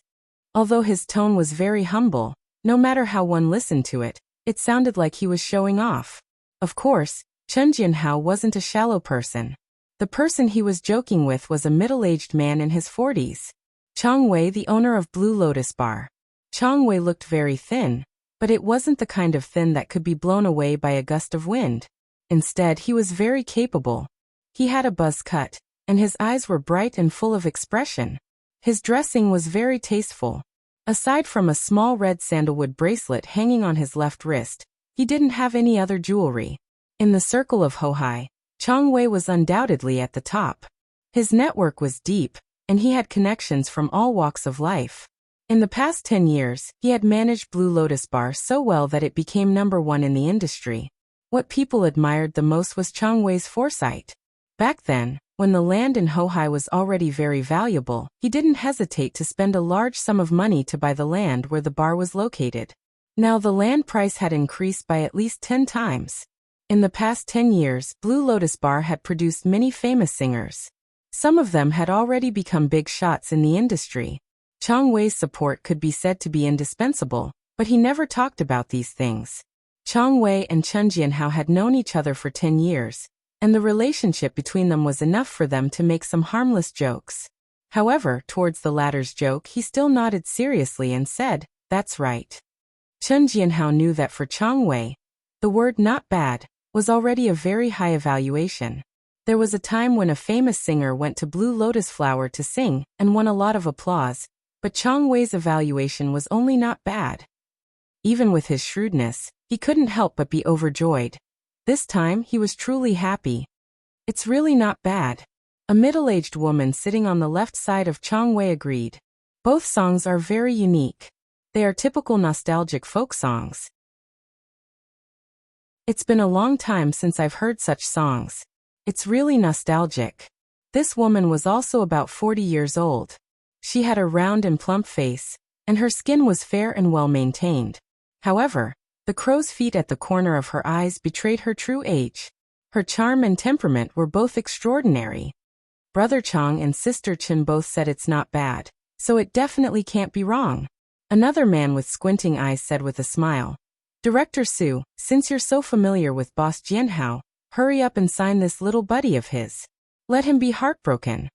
A: Although his tone was very humble, no matter how one listened to it, it sounded like he was showing off. Of course, Chen Jianhao wasn't a shallow person. The person he was joking with was a middle-aged man in his 40s. Chang Wei, the owner of Blue Lotus Bar. Chang Wei looked very thin, but it wasn't the kind of thin that could be blown away by a gust of wind. Instead, he was very capable. He had a buzz cut, and his eyes were bright and full of expression. His dressing was very tasteful. Aside from a small red sandalwood bracelet hanging on his left wrist, he didn't have any other jewelry. In the circle of Hohai, Chang Wei was undoubtedly at the top. His network was deep, and he had connections from all walks of life. In the past 10 years, he had managed Blue Lotus Bar so well that it became #1 in the industry. What people admired the most was Chang Wei's foresight. Back then, when the land in Hohai was already very valuable, he didn't hesitate to spend a large sum of money to buy the land where the bar was located. Now the land price had increased by at least 10 times. In the past 10 years, Blue Lotus Bar had produced many famous singers. Some of them had already become big shots in the industry. Chang Wei's support could be said to be indispensable, but he never talked about these things. Chang Wei and Chen Jianhao had known each other for 10 years, and the relationship between them was enough for them to make some harmless jokes. However, towards the latter's joke, he still nodded seriously and said, "That's right." Chen Jianhao knew that for Chang Wei, the word "not bad" was already a very high evaluation. There was a time when a famous singer went to Blue Lotus Flower to sing and won a lot of applause, but Chang Wei's evaluation was only "not bad." Even with his shrewdness, he couldn't help but be overjoyed. This time, he was truly happy. "It's really not bad." A middle-aged woman sitting on the left side of Chang Wei agreed. Both songs are very unique. They are typical nostalgic folk songs. "It's been a long time since I've heard such songs. It's really nostalgic." This woman was also about 40 years old. She had a round and plump face, and her skin was fair and well-maintained. However, the crow's feet at the corner of her eyes betrayed her true age. Her charm and temperament were both extraordinary. Brother Chang and Sister Chen both said it's not bad, so it definitely can't be wrong. Another man with squinting eyes said with a smile, "Director Su, since you're so familiar with Boss Jianhao, hurry up and sign this little buddy of his. Let him be heartbroken."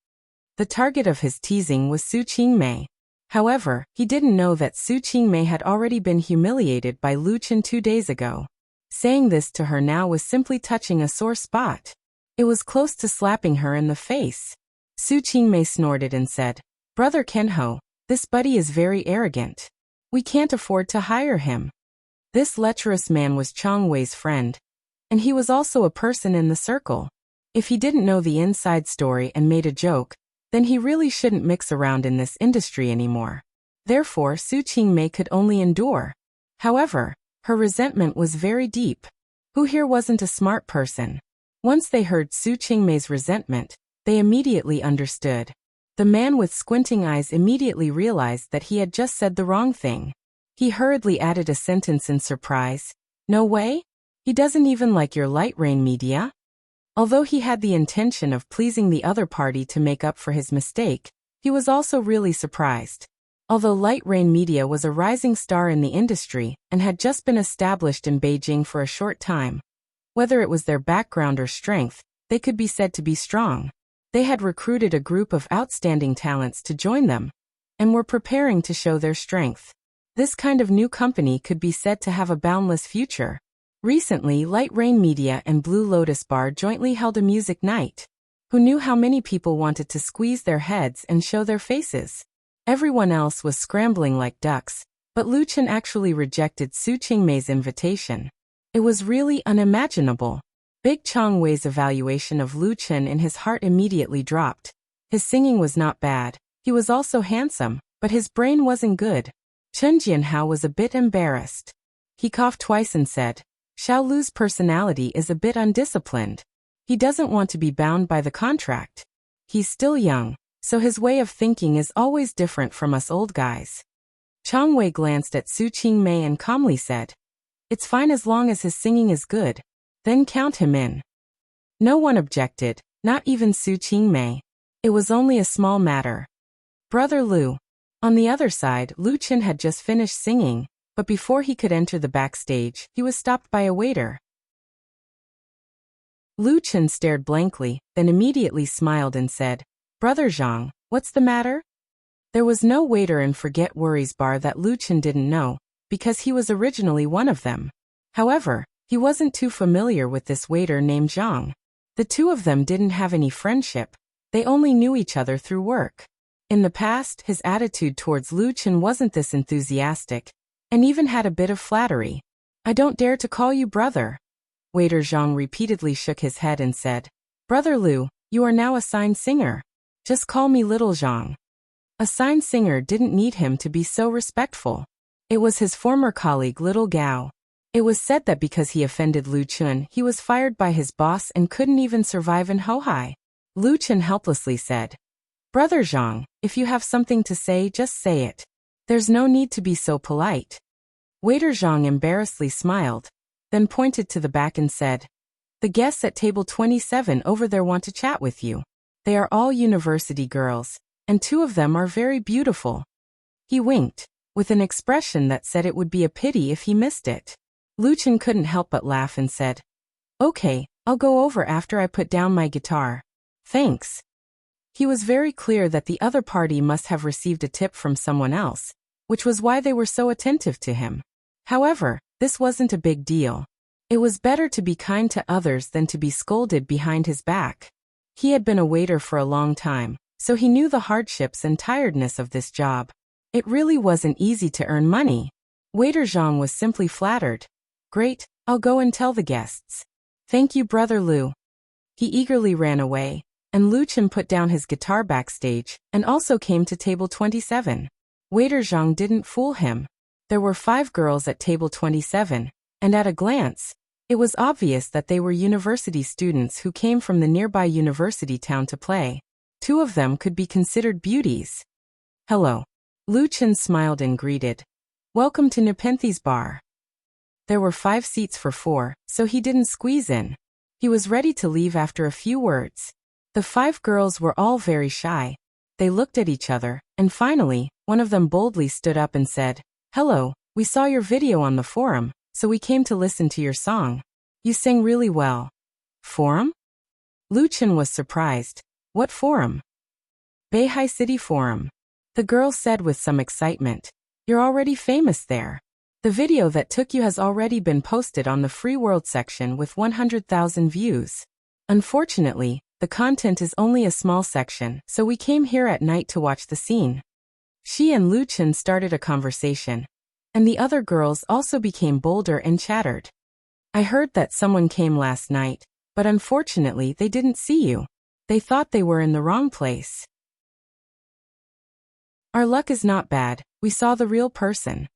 A: The target of his teasing was Su Qingmei. However, he didn't know that Su Qingmei had already been humiliated by Lu Chen 2 days ago. Saying this to her now was simply touching a sore spot. It was close to slapping her in the face. Su Qingmei snorted and said, "Brother Kenho, this buddy is very arrogant. We can't afford to hire him." This lecherous man was Chang Wei's friend, and he was also a person in the circle. If he didn't know the inside story and made a joke, then he really shouldn't mix around in this industry anymore. Therefore, Su Qingmei could only endure. However, her resentment was very deep. Who here wasn't a smart person? Once they heard Su Qingmei's resentment, they immediately understood. The man with squinting eyes immediately realized that he had just said the wrong thing. He hurriedly added a sentence in surprise. "No way? He doesn't even like your light rain media?" Although he had the intention of pleasing the other party to make up for his mistake, he was also really surprised. Although Light Rain Media was a rising star in the industry and had just been established in Beijing for a short time, whether it was their background or strength, they could be said to be strong. They had recruited a group of outstanding talents to join them, and were preparing to show their strength. This kind of new company could be said to have a boundless future. Recently, Light Rain Media and Blue Lotus Bar jointly held a music night. Who knew how many people wanted to squeeze their heads and show their faces? Everyone else was scrambling like ducks, but Lu Chen actually rejected Su Qingmei's invitation. It was really unimaginable. Big Chang Wei's evaluation of Lu Chen in his heart immediately dropped. His singing was not bad, he was also handsome, but his brain wasn't good. Chen Jianhao was a bit embarrassed. He coughed twice and said, "Xiao Lu's personality is a bit undisciplined. He doesn't want to be bound by the contract. He's still young, so his way of thinking is always different from us old guys." Chang Wei glanced at Su Qingmei and calmly said, "It's fine as long as his singing is good. Then count him in." No one objected, not even Su Qingmei. It was only a small matter. "Brother Lu, On the other side, Lu Chen had just finished singing, but before he could enter the backstage, he was stopped by a waiter. Lu Chen stared blankly, then immediately smiled and said, "Brother Zhang, what's the matter?" There was no waiter in Forget Worries bar that Lu Chen didn't know, because he was originally one of them. However, he wasn't too familiar with this waiter named Zhang. The two of them didn't have any friendship, they only knew each other through work. In the past, his attitude towards Lu Chen wasn't this enthusiastic, and even had a bit of flattery. "I don't dare to call you brother." Waiter Zhang repeatedly shook his head and said, "Brother Lu, you are now a sign singer. Just call me Little Zhang." A sign singer didn't need him to be so respectful. It was his former colleague Little Gao. It was said that because he offended Lu Chen, he was fired by his boss and couldn't even survive in Hohai. Lu Chen helplessly said, "Brother Zhang, if you have something to say, just say it. There's no need to be so polite." Waiter Zhang embarrassedly smiled, then pointed to the back and said, "The guests at table 27 over there want to chat with you. They are all university girls, and two of them are very beautiful." He winked, with an expression that said it would be a pity if he missed it. Lu Chen couldn't help but laugh and said, "Okay, I'll go over after I put down my guitar. Thanks." He was very clear that the other party must have received a tip from someone else, which was why they were so attentive to him. However, this wasn't a big deal. It was better to be kind to others than to be scolded behind his back. He had been a waiter for a long time, so he knew the hardships and tiredness of this job. It really wasn't easy to earn money. Waiter Zhang was simply flattered. "Great, I'll go and tell the guests." "Thank you, Brother Lu." He eagerly ran away, and Lu Chen put down his guitar backstage, and also came to table 27. Waiter Zhang didn't fool him. There were 5 girls at table 27, and at a glance, it was obvious that they were university students who came from the nearby university town to play. 2 of them could be considered beauties. "Hello." Lu Chen smiled and greeted. "Welcome to Nepenthes bar." There were 5 seats for 4, so he didn't squeeze in. He was ready to leave after a few words. The 5 girls were all very shy. They looked at each other, and finally, one of them boldly stood up and said, "Hello, we saw your video on the forum, so we came to listen to your song. You sang really well." "Forum?" Lu Chen was surprised. "What forum?" "Beihai City Forum." The girl said with some excitement. "You're already famous there. The video that took you has already been posted on the Free World section with 100,000 views. Unfortunately, the content is only a small section, so we came here at night to watch the scene." She and Lu Chen started a conversation, and the other girls also became bolder and chattered. "I heard that someone came last night, but unfortunately they didn't see you. They thought they were in the wrong place." "Our luck is not bad, we saw the real person."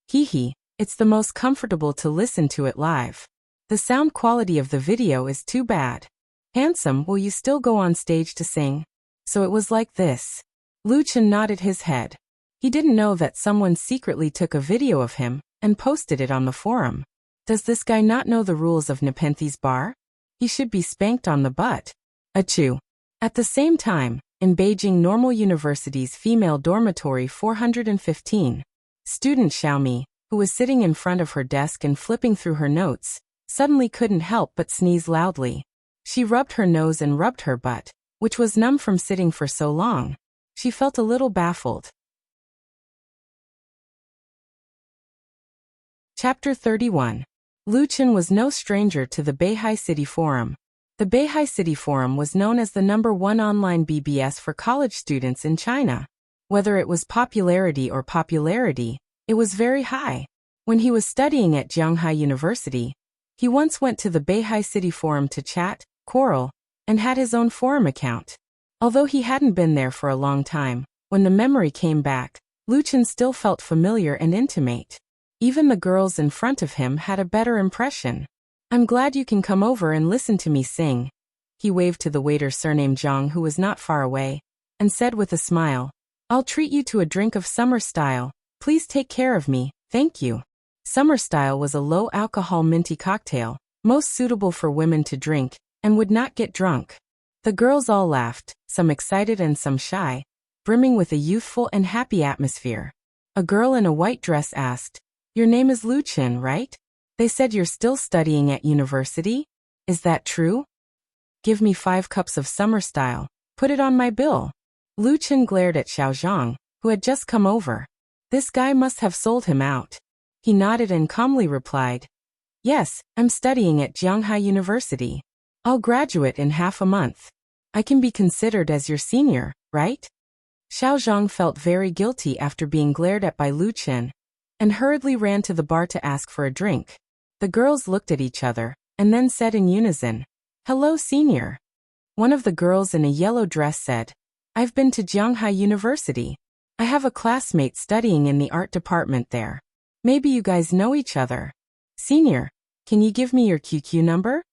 A: "Hee, it's the most comfortable to listen to it live. The sound quality of the video is too bad." "Handsome, will you still go on stage to sing?" "So it was like this." Lu Chen nodded his head. He didn't know that someone secretly took a video of him and posted it on the forum. Does this guy not know the rules of Nepenthes bar? He should be spanked on the butt. Achoo. At the same time, in Beijing Normal University's female dormitory 415, student Xiaomi, who was sitting in front of her desk and flipping through her notes, suddenly couldn't help but sneeze loudly. She rubbed her nose and rubbed her butt, which was numb from sitting for so long. She felt a little baffled. Chapter 31. Lu Chen was no stranger to the Beihai City Forum. The Beihai City Forum was known as the #1 online BBS for college students in China. Whether it was popularity, it was very high. When he was studying at Zhonghai University, he once went to the Beihai City Forum to chat, quarrel, and had his own forum account. Although he hadn't been there for a long time, when the memory came back, Lu Chen still felt familiar and intimate. Even the girls in front of him had a better impression. "I'm glad you can come over and listen to me sing." He waved to the waiter surnamed Zhang, who was not far away, and said with a smile, "I'll treat you to a drink of summer style. Please take care of me, thank you." Summer style was a low-alcohol minty cocktail, most suitable for women to drink, and would not get drunk. The girls all laughed, some excited and some shy, brimming with a youthful and happy atmosphere. A girl in a white dress asked, "Your name is Lu Chen, right? They said you're still studying at university? Is that true? Give me 5 cups of summer style. Put it on my bill." Lu Chen glared at Xiao Zhang, who had just come over. This guy must have sold him out. He nodded and calmly replied, "Yes, I'm studying at Jianghai University. I'll graduate in half a month. I can be considered as your senior, right?" Xiao Zhang felt very guilty after being glared at by Lu Chen, and hurriedly ran to the bar to ask for a drink. The girls looked at each other, and then said in unison, "Hello, senior." One of the girls in a yellow dress said, "I've been to Jianghai University. I have a classmate studying in the art department there. Maybe you guys know each other. Senior, can you give me your QQ number?"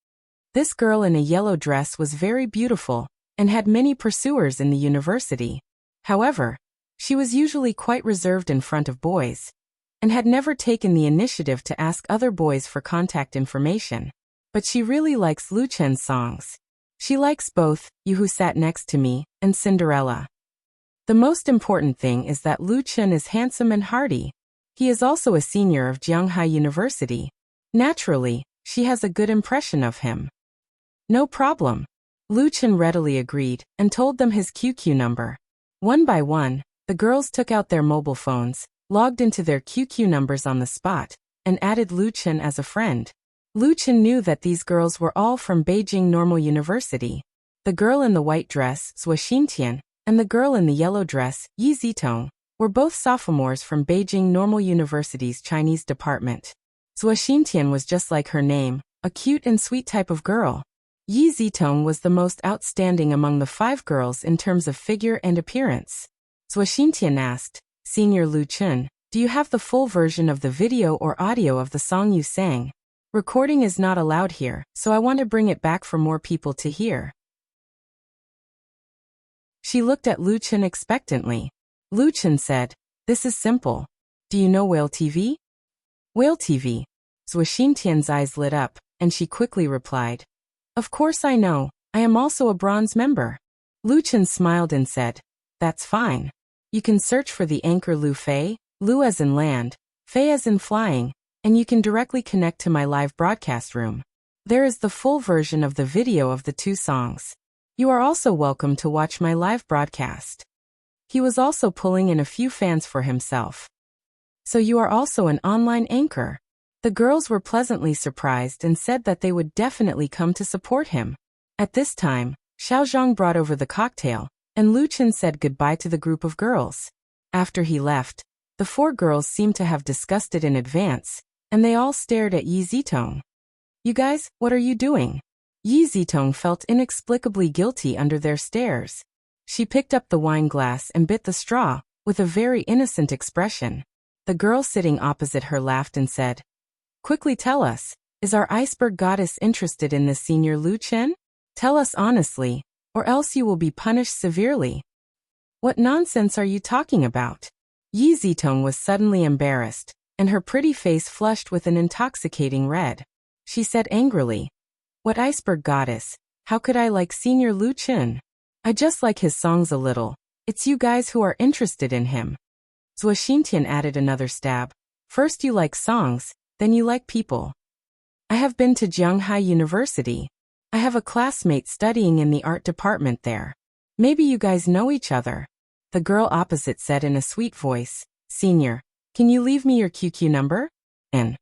A: This girl in a yellow dress was very beautiful, and had many pursuers in the university. However, she was usually quite reserved in front of boys, and had never taken the initiative to ask other boys for contact information. But she really likes Lu Chen's songs. She likes both You Who Sat Next to Me and Cinderella. The most important thing is that Lu Chen is handsome and hearty. He is also a senior of Jianghai University. Naturally, she has a good impression of him. No problem. Lu Chen readily agreed and told them his QQ number. One by one, the girls took out their mobile phones, logged into their QQ numbers on the spot, and added Lu Chen as a friend. Lu Chen knew that these girls were all from Beijing Normal University. The girl in the white dress, Zhuo Xintian, and the girl in the yellow dress, Yi Zitong, were both sophomores from Beijing Normal University's Chinese department. Zhuo Xintian was just like her name, a cute and sweet type of girl. Yi Zitong was the most outstanding among the 5 girls in terms of figure and appearance. Zhuo Xintian asked, "Senior Lu Chen, do you have the full version of the video or audio of the song you sang? Recording is not allowed here, so I want to bring it back for more people to hear." She looked at Lu Chen expectantly. Lu Chen said, "This is simple. Do you know Whale TV?" "Whale TV?" Zhuo Xintian's eyes lit up, and she quickly replied, "Of course I know. I am also a bronze member." Lu Chen smiled and said, "That's fine. You can search for the anchor Lu Fei, Lu as in land, Fei as in flying, and you can directly connect to my live broadcast room. There is the full version of the video of the 2 songs. You are also welcome to watch my live broadcast." He was also pulling in a few fans for himself. "So you are also an online anchor?" The girls were pleasantly surprised and said that they would definitely come to support him. At this time, Xiao Zhang brought over the cocktail, and Lu Chen said goodbye to the group of girls. After he left, the 4 girls seemed to have discussed it in advance, and they all stared at Yi Zitong. "You guys, what are you doing?" Yi Zitong felt inexplicably guilty under their stares. She picked up the wine glass and bit the straw, with a very innocent expression. The girl sitting opposite her laughed and said, "Quickly tell us, is our iceberg goddess interested in the senior Lu Chen? Tell us honestly, or else you will be punished severely." "What nonsense are you talking about?" Yi Zitong was suddenly embarrassed, and her pretty face flushed with an intoxicating red. She said angrily, "What iceberg goddess? How could I like senior Lu Chen? I just like his songs a little. It's you guys who are interested in him." Zhuo Xintian added another stab. "First you like songs, then you like people. I have been to Jianghai University. I have a classmate studying in the art department there. Maybe you guys know each other." The girl opposite said in a sweet voice, "Senior, can you leave me your QQ number?" And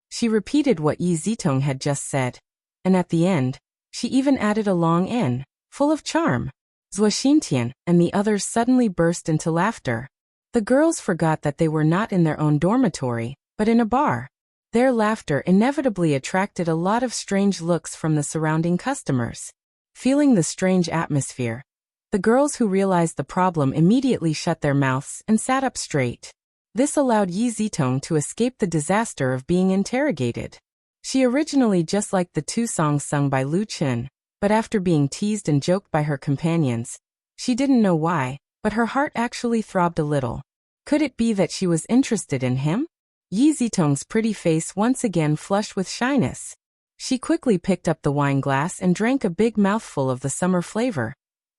A: she repeated what Yi Zitong had just said, and at the end, she even added a long N, full of charm. Zhuo Xintian and the others suddenly burst into laughter. The girls forgot that they were not in their own dormitory, but in a bar. Their laughter inevitably attracted a lot of strange looks from the surrounding customers. Feeling the strange atmosphere, the girls who realized the problem immediately shut their mouths and sat up straight. This allowed Yi Zitong to escape the disaster of being interrogated. She originally just liked the 2 songs sung by Lu Chen, but after being teased and joked by her companions, she didn't know why, but her heart actually throbbed a little. Could it be that she was interested in him? Yi Zitong's pretty face once again flushed with shyness. She quickly picked up the wine glass and drank a big mouthful of the summer flavor.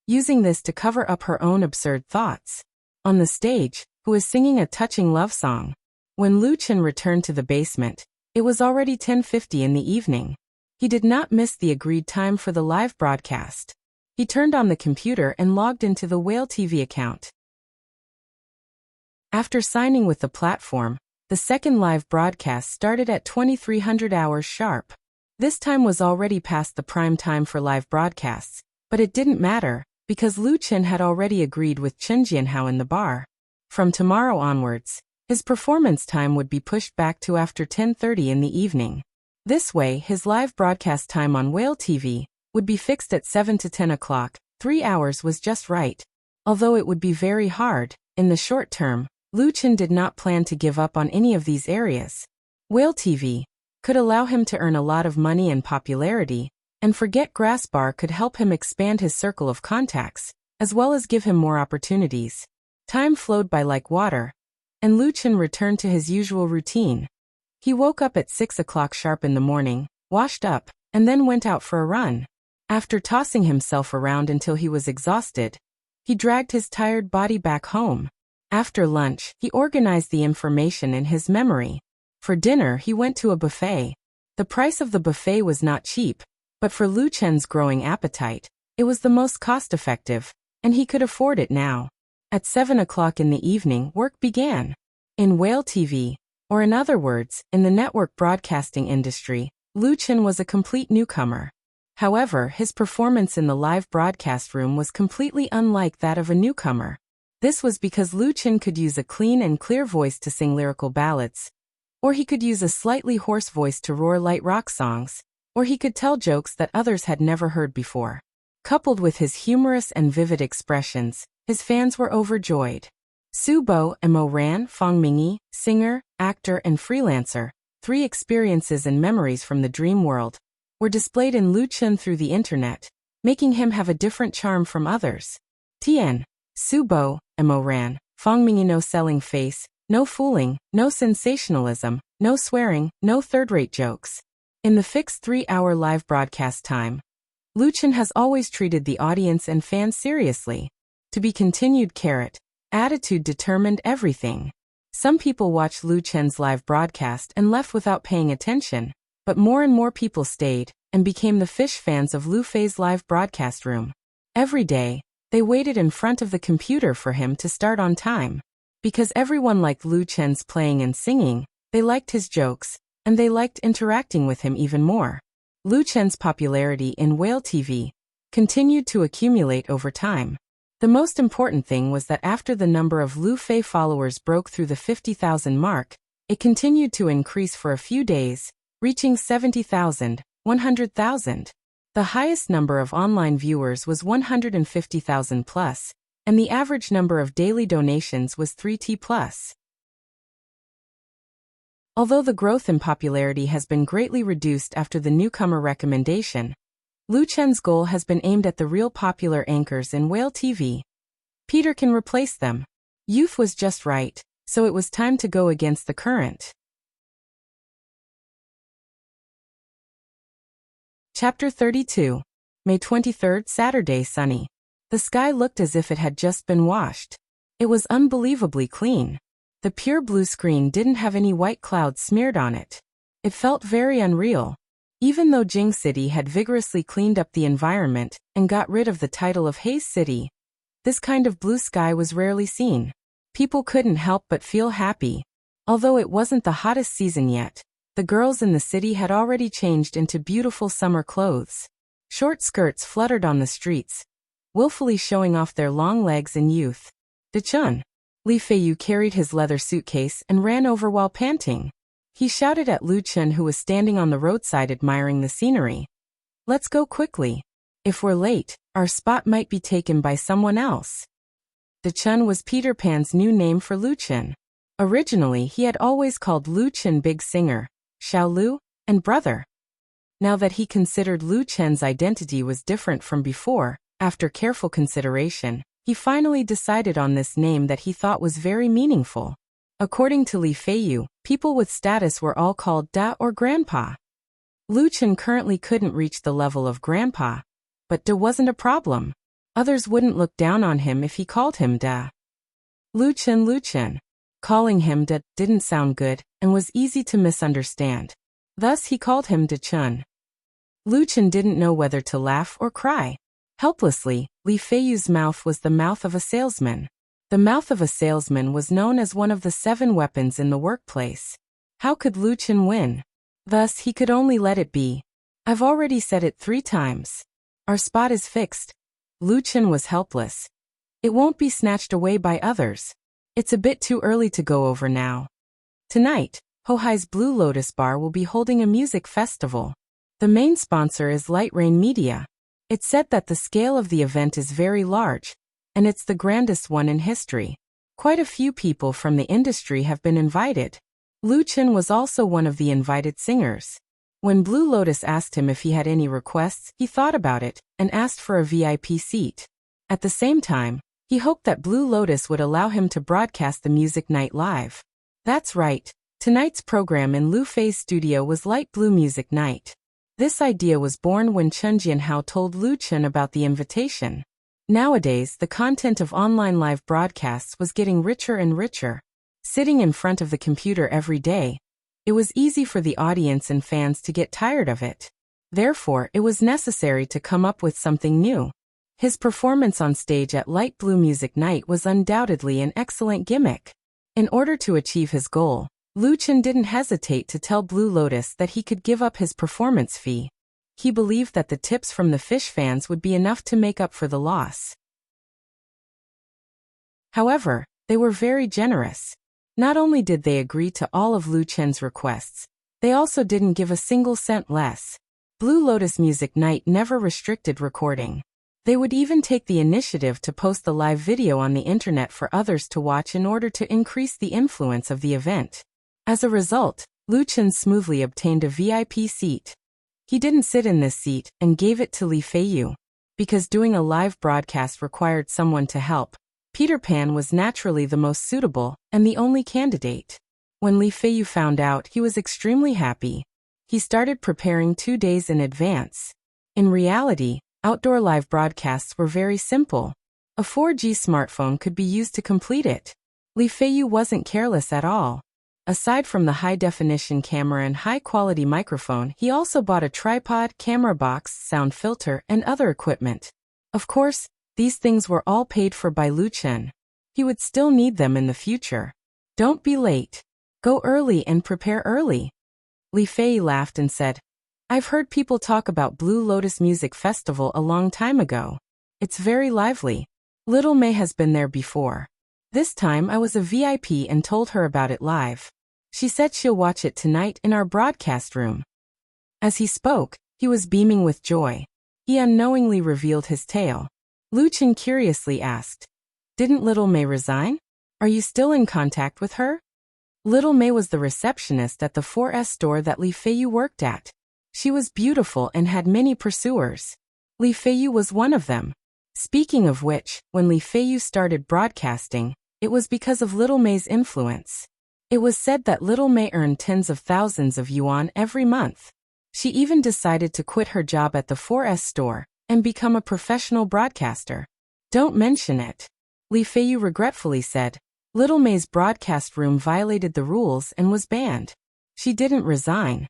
A: using this to cover up her own absurd thoughts. On the stage, who was singing a touching love song. When Lu Chen returned to the basement, it was already 10:50 in the evening. He did not miss the agreed time for the live broadcast. He turned on the computer and logged into the Whale TV account. After signing with the platform, the second live broadcast started at 2300 hours sharp. This time was already past the prime time for live broadcasts, but it didn't matter, because Lu Chen had already agreed with Chen Jianhao in the bar. From tomorrow onwards, his performance time would be pushed back to after 10:30 in the evening. This way, his live broadcast time on Whale TV would be fixed at 7 to 10 o'clock. 3 hours was just right. Although it would be very hard, in the short term, Lu Chen did not plan to give up on any of these areas. Whale TV could allow him to earn a lot of money and popularity, and Forget Grass Bar could help him expand his circle of contacts, as well as give him more opportunities. Time flowed by like water, and Lu Chen returned to his usual routine. He woke up at 6 o'clock sharp in the morning, washed up, and then went out for a run. After tossing himself around until he was exhausted, he dragged his tired body back home. After lunch, he organized the information in his memory. For dinner, he went to a buffet. The price of the buffet was not cheap, but for Lu Chen's growing appetite, it was the most cost-effective, and he could afford it now. At 7 o'clock in the evening, work began. In Whale TV, or in other words, in the network broadcasting industry, Lu Chen was a complete newcomer. However, his performance in the live broadcast room was completely unlike that of a newcomer. This was because Lu Chen could use a clean and clear voice to sing lyrical ballads, or he could use a slightly hoarse voice to roar light rock songs, or he could tell jokes that others had never heard before. Coupled with his humorous and vivid expressions, his fans were overjoyed. Su Bo and Mo Ran, Fong Mingyi, singer, actor and freelancer, 3 experiences and memories from the dream world, were displayed in Lu Chen through the internet, making him have a different charm from others. Tien, Su Bo, and Mo Ran, Fong Mingyi. No selling face, no fooling, no sensationalism, no swearing, no third-rate jokes. In the fixed 3-hour live broadcast time, Lu Chen has always treated the audience and fans seriously. To be continued. Attitude determined everything. Some people watched Lu Chen's live broadcast and left without paying attention, but more and more people stayed and became the fish fans of Lu Fei's live broadcast room. Every day, they waited in front of the computer for him to start on time. Because everyone liked Lu Chen's playing and singing, they liked his jokes, and they liked interacting with him even more. Lu Chen's popularity in Whale TV continued to accumulate over time. The most important thing was that after the number of Lu Fei followers broke through the 50,000 mark, it continued to increase for a few days, reaching 70,000, 100,000. The highest number of online viewers was 150,000 plus, and the average number of daily donations was 3T plus. Although the growth in popularity has been greatly reduced after the newcomer recommendation, Lu Chen's goal has been aimed at the real popular anchors in Whale TV. Peter can replace them. Youth was just right, so it was time to go against the current. Chapter 32. May 23rd, Saturday, sunny. The sky looked as if it had just been washed. It was unbelievably clean. The pure blue screen didn't have any white clouds smeared on it. It felt very unreal. Even though Jing City had vigorously cleaned up the environment and got rid of the title of Haze City, this kind of blue sky was rarely seen. People couldn't help but feel happy. Although it wasn't the hottest season yet, the girls in the city had already changed into beautiful summer clothes. Short skirts fluttered on the streets, willfully showing off their long legs and youth. Dechun. Li Feiyu carried his leather suitcase and ran over while panting. He shouted at Lu Chen, who was standing on the roadside admiring the scenery. "Let's go quickly. If we're late, our spot might be taken by someone else." Dechun was Peter Pan's new name for Lu Chen. Originally, he had always called Lu Chen Big Singer, Xiao Lu, and Brother. Now that he considered Lu Chen's identity was different from before, after careful consideration, he finally decided on this name that he thought was very meaningful. According to Li Feiyu, people with status were all called Da or Grandpa. Lu Chen currently couldn't reach the level of Grandpa, but Da wasn't a problem. Others wouldn't look down on him if he called him da. Luchan. Calling him da didn't sound good and was easy to misunderstand. Thus he called him da Chun. Luchan didn't know whether to laugh or cry. Helplessly, Li Feiyu's mouth was the mouth of a salesman. The mouth of a salesman was known as one of the 7 weapons in the workplace. How could Luchan win? Thus he could only let it be. I've already said it 3 times. Our spot is fixed. Luchan was helpless. It won't be snatched away by others. It's a bit too early to go over now. Tonight, Hohai's Blue Lotus Bar will be holding a music festival. The main sponsor is Light Rain Media. It's said that the scale of the event is very large, and it's the grandest one in history. Quite a few people from the industry have been invited. Luchan was also one of the invited singers. When Blue Lotus asked him if he had any requests, he thought about it and asked for a VIP seat. At the same time, he hoped that Blue Lotus would allow him to broadcast the music night live. That's right. Tonight's program in Lu Fei's studio was Light Blue Music Night. This idea was born when Chen Jianhao told Luchan about the invitation. Nowadays, the content of online live broadcasts was getting richer and richer. Sitting in front of the computer every day, it was easy for the audience and fans to get tired of it. Therefore, it was necessary to come up with something new. His performance on stage at Light Blue Music Night was undoubtedly an excellent gimmick. In order to achieve his goal, Luchan didn't hesitate to tell Blue Lotus that he could give up his performance fee. He believed that the tips from the fish fans would be enough to make up for the loss. However, they were very generous. Not only did they agree to all of Luchan's requests, they also didn't give a single cent less. Blue Lotus Music Night never restricted recording. They would even take the initiative to post the live video on the internet for others to watch in order to increase the influence of the event. As a result, Luchan smoothly obtained a VIP seat. He didn't sit in this seat and gave it to Li Feiyu. Because doing a live broadcast required someone to help, Peter Pan was naturally the most suitable and the only candidate. When Li Feiyu found out, he was extremely happy. He started preparing 2 days in advance. In reality, outdoor live broadcasts were very simple. A 4G smartphone could be used to complete it. Li Feiyu wasn't careless at all. Aside from the high-definition camera and high-quality microphone, he also bought a tripod, camera box, sound filter, and other equipment. Of course, these things were all paid for by Luchan. He would still need them in the future. Don't be late. Go early and prepare early. Li Fei laughed and said, I've heard people talk about Blue Lotus Music Festival a long time ago. It's very lively. Little May has been there before. This time I was a VIP and told her about it live. She said she'll watch it tonight in our broadcast room. As he spoke, he was beaming with joy. He unknowingly revealed his tale. Luchan curiously asked, Didn't Little May resign? Are you still in contact with her? Little May was the receptionist at the 4S store that Li Feiyu worked at. She was beautiful and had many pursuers. Li Feiyu was one of them. Speaking of which, when Li Feiyu started broadcasting, it was because of Little May's influence. It was said that Little May earned tens of thousands of yuan every month. She even decided to quit her job at the 4S store and become a professional broadcaster. Don't mention it. Li Feiyu regretfully said, Little May's broadcast room violated the rules and was banned. She didn't resign.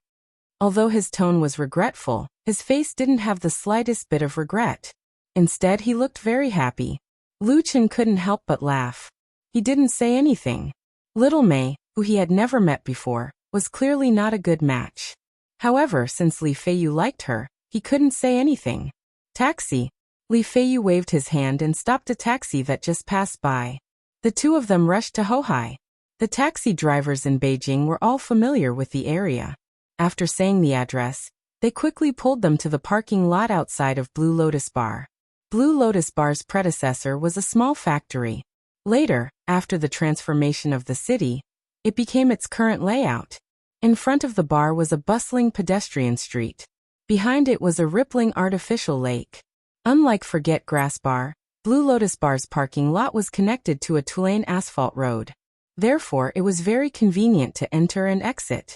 A: Although his tone was regretful, his face didn't have the slightest bit of regret. Instead, he looked very happy. Luchan couldn't help but laugh. He didn't say anything. Little May, who he had never met before, was clearly not a good match. However, since Li Feiyu liked her, he couldn't say anything. Taxi. Li Feiyu waved his hand and stopped a taxi that just passed by. The two of them rushed to Hohai. The taxi drivers in Beijing were all familiar with the area. After saying the address, they quickly pulled them to the parking lot outside of Blue Lotus Bar. Blue Lotus Bar's predecessor was a small factory. Later, after the transformation of the city, it became its current layout. In front of the bar was a bustling pedestrian street. Behind it was a rippling artificial lake. Unlike Forget Grass Bar, Blue Lotus Bar's parking lot was connected to a two-lane asphalt road. Therefore, it was very convenient to enter and exit.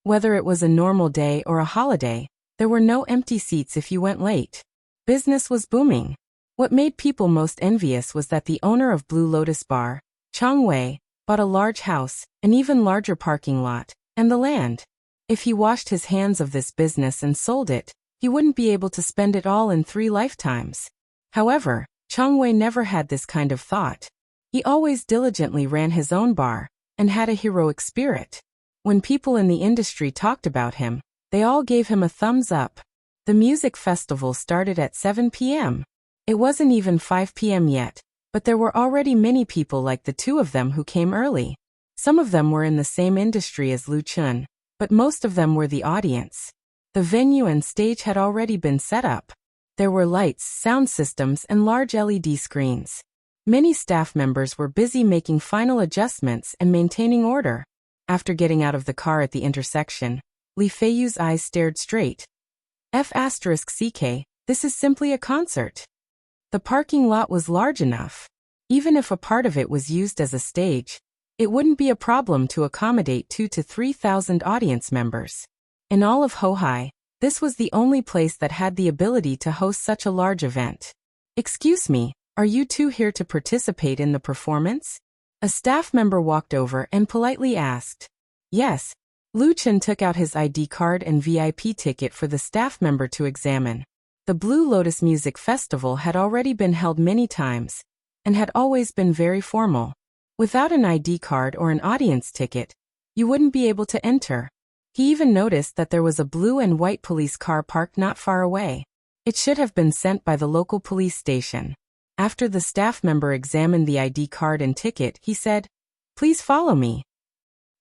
A: Whether it was a normal day or a holiday, there were no empty seats if you went late. Business was booming. What made people most envious was that the owner of Blue Lotus Bar, Chang Wei, bought a large house, an even larger parking lot, and the land. If he washed his hands of this business and sold it, he wouldn't be able to spend it all in 3 lifetimes. However, Chang Wei never had this kind of thought. He always diligently ran his own bar, and had a heroic spirit. When people in the industry talked about him, they all gave him a thumbs up. The music festival started at 7 p.m. It wasn't even 5 p.m. yet, but there were already many people like the two of them who came early. Some of them were in the same industry as Lu Chun, but most of them were the audience. The venue and stage had already been set up. There were lights, sound systems, and large LED screens. Many staff members were busy making final adjustments and maintaining order. After getting out of the car at the intersection, Li Feiyu's eyes stared straight. F***CK, this is simply a concert. The parking lot was large enough. Even if a part of it was used as a stage, it wouldn't be a problem to accommodate 2,000 to 3,000 audience members. In all of Hohai, this was the only place that had the ability to host such a large event. Excuse me, are you two here to participate in the performance? A staff member walked over and politely asked. Yes. Lu Chun took out his ID card and VIP ticket for the staff member to examine. The Blue Lotus Music Festival had already been held many times, and had always been very formal. Without an ID card or an audience ticket, you wouldn't be able to enter. He even noticed that there was a blue and white police car parked not far away. It should have been sent by the local police station. After the staff member examined the ID card and ticket, he said, "Please follow me."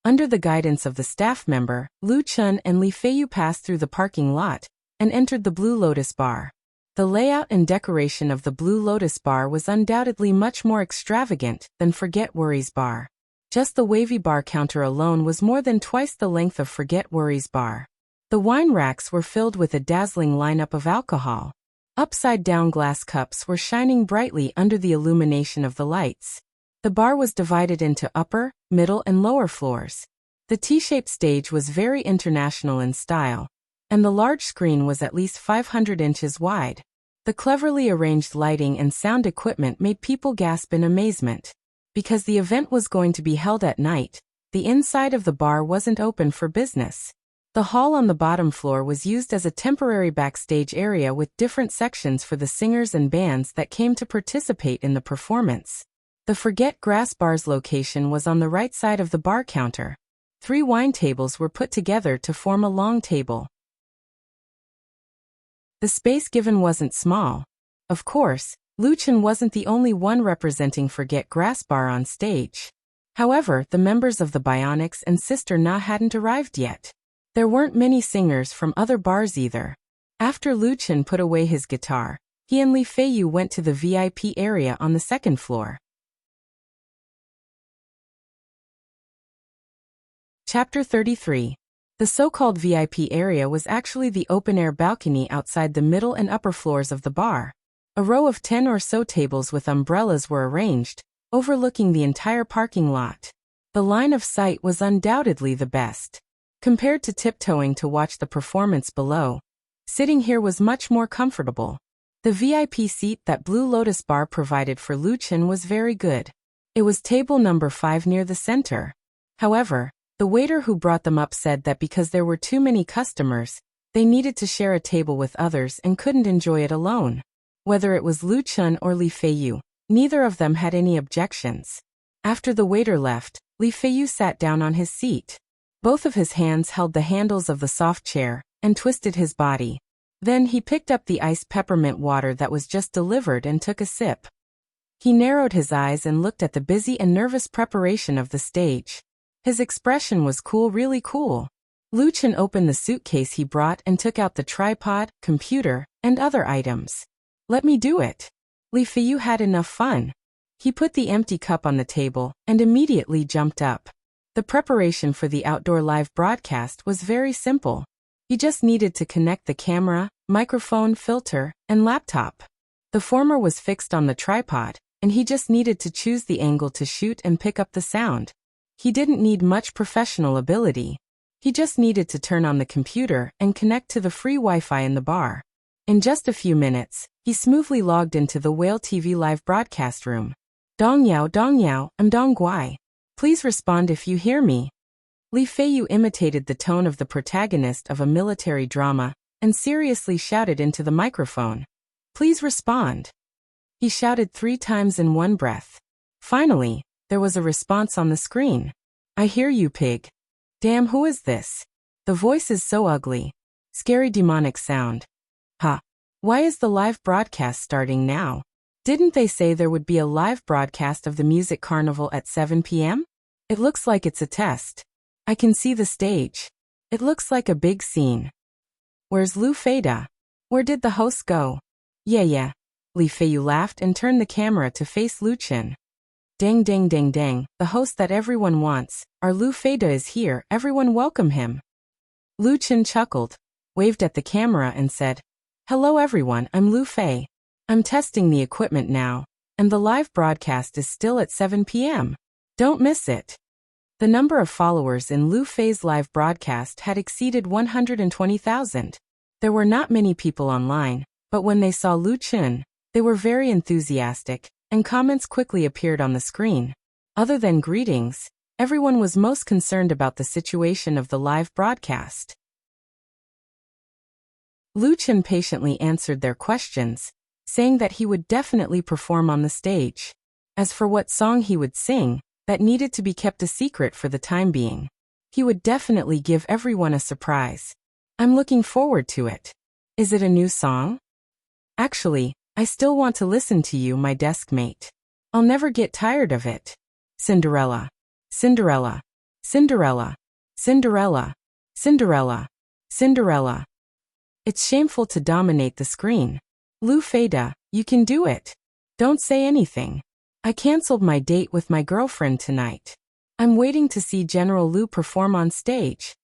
A: Under the guidance of the staff member, Lu Chun and Li Feiyu passed through the parking lot and entered the Blue Lotus Bar. The layout and decoration of the Blue Lotus Bar was undoubtedly much more extravagant than Forget Worries Bar. Just the wavy bar counter alone was more than twice the length of Forget Worries Bar. The wine racks were filled with a dazzling lineup of alcohol. Upside-down glass cups were shining brightly under the illumination of the lights. The bar was divided into upper, middle, and lower floors. The T-shaped stage was very international in style, and the large screen was at least 500 inches wide. The cleverly arranged lighting and sound equipment made people gasp in amazement. Because the event was going to be held at night, the inside of the bar wasn't open for business. The hall on the bottom floor was used as a temporary backstage area with different sections for the singers and bands that came to participate in the performance. The Forget Grass Bar's location was on the right side of the bar counter. 3 wine tables were put together to form a long table. The space given wasn't small. Of course, Lu Chun wasn't the only one representing Forget Grass Bar on stage. However, the members of the Bionics and Sister Na hadn't arrived yet. There weren't many singers from other bars either. After Lu Chun put away his guitar, he and Li Feiyu went to the VIP area on the second floor. Chapter 33. The so-called VIP area was actually the open-air balcony outside the middle and upper floors of the bar. A row of 10 or so tables with umbrellas were arranged, overlooking the entire parking lot. The line of sight was undoubtedly the best. Compared to tiptoeing to watch the performance below, sitting here was much more comfortable. The VIP seat that Blue Lotus Bar provided for Lu Chun was very good. It was table number 5 near the center. However, the waiter who brought them up said that because there were too many customers, they needed to share a table with others and couldn't enjoy it alone. Whether it was Lu Chun or Li Feiyu, neither of them had any objections. After the waiter left, Li Feiyu sat down on his seat. Both of his hands held the handles of the soft chair and twisted his body. Then he picked up the iced peppermint water that was just delivered and took a sip. He narrowed his eyes and looked at the busy and nervous preparation of the stage. His expression was cool, really cool. Lu Chun opened the suitcase he brought and took out the tripod, computer, and other items. "Let me do it." Li Feiyu had enough fun. He put the empty cup on the table and immediately jumped up. The preparation for the outdoor live broadcast was very simple. He just needed to connect the camera, microphone, filter, and laptop. The former was fixed on the tripod, and he just needed to choose the angle to shoot and pick up the sound. He didn't need much professional ability. He just needed to turn on the computer and connect to the free Wi-Fi in the bar. In just a few minutes, he smoothly logged into the Whale TV live broadcast room. Dong Yao, I'm Dong Guai. Please respond if you hear me. Li Feiyu imitated the tone of the protagonist of a military drama and seriously shouted into the microphone. Please respond. He shouted 3 times in one breath. Finally, there was a response on the screen. I hear you, pig. Damn, who is this? The voice is so ugly. Scary demonic sound. Ha. Why is the live broadcast starting now? Didn't they say there would be a live broadcast of the music carnival at 7 p.m.? It looks like it's a test. I can see the stage. It looks like a big scene. Where's Lu Feida? Where did the host go? Yeah. Li Feiyu laughed and turned the camera to face Lu Chen. Dang, the host that everyone wants, our Lu Feida is here, everyone welcome him. Lu Chen chuckled, waved at the camera and said, Hello everyone, I'm Lu Fei. I'm testing the equipment now, and the live broadcast is still at 7 p.m. Don't miss it. The number of followers in Lu Fei's live broadcast had exceeded 120,000. There were not many people online, but when they saw Lu Chen, they were very enthusiastic, and comments quickly appeared on the screen. Other than greetings, everyone was most concerned about the situation of the live broadcast. Lu Chen patiently answered their questions, saying that he would definitely perform on the stage. As for what song he would sing, that needed to be kept a secret for the time being. He would definitely give everyone a surprise. I'm looking forward to it. Is it a new song? Actually, I still want to listen to you, my desk mate. I'll never get tired of it. Cinderella. Cinderella. Cinderella. Cinderella. Cinderella. Cinderella. It's shameful to dominate the screen. Lu Feida, you can do it. Don't say anything. I canceled my date with my girlfriend tonight. I'm waiting to see General Lu perform on stage.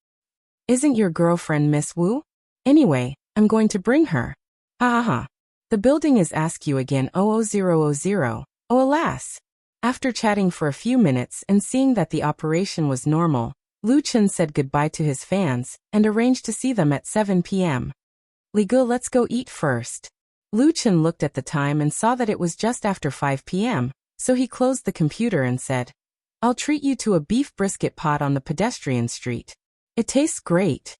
A: Isn't your girlfriend Miss Wu? Anyway, I'm going to bring her. Ha. The building is Askew again 00000. Oh alas. After chatting for a few minutes and seeing that the operation was normal, Lu Chen said goodbye to his fans and arranged to see them at 7 p.m. Li Ge, let's go eat first. Lu Chen looked at the time and saw that it was just after 5 p.m., so he closed the computer and said, I'll treat you to a beef brisket pot on the pedestrian street. It tastes great.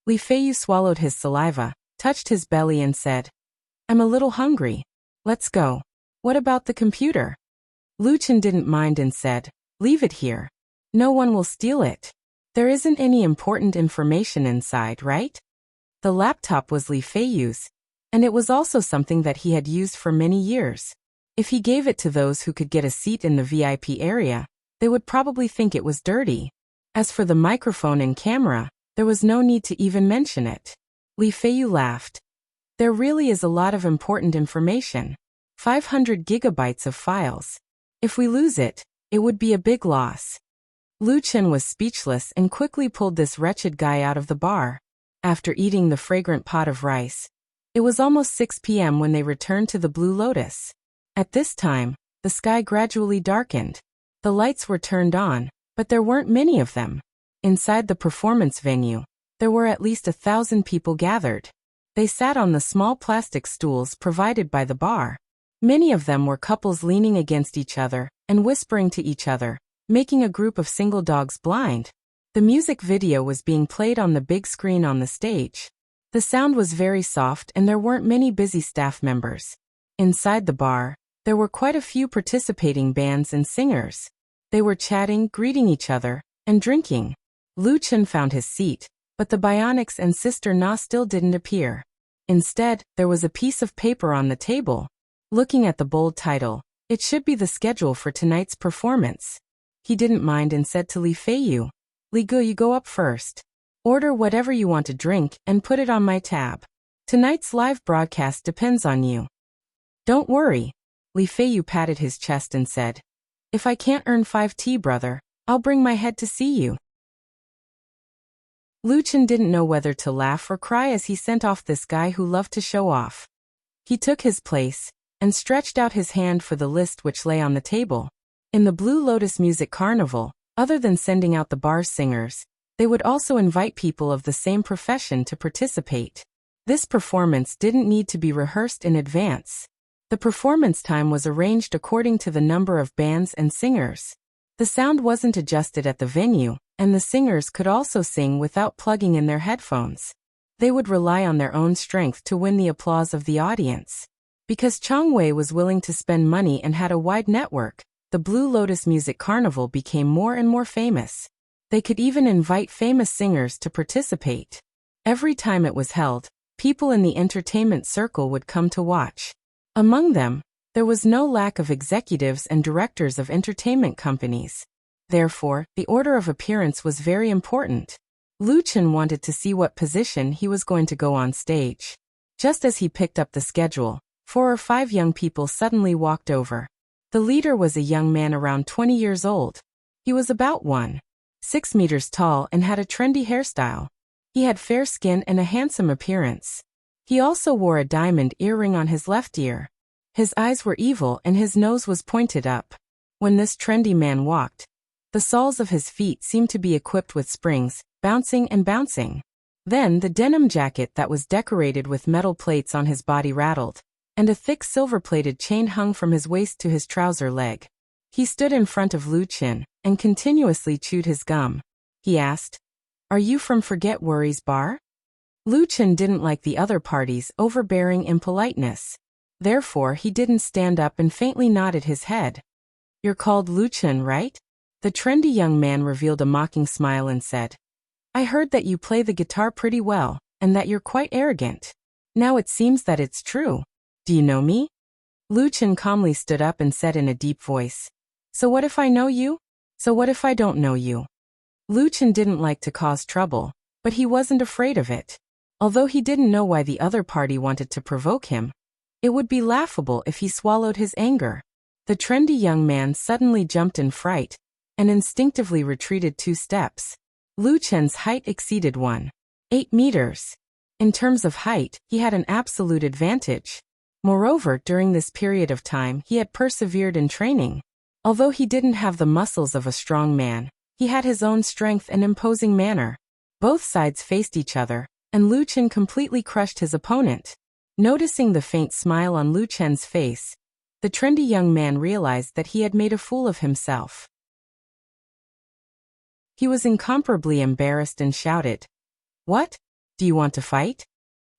A: Li Feiyu swallowed his saliva, touched his belly and said, I'm a little hungry. Let's go. What about the computer? Lu Chen didn't mind and said, leave it here. No one will steal it. There isn't any important information inside, right? The laptop was Li Feiyu's, and it was also something that he had used for many years. If he gave it to those who could get a seat in the VIP area, they would probably think it was dirty. As for the microphone and camera, there was no need to even mention it. Li Feiyu laughed. There really is a lot of important information. 500 gigabytes of files. If we lose it, it would be a big loss. Lu Chen was speechless and quickly pulled this wretched guy out of the bar. After eating the fragrant pot of rice, it was almost 6 p.m. when they returned to the Blue Lotus. At this time, the sky gradually darkened. The lights were turned on, but there weren't many of them. Inside the performance venue, there were at least 1,000 people gathered. They sat on the small plastic stools provided by the bar. Many of them were couples leaning against each other and whispering to each other, making a group of single dogs blind. The music video was being played on the big screen on the stage. The sound was very soft and there weren't many busy staff members. Inside the bar, there were quite a few participating bands and singers. They were chatting, greeting each other, and drinking. Lu Chen found his seat, but the Bionics and Sister Na still didn't appear. Instead, there was a piece of paper on the table. Looking at the bold title, it should be the schedule for tonight's performance. He didn't mind and said to Li Feiyu, Li Ge, you go up first. Order whatever you want to drink and put it on my tab. Tonight's live broadcast depends on you. Don't worry. Li Feiyu patted his chest and said, if I can't earn 5T, brother, I'll bring my head to see you. Lu Chen didn't know whether to laugh or cry as he sent off this guy who loved to show off. He took his place and stretched out his hand for the list which lay on the table. In the Blue Lotus Music Carnival, other than sending out the bar's singers, they would also invite people of the same profession to participate. This performance didn't need to be rehearsed in advance. The performance time was arranged according to the number of bands and singers. The sound wasn't adjusted at the venue, and the singers could also sing without plugging in their headphones. They would rely on their own strength to win the applause of the audience. Because Chang Wei was willing to spend money and had a wide network, the Blue Lotus Music Carnival became more and more famous. They could even invite famous singers to participate. Every time it was held, people in the entertainment circle would come to watch. Among them, there was no lack of executives and directors of entertainment companies. Therefore, the order of appearance was very important. Lu Chen wanted to see what position he was going to go on stage. Just as he picked up the schedule, 4 or 5 young people suddenly walked over. The leader was a young man around 20 years old. He was about 1.6 meters tall and had a trendy hairstyle. He had fair skin and a handsome appearance. He also wore a diamond earring on his left ear. His eyes were evil and his nose was pointed up. When this trendy man walked, the soles of his feet seemed to be equipped with springs, bouncing and bouncing. Then the denim jacket that was decorated with metal plates on his body rattled, and a thick silver-plated chain hung from his waist to his trouser leg. He stood in front of Lu Chen and continuously chewed his gum. He asked, "Are you from Forget Worries Bar?" Lu Chen didn't like the other party's overbearing impoliteness. Therefore, he didn't stand up and faintly nodded his head. "You're called Lu Chen, right?" The trendy young man revealed a mocking smile and said, "I heard that you play the guitar pretty well, and that you're quite arrogant. Now it seems that it's true. Do you know me?" Lu Chen calmly stood up and said in a deep voice, "So what if I know you? So what if I don't know you?" Lu Chen didn't like to cause trouble, but he wasn't afraid of it. Although he didn't know why the other party wanted to provoke him, it would be laughable if he swallowed his anger. The trendy young man suddenly jumped in fright and instinctively retreated 2 steps. Lu Chen's height exceeded 1.8 meters. In terms of height, he had an absolute advantage. Moreover, during this period of time, he had persevered in training. Although he didn't have the muscles of a strong man, he had his own strength and imposing manner. Both sides faced each other, and Lu Chen completely crushed his opponent. Noticing the faint smile on Lu Chen's face, the trendy young man realized that he had made a fool of himself. He was incomparably embarrassed and shouted, "What? Do you want to fight?"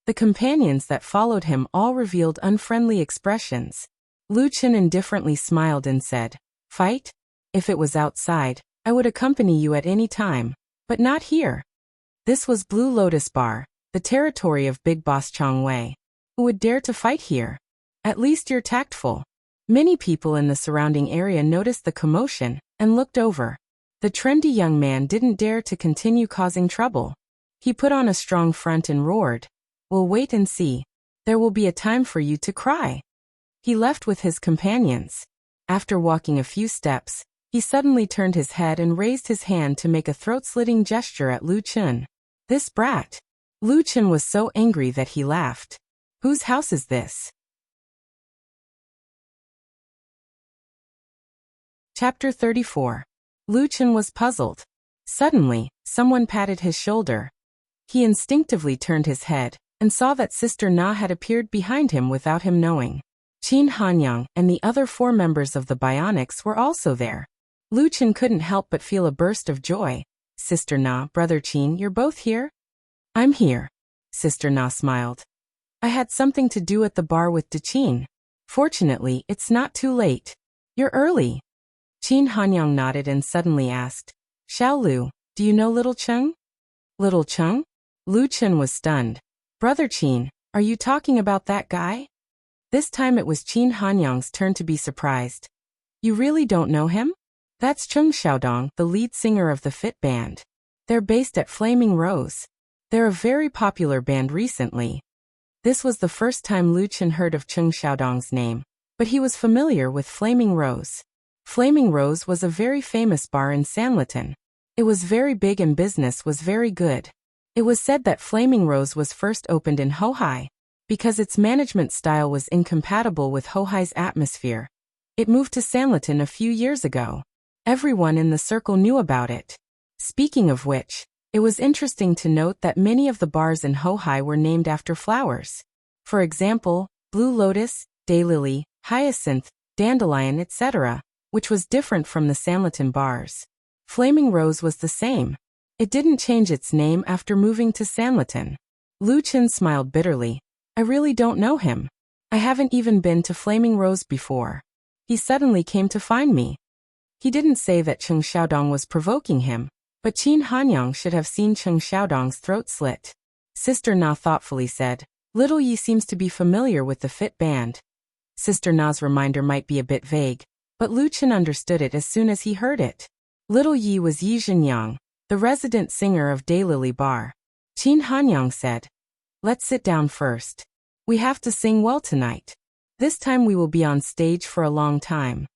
A: The companions that followed him all revealed unfriendly expressions. Lu Chen indifferently smiled and said, "Fight? If it was outside, I would accompany you at any time, but not here." This was Blue Lotus Bar, the territory of Big Boss Chang Wei. Who would dare to fight here? At least you're tactful. Many people in the surrounding area noticed the commotion and looked over. The trendy young man didn't dare to continue causing trouble. He put on a strong front and roared, "We'll wait and see. There will be a time for you to cry." He left with his companions. After walking a few steps, he suddenly turned his head and raised his hand to make a throat-slitting gesture at Lu Chen. "This brat." Lu Chen was so angry that he laughed. "Whose house is this?" Chapter 34. Lu Chen was puzzled. Suddenly, someone patted his shoulder. He instinctively turned his head and saw that Sister Na had appeared behind him without him knowing. Qin Hanyang and the other 4 members of the Bionics were also there. Lu Chen couldn't help but feel a burst of joy. "Sister Na, Brother Qin, you're both here?" "I'm here." Sister Na smiled. "I had something to do at the bar with Qin. Fortunately, it's not too late. You're early." Qin Hanyang nodded and suddenly asked, "Xiao Lu, do you know Little Cheng?" "Little Cheng?" Lu Chen was stunned. "Brother Qin, are you talking about that guy?" This time it was Qin Hanyang's turn to be surprised. "You really don't know him? That's Cheng Xiaodong, the lead singer of the Fit Band. They're based at Flaming Rose. They're a very popular band recently." This was the first time Lu Chen heard of Cheng Xiaodong's name, but he was familiar with Flaming Rose. Flaming Rose was a very famous bar in Sanlitun. It was very big and business was very good. It was said that Flaming Rose was first opened in Hohai. Because its management style was incompatible with Hohai's atmosphere, it moved to Sanlitun a few years ago. Everyone in the circle knew about it. Speaking of which, It was interesting to note that many of the bars in Hohai were named after flowers. For example, blue lotus, daylily, hyacinth, dandelion, etc., which was different from the Sanlitun bars. Flaming Rose was the same. It didn't change its name after moving to Sanlitun. Lu Chen smiled bitterly. I really don't know him. I haven't even been to Flaming Rose before. He suddenly came to find me. He didn't say that Cheng Xiaodong was provoking him, but Qin Hanyang should have seen Cheng Xiaodong's throat slit. Sister Na thoughtfully said, Little Yi seems to be familiar with the Fit Band. Sister Na's reminder might be a bit vague, but Lu Chen understood it as soon as he heard it. Little Yi was Yi Zhenyang, the resident singer of Daylily Bar. Qin Hanyang said, Let's sit down first. We have to sing well tonight. This time we will be on stage for a long time.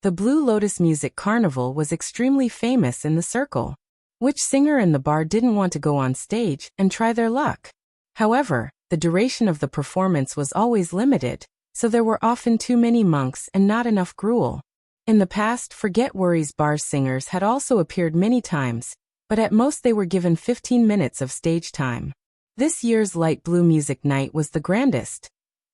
A: The Blue Lotus Music Carnival was extremely famous in the circle. Which singer in the bar didn't want to go on stage and try their luck? However, the duration of the performance was always limited, so there were often too many monks and not enough gruel. In the past, Forget Worries Bar's singers had also appeared many times, but at most they were given 15 minutes of stage time. This year's Light Blue Music Night was the grandest,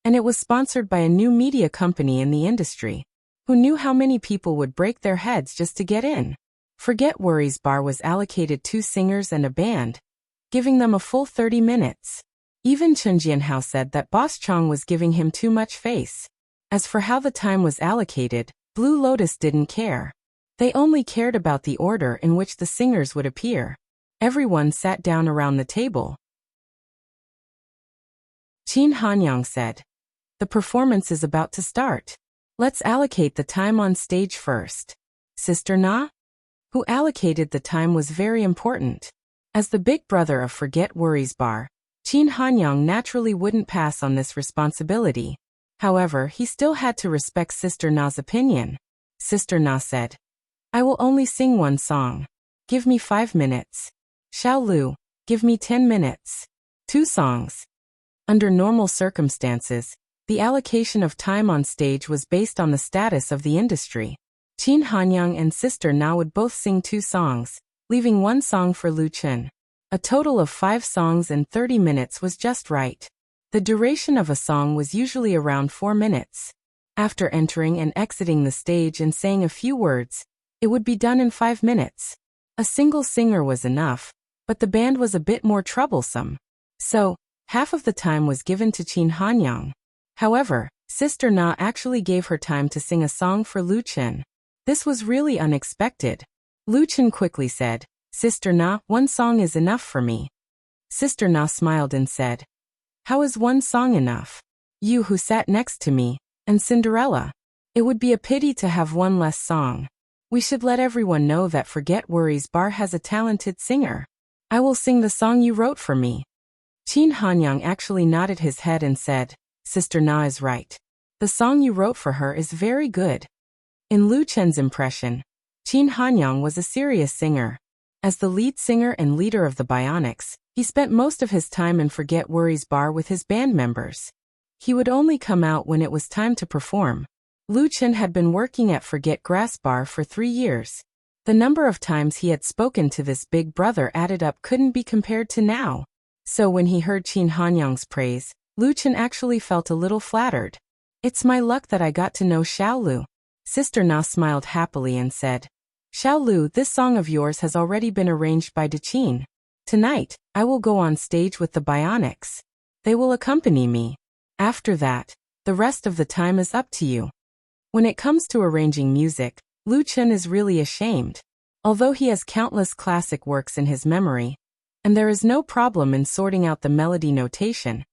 A: and it was sponsored by a new media company in the industry, who knew how many people would break their heads just to get in. Forget Worries Bar was allocated 2 singers and a band, giving them a full 30 minutes. Even Chen Jianhao said that Boss Chong was giving him too much face. As for how the time was allocated, Blue Lotus didn't care. They only cared about the order in which the singers would appear. Everyone sat down around the table. Qin Hanyang said, The performance is about to start. Let's allocate the time on stage first. Sister Na? Who allocated the time was very important. As the big brother of Forget Worries Bar, Qin Hanyang naturally wouldn't pass on this responsibility. However, he still had to respect Sister Na's opinion. Sister Na said, I will only sing one song. Give me 5 minutes. Xiao Lu, give me 10 minutes. 2 songs. Under normal circumstances, the allocation of time on stage was based on the status of the industry. Qin Hanyang and Sister Na would both sing 2 songs, leaving 1 song for Lu Chen. A total of 5 songs and 30 minutes was just right. The duration of a song was usually around 4 minutes. After entering and exiting the stage and saying a few words, it would be done in 5 minutes. A single singer was enough, but the band was a bit more troublesome. So, half of the time was given to Qin Hanyang. However, Sister Na actually gave her time to sing a song for Lu Chen. This was really unexpected. Lu Chen quickly said, Sister Na, 1 song is enough for me. Sister Na smiled and said, How is 1 song enough? You who sat next to me, and Cinderella. It would be a pity to have 1 less song. We should let everyone know that Forget Worries Bar has a talented singer. I will sing the song you wrote for me. Qin Hanyang actually nodded his head and said, Sister Na is right. The song you wrote for her is very good. In Lu Chen's impression, Qin Hanyang was a serious singer. As the lead singer and leader of the Bionics, he spent most of his time in Forget Worries Bar with his band members. He would only come out when it was time to perform. Lu Chen had been working at Forget Grass Bar for 3 years. The number of times he had spoken to this big brother added up couldn't be compared to now. So when he heard Qin Hanyang's praise, Lu Chen actually felt a little flattered. It's my luck that I got to know Xiao Lu. Sister Na smiled happily and said, Xiao Lu, this song of yours has already been arranged by De Qin. Tonight, I will go on stage with the Bionics. They will accompany me. After that, the rest of the time is up to you. When it comes to arranging music, Lu Chen is really ashamed. Although he has countless classic works in his memory, and there is no problem in sorting out the melody notation,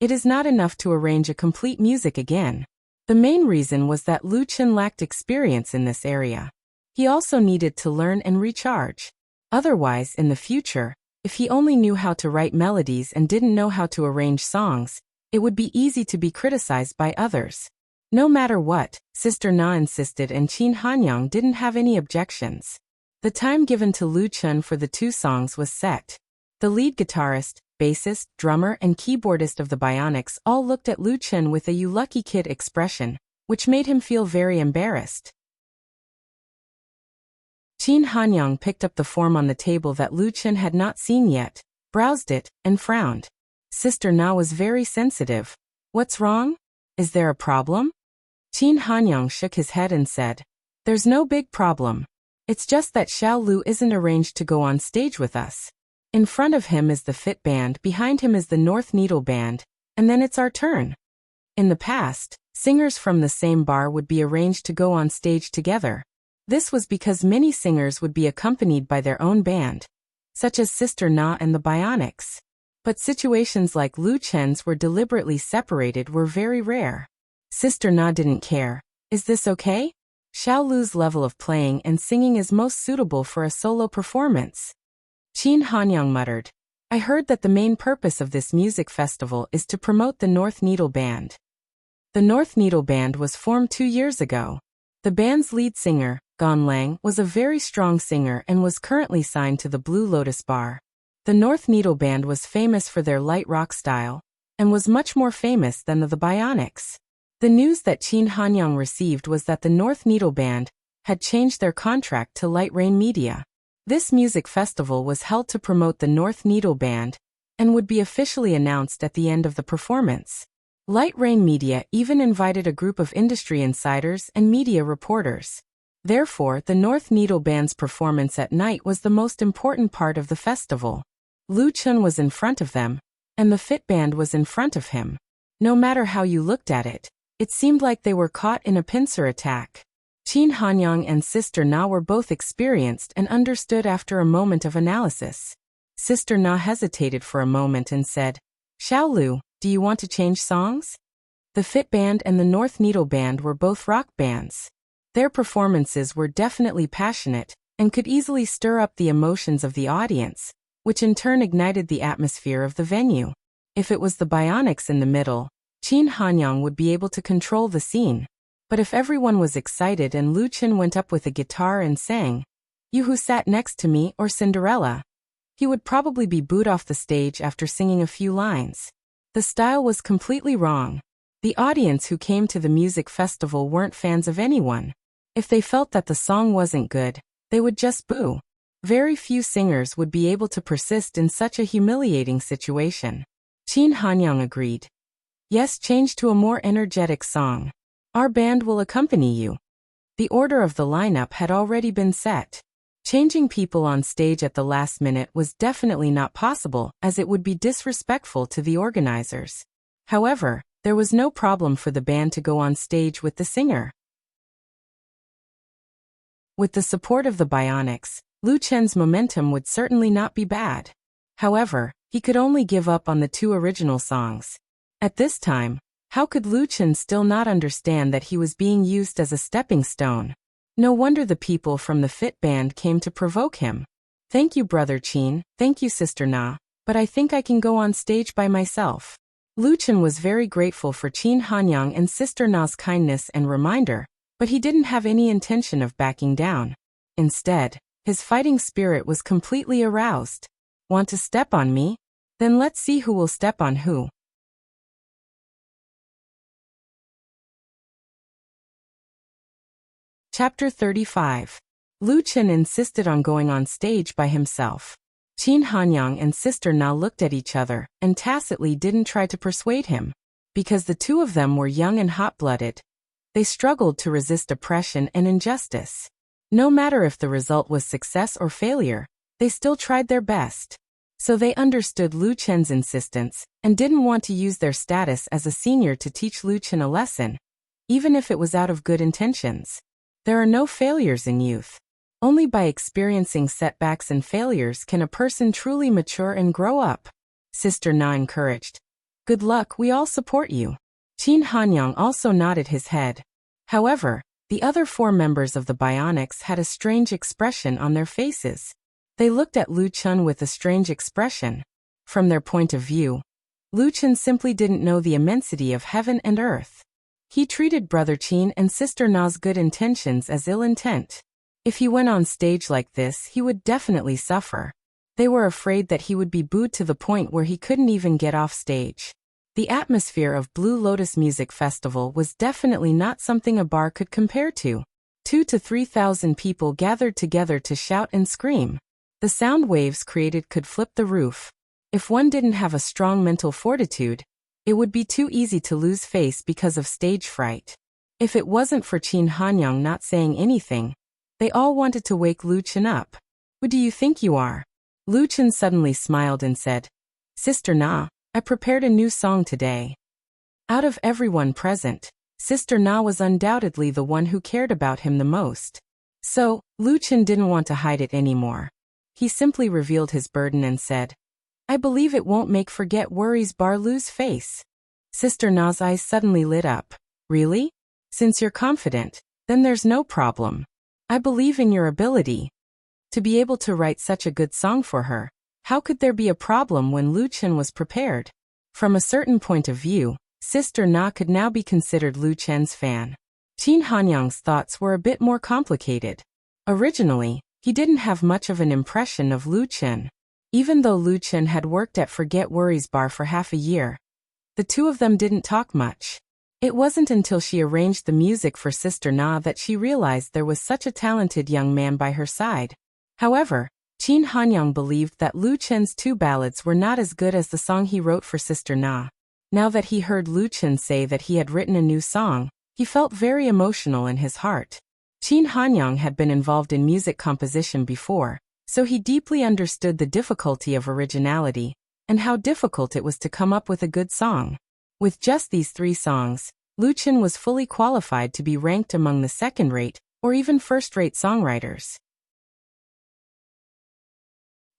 A: it is not enough to arrange a complete music again. The main reason was that Lu Chen lacked experience in this area. He also needed to learn and recharge. Otherwise, in the future, if he only knew how to write melodies and didn't know how to arrange songs, it would be easy to be criticized by others. No matter what, Sister Na insisted and Qin Hanyang didn't have any objections. The time given to Lu Chen for the 2 songs was set. The lead guitarist, bassist, drummer and keyboardist of the Bionics all looked at Lu Chen with a "you lucky kid" expression, which made him feel very embarrassed. Qin Hanyang picked up the form on the table that Lu Chen had not seen yet, browsed it, and frowned. Sister Na was very sensitive. What's wrong? Is there a problem? Qin Hanyang shook his head and said, There's no big problem. It's just that Xiao Lu isn't arranged to go on stage with us. In front of him is the Fit Band, behind him is the North Needle Band, and then it's our turn. In the past, singers from the same bar would be arranged to go on stage together. This was because many singers would be accompanied by their own band, such as Sister Na and the Bionics. But situations like Lu Chen's were deliberately separated were very rare. Sister Na didn't care. Is this okay? Xiao Lu's level of playing and singing is most suitable for a solo performance. Qin Hanyang muttered, I heard that the main purpose of this music festival is to promote the North Needle Band. The North Needle Band was formed 2 years ago. The band's lead singer, Gan Lang, was a very strong singer and was currently signed to the Blue Lotus Bar. The North Needle Band was famous for their light rock style, and was much more famous than the Bionics. The news that Qin Hanyang received was that the North Needle Band had changed their contract to Light Rain Media. This music festival was held to promote the North Needle Band, and would be officially announced at the end of the performance. Light Rain Media even invited a group of industry insiders and media reporters. Therefore, the North Needle Band's performance at night was the most important part of the festival. Lu Chen was in front of them, and the Fit Band was in front of him. No matter how you looked at it, it seemed like they were caught in a pincer attack. Qin Hanyang and Sister Na were both experienced and understood after a moment of analysis. Sister Na hesitated for a moment and said, Xiao Lu, do you want to change songs? The Fit Band and the North Needle Band were both rock bands. Their performances were definitely passionate, and could easily stir up the emotions of the audience, which in turn ignited the atmosphere of the venue. If it was the Bionics in the middle, Qin Hanyang would be able to control the scene. But if everyone was excited and Lu Chen went up with a guitar and sang, You Who Sat Next to Me or Cinderella, he would probably be booed off the stage after singing a few lines. The style was completely wrong. The audience who came to the music festival weren't fans of anyone. If they felt that the song wasn't good, they would just boo. Very few singers would be able to persist in such a humiliating situation. Qin Hanyang agreed. Yes, change to a more energetic song. Our band will accompany you. The order of the lineup had already been set. Changing people on stage at the last minute was definitely not possible, as it would be disrespectful to the organizers. However, there was no problem for the band to go on stage with the singer. With the support of the Bionics, Lu Chen's momentum would certainly not be bad. However, he could only give up on the 2 original songs. At this time, how could Lu Chen still not understand that he was being used as a stepping stone? No wonder the people from the Fit Band came to provoke him. Thank you, Brother Qin, thank you, Sister Na, but I think I can go on stage by myself. Lu Chen was very grateful for Qin Hanyang and Sister Na's kindness and reminder, but he didn't have any intention of backing down. Instead, his fighting spirit was completely aroused. Want to step on me? Then let's see who will step on who. Chapter 35. Lu Chen insisted on going on stage by himself. Qin Hanyang and Sister Na looked at each other and tacitly didn't try to persuade him. Because the two of them were young and hot-blooded, they struggled to resist oppression and injustice. No matter if the result was success or failure, they still tried their best. So they understood Lu Chen's insistence and didn't want to use their status as a senior to teach Lu Chen a lesson, even if it was out of good intentions. There are no failures in youth. Only by experiencing setbacks and failures can a person truly mature and grow up. Sister Na encouraged. Good luck, we all support you. Qin Hanyang also nodded his head. However, the other 4 members of the Bionics had a strange expression on their faces. They looked at Lu Chen with a strange expression. From their point of view, Lu Chen simply didn't know the immensity of heaven and earth. He treated Brother Qin and Sister Na's good intentions as ill intent. If he went on stage like this, he would definitely suffer. They were afraid that he would be booed to the point where he couldn't even get off stage. The atmosphere of Blue Lotus Music Festival was definitely not something a bar could compare to. 2 to 3,000 people gathered together to shout and scream. The sound waves created could flip the roof. If one didn't have a strong mental fortitude, it would be too easy to lose face because of stage fright. If it wasn't for Qin Hanyang not saying anything, they all wanted to wake Lu Chen up. Who do you think you are? Lu Chen suddenly smiled and said, Sister Na, I prepared a new song today. Out of everyone present, Sister Na was undoubtedly the one who cared about him the most. So, Lu Chen didn't want to hide it anymore. He simply revealed his burden and said, I believe it won't make Forget Worries Bar lose face. Sister Na's eyes suddenly lit up. Really? Since you're confident, then there's no problem. I believe in your ability. To be able to write such a good song for her, how could there be a problem when Lu Chen was prepared? From a certain point of view, Sister Na could now be considered Lu Chen's fan. Qin Hanyang's thoughts were a bit more complicated. Originally, he didn't have much of an impression of Lu Chen. Even though Lu Chen had worked at Forget Worries Bar for half a year, the two of them didn't talk much. It wasn't until she arranged the music for Sister Na that she realized there was such a talented young man by her side. However, Qin Hanyang believed that Lu Chen's two ballads were not as good as the song he wrote for Sister Na. Now that he heard Lu Chen say that he had written a new song, he felt very emotional in his heart. Qin Hanyang had been involved in music composition before, so he deeply understood the difficulty of originality, and how difficult it was to come up with a good song. With just these 3 songs, Lu Chen was fully qualified to be ranked among the second-rate, or even first-rate songwriters.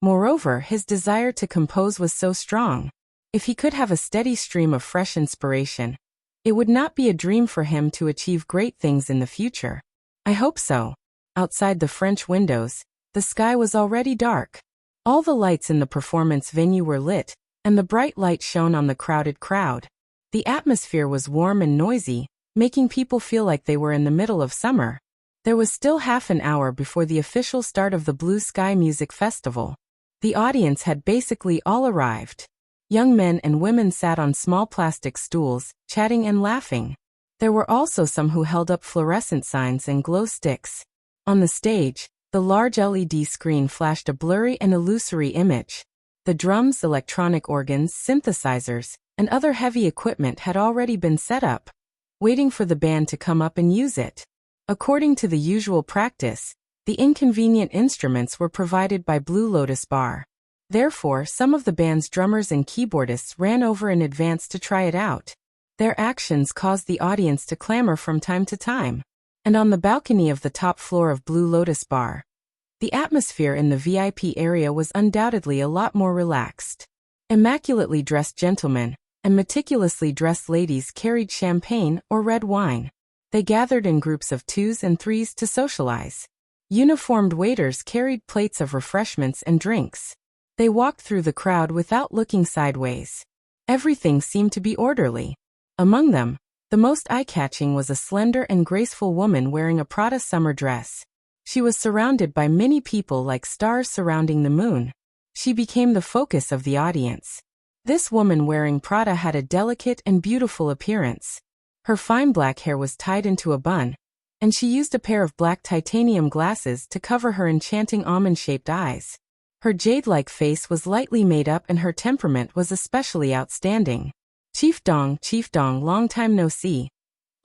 A: Moreover, his desire to compose was so strong. If he could have a steady stream of fresh inspiration, it would not be a dream for him to achieve great things in the future. I hope so. Outside the French windows, the sky was already dark. All the lights in the performance venue were lit, and the bright light shone on the crowded crowd. The atmosphere was warm and noisy, making people feel like they were in the middle of summer. There was still half an hour before the official start of the Blue Sky Music Festival. The audience had basically all arrived. Young men and women sat on small plastic stools, chatting and laughing. There were also some who held up fluorescent signs and glow sticks. On the stage, the large LED screen flashed a blurry and illusory image. The drums, electronic organs, synthesizers, and other heavy equipment had already been set up, waiting for the band to come up and use it. According to the usual practice, the inconvenient instruments were provided by Blue Lotus Bar. Therefore, some of the band's drummers and keyboardists ran over in advance to try it out. Their actions caused the audience to clamor from time to time. And on the balcony of the top floor of Blue Lotus Bar, the atmosphere in the VIP area was undoubtedly a lot more relaxed. Immaculately dressed gentlemen and meticulously dressed ladies carried champagne or red wine. They gathered in groups of 2s and 3s to socialize. Uniformed waiters carried plates of refreshments and drinks. They walked through the crowd without looking sideways. Everything seemed to be orderly. Among them, the most eye-catching was a slender and graceful woman wearing a Prada summer dress. She was surrounded by many people like stars surrounding the moon. She became the focus of the audience. This woman wearing Prada had a delicate and beautiful appearance. Her fine black hair was tied into a bun, and she used a pair of black titanium glasses to cover her enchanting almond-shaped eyes. Her jade-like face was lightly made up and her temperament was especially outstanding. Chief Dong, long time no see.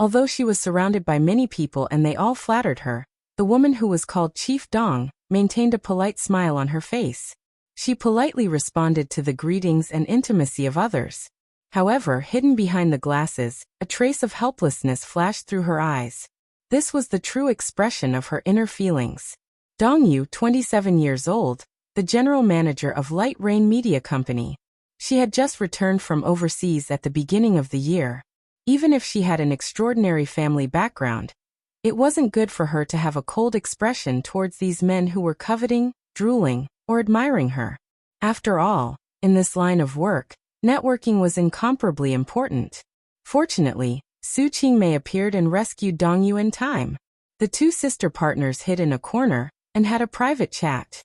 A: Although she was surrounded by many people and they all flattered her, the woman who was called Chief Dong maintained a polite smile on her face. She politely responded to the greetings and intimacy of others. However, hidden behind the glasses, a trace of helplessness flashed through her eyes. This was the true expression of her inner feelings. Dong Yu, 27 years old, the general manager of Light Rain Media Company. She had just returned from overseas at the beginning of the year. Even if she had an extraordinary family background, it wasn't good for her to have a cold expression towards these men who were coveting, drooling, or admiring her. After all, in this line of work, networking was incomparably important. Fortunately, Su Qingmei appeared and rescued Dong Yu in time. The two sister partners hid in a corner and had a private chat.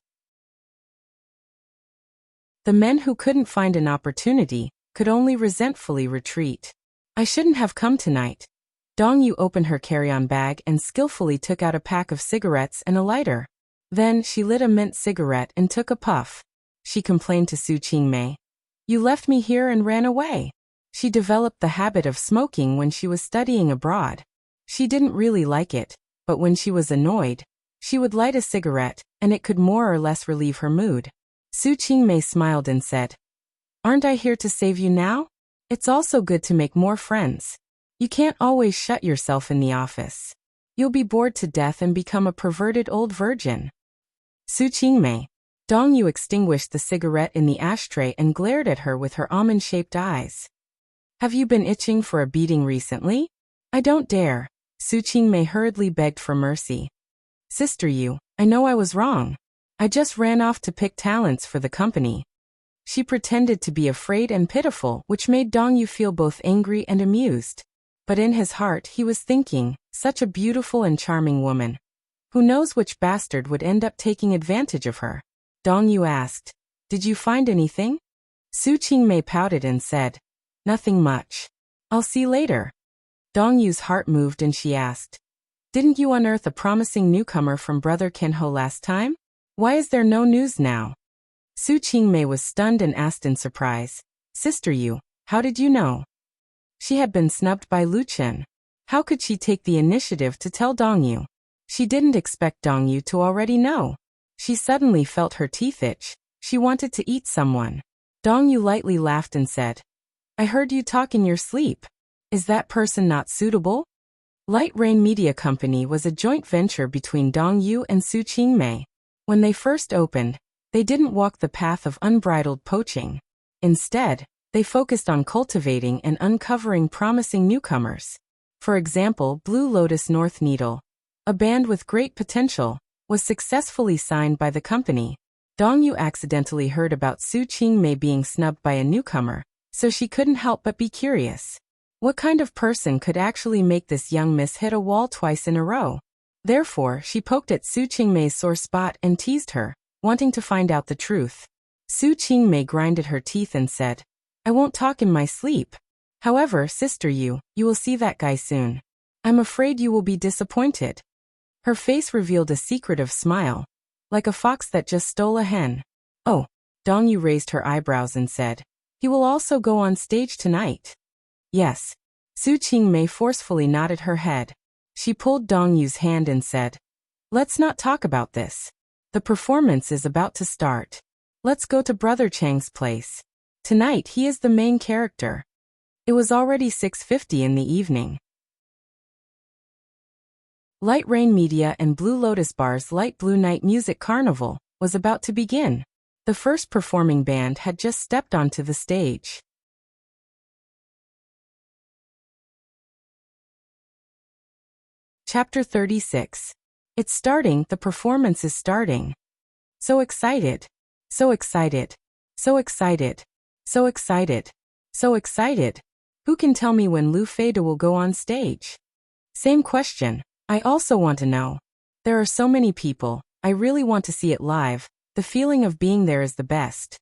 A: The men who couldn't find an opportunity could only resentfully retreat. I shouldn't have come tonight. Dongyu opened her carry-on bag and skillfully took out a pack of cigarettes and a lighter. Then, she lit a mint cigarette and took a puff. She complained to Su Qingmei. "You left me here and ran away." She developed the habit of smoking when she was studying abroad. She didn't really like it, but when she was annoyed, she would light a cigarette, and it could more or less relieve her mood. Su Qingmei smiled and said, "Aren't I here to save you now? It's also good to make more friends. You can't always shut yourself in the office. You'll be bored to death and become a perverted old virgin." Su Qingmei. Dongyu extinguished the cigarette in the ashtray and glared at her with her almond-shaped eyes. "Have you been itching for a beating recently?" "I don't dare." Su Qingmei hurriedly begged for mercy. "Sister Yu, I know I was wrong. I just ran off to pick talents for the company." She pretended to be afraid and pitiful, which made Dongyu feel both angry and amused. But in his heart he was thinking, such a beautiful and charming woman. Who knows which bastard would end up taking advantage of her? Dongyu asked, "Did you find anything?" Su Qingmei pouted and said, "Nothing much. I'll see later." Dongyu's heart moved and she asked, "Didn't you unearth a promising newcomer from Brother Kenho last time? Why is there no news now?" Su Qingmei was stunned and asked in surprise, "Sister Yu, how did you know?" She had been snubbed by Lu Chen. How could she take the initiative to tell Dongyu? She didn't expect Dongyu to already know. She suddenly felt her teeth itch. She wanted to eat someone. Dongyu lightly laughed and said, "I heard you talk in your sleep. Is that person not suitable?" Light Rain Media Company was a joint venture between Dongyu and Su Qingmei. When they first opened, they didn't walk the path of unbridled poaching. Instead, they focused on cultivating and uncovering promising newcomers. For example, Blue Lotus North Needle, a band with great potential, was successfully signed by the company. Dongyu accidentally heard about Su Qingmei being snubbed by a newcomer, so she couldn't help but be curious. What kind of person could actually make this young miss hit a wall twice in a row? Therefore, she poked at Su Qingmei's sore spot and teased her, wanting to find out the truth. Su Qingmei grinded her teeth and said, "I won't talk in my sleep. However, Sister Yu, you will see that guy soon. I'm afraid you will be disappointed." Her face revealed a secretive smile, like a fox that just stole a hen. "Oh." Dongyu raised her eyebrows and said, "He will also go on stage tonight." "Yes." Su Qingmei forcefully nodded her head. She pulled Dongyu's hand and said, "Let's not talk about this. The performance is about to start. Let's go to Brother Chang's place. Tonight he is the main character." It was already 6:50 in the evening. Light Rain Media and Blue Lotus Bar's Light Blue Night Music Carnival was about to begin. The first performing band had just stepped onto the stage. Chapter 36. It's starting, the performance is starting. So excited. So excited. So excited. So excited. So excited. Who can tell me when Lu Feida will go on stage? Same question. I also want to know. There are so many people, I really want to see it live. The feeling of being there is the best.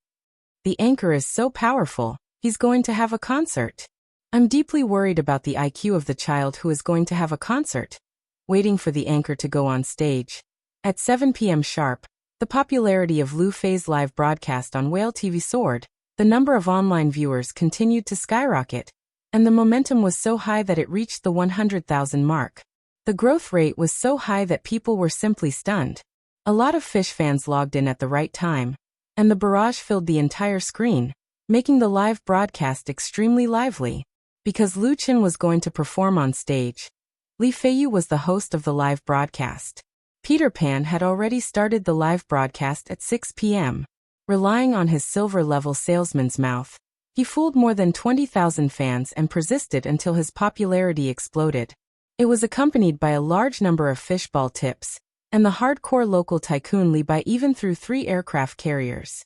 A: The anchor is so powerful, he's going to have a concert. I'm deeply worried about the IQ of the child who is going to have a concert. Waiting for the anchor to go on stage. At 7 p.m. sharp, the popularity of Lu Fei's live broadcast on Whale TV soared. The number of online viewers continued to skyrocket, and the momentum was so high that it reached the 100,000 mark. The growth rate was so high that people were simply stunned. A lot of Fish fans logged in at the right time, and the barrage filled the entire screen, making the live broadcast extremely lively. Because Lu Chen was going to perform on stage, Li Feiyu was the host of the live broadcast. Peter Pan had already started the live broadcast at 6 p.m. Relying on his silver-level salesman's mouth, he fooled more than 20,000 fans and persisted until his popularity exploded. It was accompanied by a large number of fishball tips, and the hardcore local tycoon Li Bai even threw 3 aircraft carriers.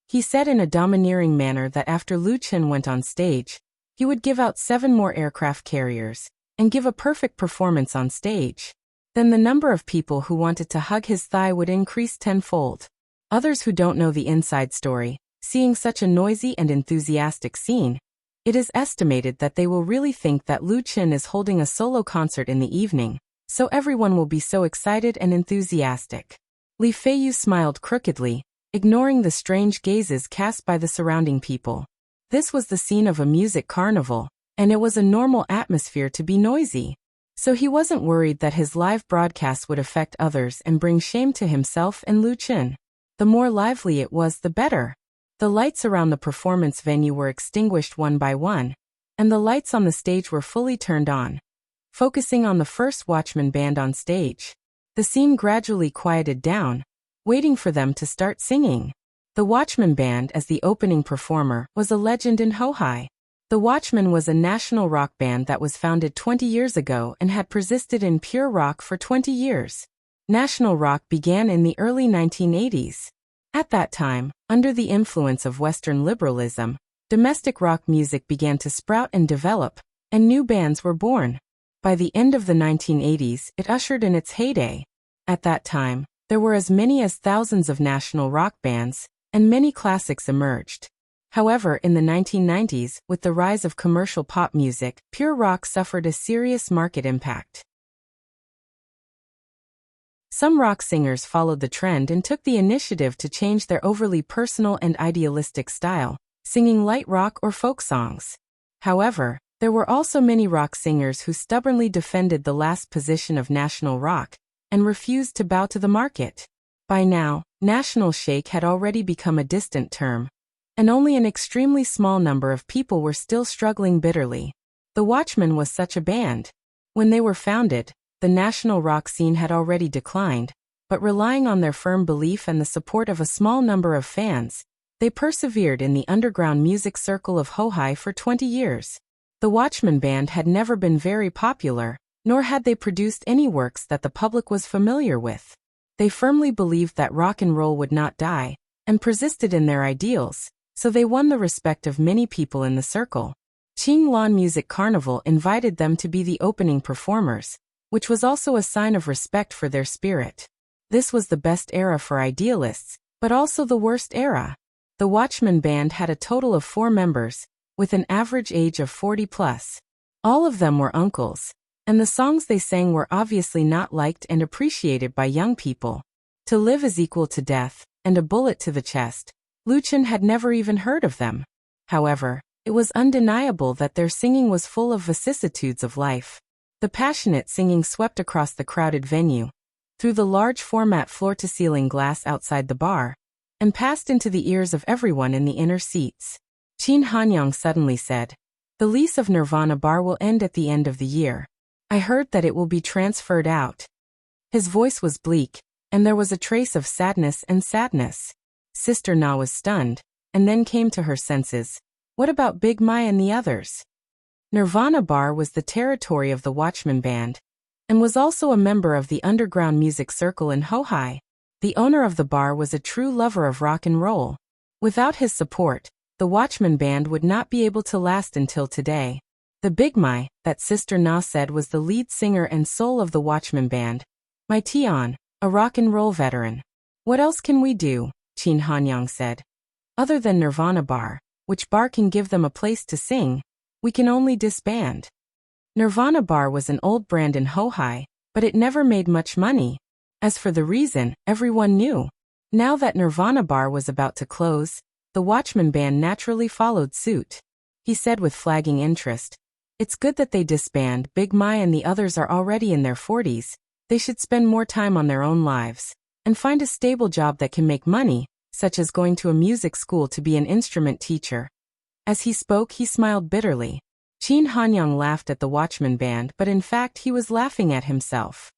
A: He said in a domineering manner that after Lu Chen went on stage, he would give out 7 more aircraft carriers, and give a perfect performance on stage. Then the number of people who wanted to hug his thigh would increase tenfold. Others who don't know the inside story, seeing such a noisy and enthusiastic scene, It is estimated that they will really think that Lu Qin is holding a solo concert in the evening, so everyone will be so excited and enthusiastic. Li Feiyu smiled crookedly, ignoring the strange gazes cast by the surrounding people. This was the scene of a music carnival, and it was a normal atmosphere to be noisy. So he wasn't worried that his live broadcast would affect others and bring shame to himself and Lu Qin. The more lively it was, the better. The lights around the performance venue were extinguished one by one, and the lights on the stage were fully turned on, focusing on the first Watchman band on stage. The scene gradually quieted down, waiting for them to start singing. The Watchman band, as the opening performer, was a legend in Hohai. The Watchmen was a national rock band that was founded 20 years ago and had persisted in pure rock for 20 years. National rock began in the early 1980s. At that time, under the influence of Western liberalism, domestic rock music began to sprout and develop, and new bands were born. By the end of the 1980s, it ushered in its heyday. At that time, there were as many as thousands of national rock bands, and many classics emerged. However, in the 1990s, with the rise of commercial pop music, pure rock suffered a serious market impact. Some rock singers followed the trend and took the initiative to change their overly personal and idealistic style, singing light rock or folk songs. However, there were also many rock singers who stubbornly defended the last position of national rock and refused to bow to the market. By now, national shake had already become a distant term, and only an extremely small number of people were still struggling bitterly. The Watchmen was such a band. When they were founded, the national rock scene had already declined, but relying on their firm belief and the support of a small number of fans, they persevered in the underground music circle of Hohai for 20 years. The Watchmen band had never been very popular, nor had they produced any works that the public was familiar with. They firmly believed that rock and roll would not die, and persisted in their ideals, so they won the respect of many people in the circle. Qinglan Music Carnival invited them to be the opening performers, which was also a sign of respect for their spirit. This was the best era for idealists, but also the worst era. The Watchmen band had a total of 4 members, with an average age of 40 plus. All of them were uncles, and the songs they sang were obviously not liked and appreciated by young people. To Live is Equal to Death, and A Bullet to the Chest, Lu Qin had never even heard of them. However, it was undeniable that their singing was full of vicissitudes of life. The passionate singing swept across the crowded venue, through the large format floor-to-ceiling glass outside the bar, and passed into the ears of everyone in the inner seats. Qin Hanyang suddenly said, "The lease of Nirvana Bar will end at the end of the year. I heard that it will be transferred out." His voice was bleak, and there was a trace of sadness. Sister Na was stunned, and then came to her senses. What about Big Mai and the others? Nirvana Bar was the territory of the Watchmen band, and was also a member of the underground music circle in Hohai. The owner of the bar was a true lover of rock and roll. Without his support, the Watchmen band would not be able to last until today. The Big Mai, that Sister Na said, was the lead singer and soul of the Watchmen band. Mai Tian, a rock and roll veteran. What else can we do? Qin Hanyang said. Other than Nirvana Bar, which bar can give them a place to sing, we can only disband. Nirvana Bar was an old brand in Hohai, but it never made much money. As for the reason, everyone knew. Now that Nirvana Bar was about to close, the Watchmen band naturally followed suit. He said with flagging interest, "It's good that they disband. Big Mai and the others are already in their 40s. They should spend more time on their own lives, and find a stable job that can make money, such as going to a music school to be an instrument teacher." As he spoke, he smiled bitterly. Qin Hanyang laughed at the Watchmen band, but in fact he was laughing at himself.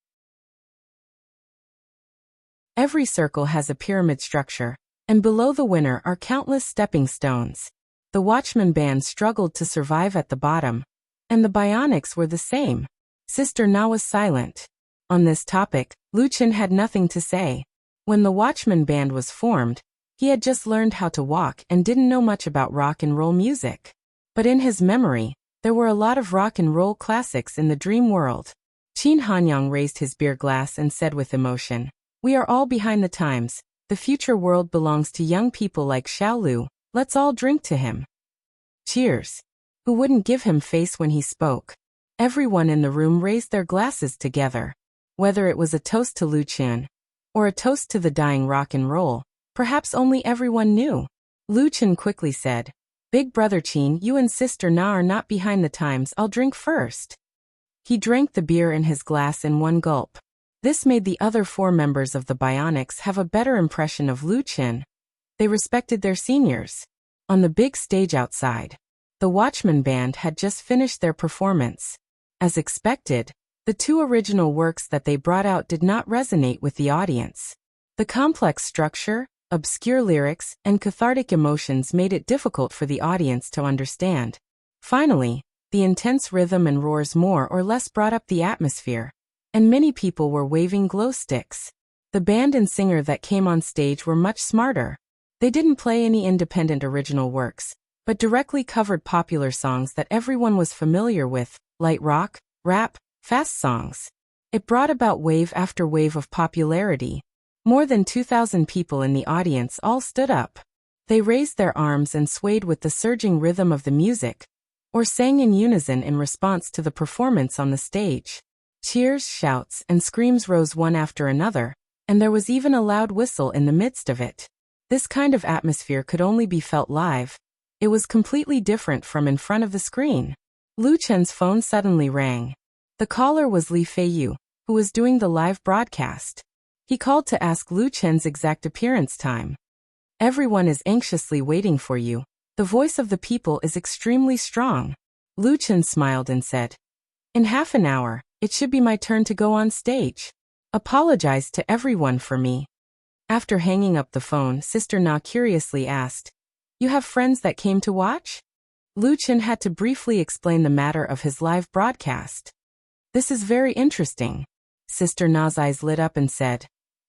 A: Every circle has a pyramid structure, and below the winner are countless stepping stones. The Watchmen band struggled to survive at the bottom, and the Bionics were the same. Sister Na was silent. On this topic, Lu Qin had nothing to say. When the Watchmen band was formed, he had just learned how to walk and didn't know much about rock and roll music. But in his memory, there were a lot of rock and roll classics in the dream world. Qin Hanyang raised his beer glass and said with emotion, "We are all behind the times. The future world belongs to young people like Xiaolu. Let's all drink to him." Cheers. who wouldn't give him face when he spoke. Everyone in the room raised their glasses together. Whether it was a toast to Lu Chen, or a toast to the dying rock and roll, perhaps only everyone knew. Lu Chen quickly said, "Big brother Qin, you and sister Na are not behind the times, I'll drink first." He drank the beer in his glass in one gulp. This made the other 4 members of the Bionics have a better impression of Lu Chen. They respected their seniors. On the big stage outside, the Watchman Band had just finished their performance. As expected, the 2 original works that they brought out did not resonate with the audience. The complex structure, obscure lyrics, and cathartic emotions made it difficult for the audience to understand. Finally, the intense rhythm and roars more or less brought up the atmosphere, and many people were waving glow sticks. The band and singer that came on stage were much smarter. They didn't play any independent original works, but directly covered popular songs that everyone was familiar with, light rock, rap, fast songs. It brought about wave after wave of popularity. More than 2,000 people in the audience all stood up. They raised their arms and swayed with the surging rhythm of the music, or sang in unison in response to the performance on the stage. Cheers, shouts, and screams rose one after another, and there was even a loud whistle in the midst of it. This kind of atmosphere could only be felt live. It was completely different from in front of the screen. Lu Chen's phone suddenly rang. The caller was Li Feiyu, who was doing the live broadcast. He called to ask Lu Chen's exact appearance time. "Everyone is anxiously waiting for you. The voice of the people is extremely strong." Lu Chen smiled and said, "In half an hour, it should be my turn to go on stage. Apologize to everyone for me." After hanging up the phone, Sister Na curiously asked, "You have friends that came to watch?" Lu Chen had to briefly explain the matter of his live broadcast. "This is very interesting." Sister Na's eyes lit up and said,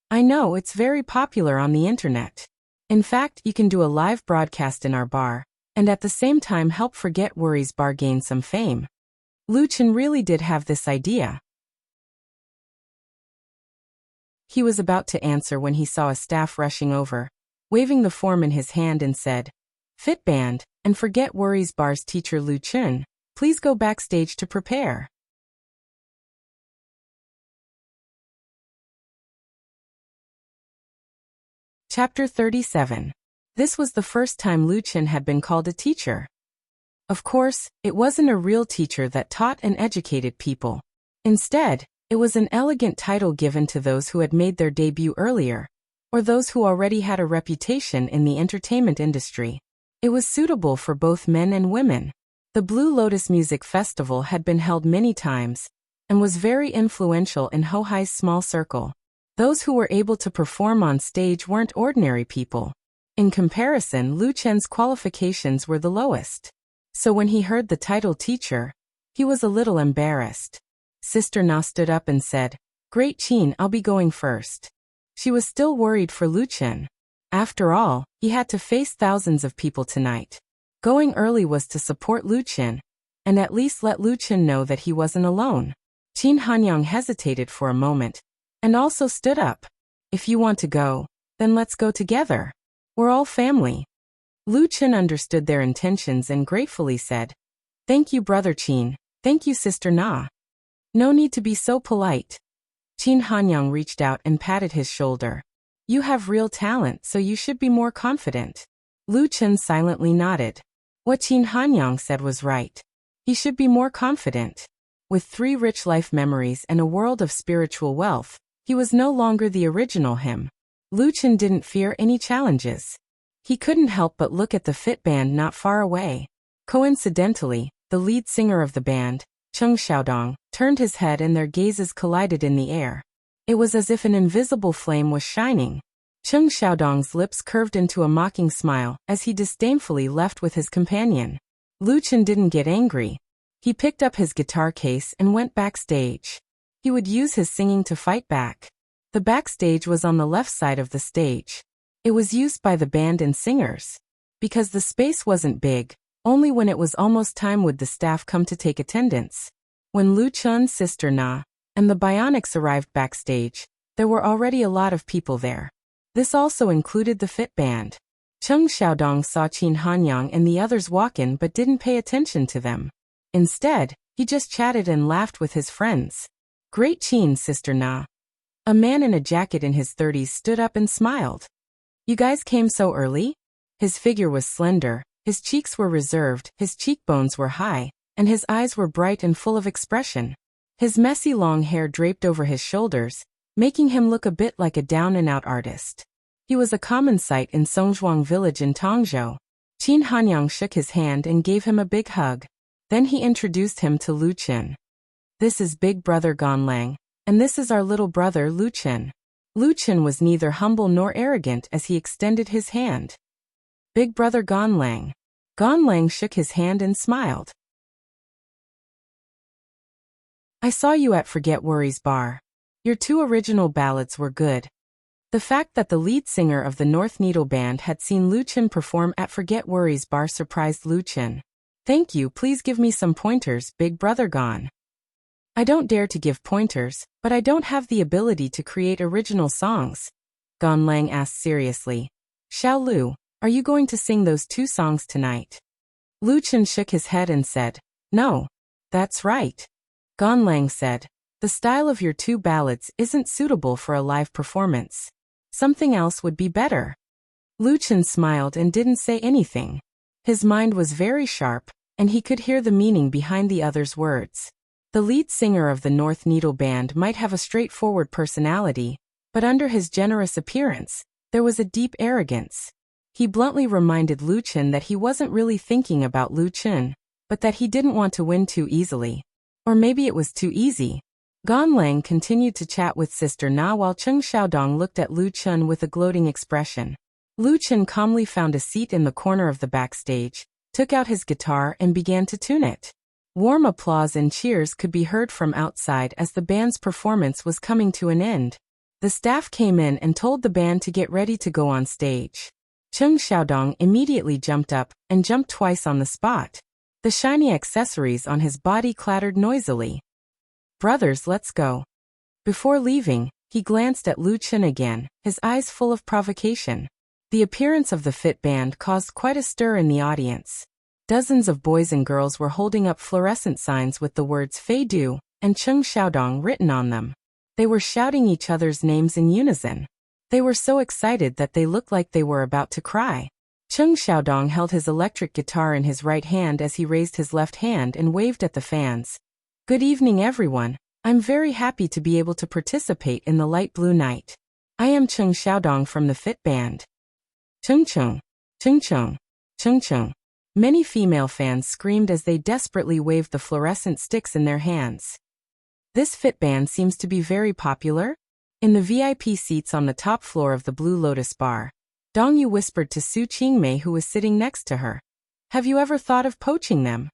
A: "I know, it's very popular on the internet. In fact, you can do a live broadcast in our bar, and at the same time help Forget Worries Bar gain some fame." Lu Chen really did have this idea. He was about to answer when he saw a staff rushing over, waving the form in his hand and said, "Fit Band, and Forget Worries Bar's teacher Lu Chen, please go backstage to prepare." Chapter 37. This was the first time Lu Chen had been called a teacher. Of course, it wasn't a real teacher that taught and educated people. Instead, it was an elegant title given to those who had made their debut earlier, or those who already had a reputation in the entertainment industry. It was suitable for both men and women. The Blue Lotus Music Festival had been held many times, and was very influential in Hohai's small circle. Those who were able to perform on stage weren't ordinary people. In comparison, Lu Chen's qualifications were the lowest. So when he heard the title teacher, he was a little embarrassed. Sister Na stood up and said, "Great Qin, I'll be going first." She was still worried for Lu Chen. After all, he had to face thousands of people tonight. Going early was to support Lu Chen, and at least let Lu Chen know that he wasn't alone. Qin Hanyang hesitated for a moment, and also stood up. "If you want to go, then let's go together. We're all family." Lu Chen understood their intentions and gratefully said, "Thank you, Brother Qin. Thank you, Sister Na. No need to be so polite." Qin Hanyang reached out and patted his shoulder. "You have real talent, so you should be more confident." Lu Chen silently nodded. What Qin Hanyang said was right. He should be more confident. With 3 rich life memories and a world of spiritual wealth, he was no longer the original him. Lu Chen didn't fear any challenges. He couldn't help but look at the Fit Band not far away. Coincidentally, the lead singer of the band, Cheng Xiaodong, turned his head and their gazes collided in the air. It was as if an invisible flame was shining. Cheng Xiaodong's lips curved into a mocking smile as he disdainfully left with his companion. Lu Chen didn't get angry. He picked up his guitar case and went backstage. He would use his singing to fight back. The backstage was on the left side of the stage. It was used by the band and singers. Because the space wasn't big, only when it was almost time would the staff come to take attendance. When Lu Chen's sister Na and the Bionics arrived backstage, there were already a lot of people there. This also included the Fit Band. Cheng Xiaodong saw Qin Hanyang and the others walk in but didn't pay attention to them. Instead, he just chatted and laughed with his friends. Great Qin, Sister Na. A man in a jacket in his 30s stood up and smiled. You guys came so early? His figure was slender, his cheeks were reserved, his cheekbones were high, and his eyes were bright and full of expression. His messy long hair draped over his shoulders, making him look a bit like a down-and-out artist. He was a common sight in Songzhuang village in Tongzhou. Qin Hanyang shook his hand and gave him a big hug. Then he introduced him to Lu Qin. This is big brother Ganlang, and this is our little brother Lu Qin. Lu Qin was neither humble nor arrogant as he extended his hand. Big brother Ganlang. Ganlang shook his hand and smiled. I saw you at Forget Worries Bar. Your 2 original ballads were good. The fact that the lead singer of the North Needle Band had seen Lu Qin perform at Forget Worries Bar surprised Lu Qin. Thank you, please give me some pointers, big brother Gan. I don't dare to give pointers, but I don't have the ability to create original songs. Gan Lang asked seriously. Xiao Lu, are you going to sing those 2 songs tonight? Lu Qin shook his head and said, No. That's right. Gan Lang said, the style of your 2 ballads isn't suitable for a live performance. Something else would be better. Lu Qin smiled and didn't say anything. His mind was very sharp, and he could hear the meaning behind the other's words. The lead singer of the North Needle Band might have a straightforward personality, but under his generous appearance, there was a deep arrogance. He bluntly reminded Lu Qin that he wasn't really thinking about Lu Qin, but that he didn't want to win too easily. Or maybe it was too easy. Gan Lang continued to chat with Sister Na while Cheng Xiaodong looked at Lu Qin with a gloating expression. Lu Qin calmly found a seat in the corner of the backstage, took out his guitar and began to tune it. Warm applause and cheers could be heard from outside as the band's performance was coming to an end. The staff came in and told the band to get ready to go on stage. Cheng Xiaodong immediately jumped up and jumped twice on the spot. The shiny accessories on his body clattered noisily. Brothers, let's go. Before leaving, he glanced at Lu Qin again, his eyes full of provocation. The appearance of the fit band caused quite a stir in the audience. Dozens of boys and girls were holding up fluorescent signs with the words Fei Du and Cheng Xiaodong written on them. They were shouting each other's names in unison. They were so excited that they looked like they were about to cry. Cheng Xiaodong held his electric guitar in his right hand as he raised his left hand and waved at the fans. Good evening, everyone. I'm very happy to be able to participate in the Light Blue Night. I am Cheng Xiaodong from the Fit Band. Cheng Cheng, Cheng Cheng, Cheng Cheng. Many female fans screamed as they desperately waved the fluorescent sticks in their hands. This Fit Band seems to be very popular. In the VIP seats on the top floor of the Blue Lotus Bar, Dong Yu whispered to Su Qingmei, who was sitting next to her. Have you ever thought of poaching them?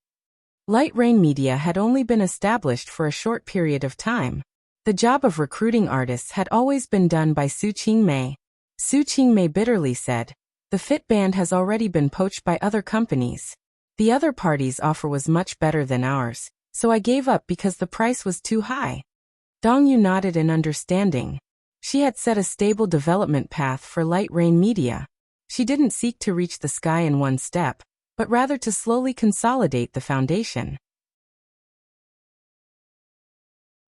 A: Light Rain Media had only been established for a short period of time. The job of recruiting artists had always been done by Su Qingmei. Su Qingmei bitterly said, the Fit Band has already been poached by other companies. The other party's offer was much better than ours, so I gave up because the price was too high. Dong Yu nodded in understanding. She had set a stable development path for Light Rain Media. She didn't seek to reach the sky in one step, but rather to slowly consolidate the foundation.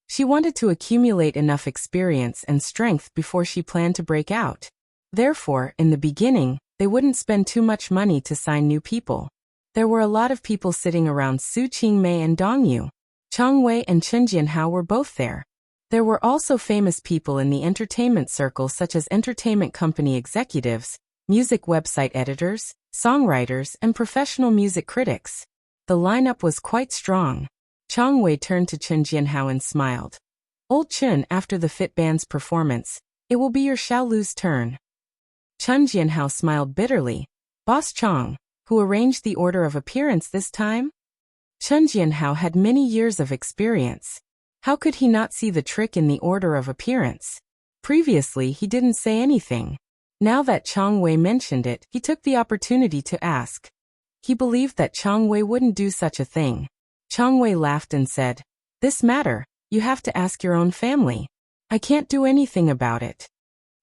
A: She wanted to accumulate enough experience and strength before she planned to break out. Therefore, in the beginning, they wouldn't spend too much money to sign new people. There were a lot of people sitting around Su Qingmei and Dong Yu. Chang Wei and Chen Jianhao were both there. There were also famous people in the entertainment circle such as entertainment company executives, music website editors, songwriters, and professional music critics. The lineup was quite strong. Chang Wei turned to Chen Jianhao and smiled. Old Chen, after the Fit Band's performance, it will be your Xiao Lu's turn. Chen Jianhao smiled bitterly. Boss Chang, who arranged the order of appearance this time? Chen Jianhao had many years of experience. How could he not see the trick in the order of appearance? Previously, he didn't say anything. Now that Chang Wei mentioned it, he took the opportunity to ask. He believed that Chang Wei wouldn't do such a thing. Chang Wei laughed and said, "This matter, you have to ask your own family. I can't do anything about it."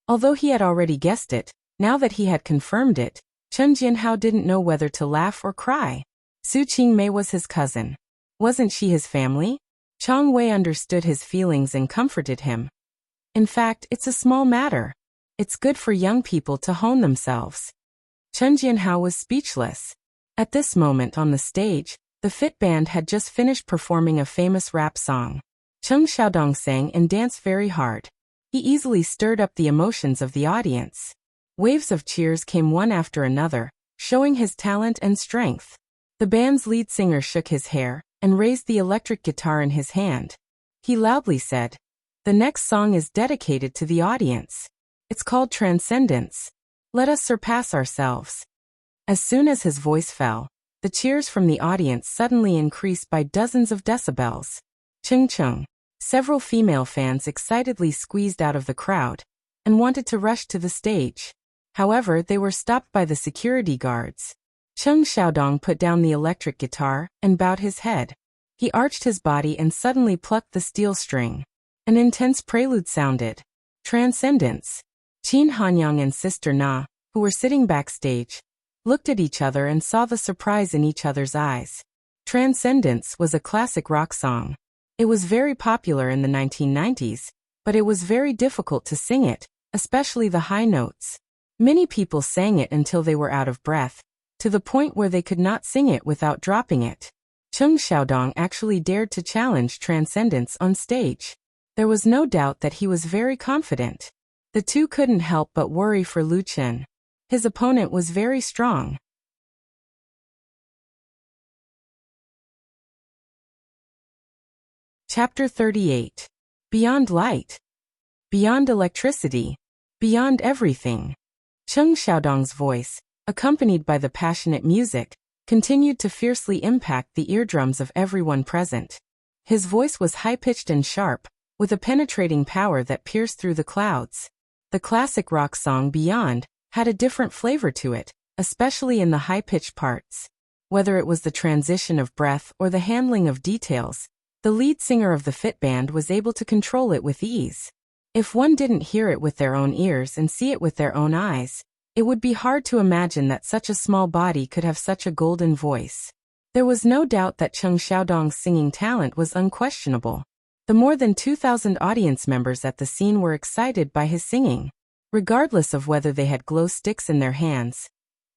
A: Although he had already guessed it, now that he had confirmed it, Chen Jianhao didn't know whether to laugh or cry. Su Qingmei was his cousin. Wasn't she his family? Chang Wei understood his feelings and comforted him. In fact, it's a small matter. It's good for young people to hone themselves. Chen Jianhao was speechless. At this moment on the stage, the Fit Band had just finished performing a famous rap song. Cheng Xiaodong sang and danced very hard. He easily stirred up the emotions of the audience. Waves of cheers came one after another, showing his talent and strength. The band's lead singer shook his hair and raised the electric guitar in his hand. He loudly said, "The next song is dedicated to the audience. It's called Transcendence. Let us surpass ourselves." As soon as his voice fell, the cheers from the audience suddenly increased by dozens of decibels. Cheng Cheng. Several female fans excitedly squeezed out of the crowd and wanted to rush to the stage. However, they were stopped by the security guards. Cheng Xiaodong put down the electric guitar and bowed his head. He arched his body and suddenly plucked the steel string. An intense prelude sounded. Transcendence. Qin Hanyang and Sister Na, who were sitting backstage, looked at each other and saw the surprise in each other's eyes. Transcendence was a classic rock song. It was very popular in the 1990s, but it was very difficult to sing it, especially the high notes. Many people sang it until they were out of breath, to the point where they could not sing it without dropping it. Cheng Xiaodong actually dared to challenge Transcendence on stage. There was no doubt that he was very confident. The two couldn't help but worry for Lu Chen. His opponent was very strong. Chapter 38. Beyond light. Beyond electricity. Beyond everything. Cheng Xiaodong's voice, accompanied by the passionate music, continued to fiercely impact the eardrums of everyone present. His voice was high-pitched and sharp, with a penetrating power that pierced through the clouds. The classic rock song Beyond had a different flavor to it, especially in the high-pitched parts. Whether it was the transition of breath or the handling of details, the lead singer of the Fit Band was able to control it with ease. If one didn't hear it with their own ears and see it with their own eyes, it would be hard to imagine that such a small body could have such a golden voice. There was no doubt that Cheng Xiaodong's singing talent was unquestionable. The more than 2,000 audience members at the scene were excited by his singing. Regardless of whether they had glow sticks in their hands,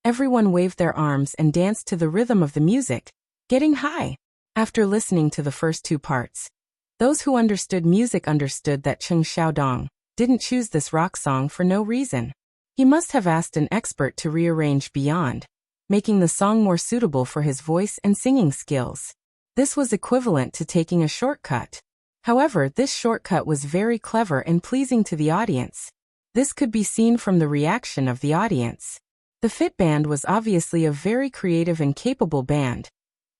A: everyone waved their arms and danced to the rhythm of the music, getting high. After listening to the first two parts, those who understood music understood that Cheng Xiaodong didn't choose this rock song for no reason. He must have asked an expert to rearrange Beyond, making the song more suitable for his voice and singing skills. This was equivalent to taking a shortcut. However, this shortcut was very clever and pleasing to the audience. This could be seen from the reaction of the audience. The Fit Band was obviously a very creative and capable band,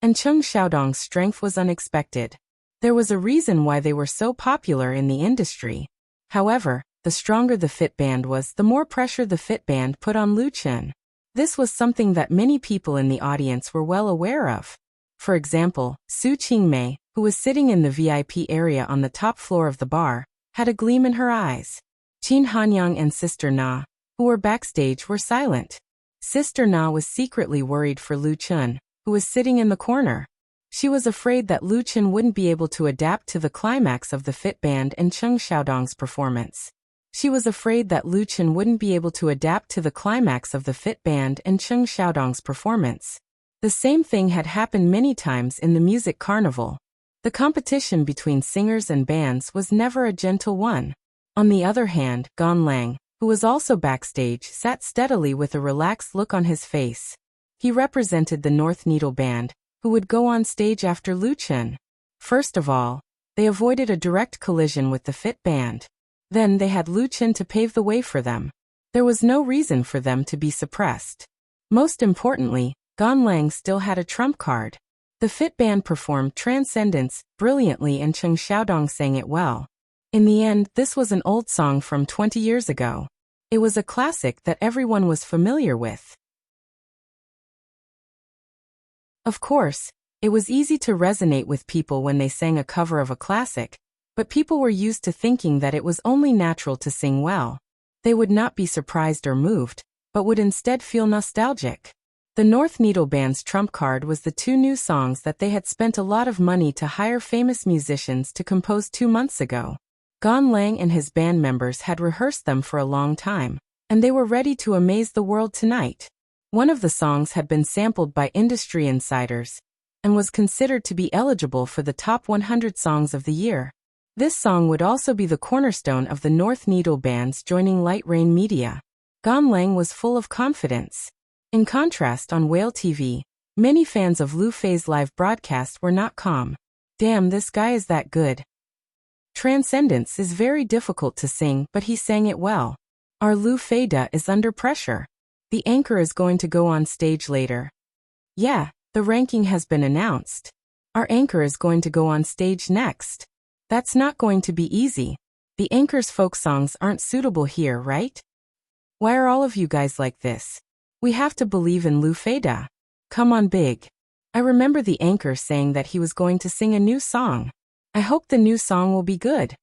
A: and Cheng Xiaodong's strength was unexpected. There was a reason why they were so popular in the industry. However, the stronger the Fit Band was, the more pressure the Fit Band put on Lu Chen. This was something that many people in the audience were well aware of. For example, Su Qingmei, who was sitting in the VIP area on the top floor of the bar, had a gleam in her eyes. Qin Hanyang and Sister Na, who were backstage, were silent. Sister Na was secretly worried for Lu Chen, who was sitting in the corner. She was afraid that Lu Chen wouldn't be able to adapt to the climax of the Fit Band and Cheng Xiaodong's performance. She was afraid that Lu Chen wouldn't be able to adapt to the climax of the Fit Band and Cheng Xiaodong's performance. The same thing had happened many times in the music carnival. The competition between singers and bands was never a gentle one. On the other hand, Gan Lang, who was also backstage, sat steadily with a relaxed look on his face. He represented the North Needle Band, who would go on stage after Lu Chen. First of all, they avoided a direct collision with the Fit Band. Then they had Lu Chen to pave the way for them. There was no reason for them to be suppressed. Most importantly, Gan Lang still had a trump card. The Fit Band performed Transcendence brilliantly and Cheng Xiaodong sang it well. In the end, this was an old song from 20 years ago. It was a classic that everyone was familiar with. Of course, it was easy to resonate with people when they sang a cover of a classic, but people were used to thinking that it was only natural to sing well. They would not be surprised or moved but would instead feel nostalgic. The North Needle Band's trump card was the two new songs that they had spent a lot of money to hire famous musicians to compose 2 months ago. Gon Lang and his band members had rehearsed them for a long time, and they were ready to amaze the world tonight. One of the songs had been sampled by industry insiders and was considered to be eligible for the top 100 songs of the year. This song would also be the cornerstone of the North Needle Band's joining Light Rain Media. Gon Lang was full of confidence. In contrast, on Whale TV, many fans of Lu Fei's live broadcast were not calm. Damn, this guy is that good. Transcendence is very difficult to sing, but he sang it well. Our Lu Fei is under pressure. The anchor is going to go on stage later. Yeah, the ranking has been announced. Our anchor is going to go on stage next. That's not going to be easy. The anchor's folk songs aren't suitable here, right? Why are all of you guys like this? We have to believe in Lu Fei. Come on, big. I remember the anchor saying that he was going to sing a new song. I hope the new song will be good.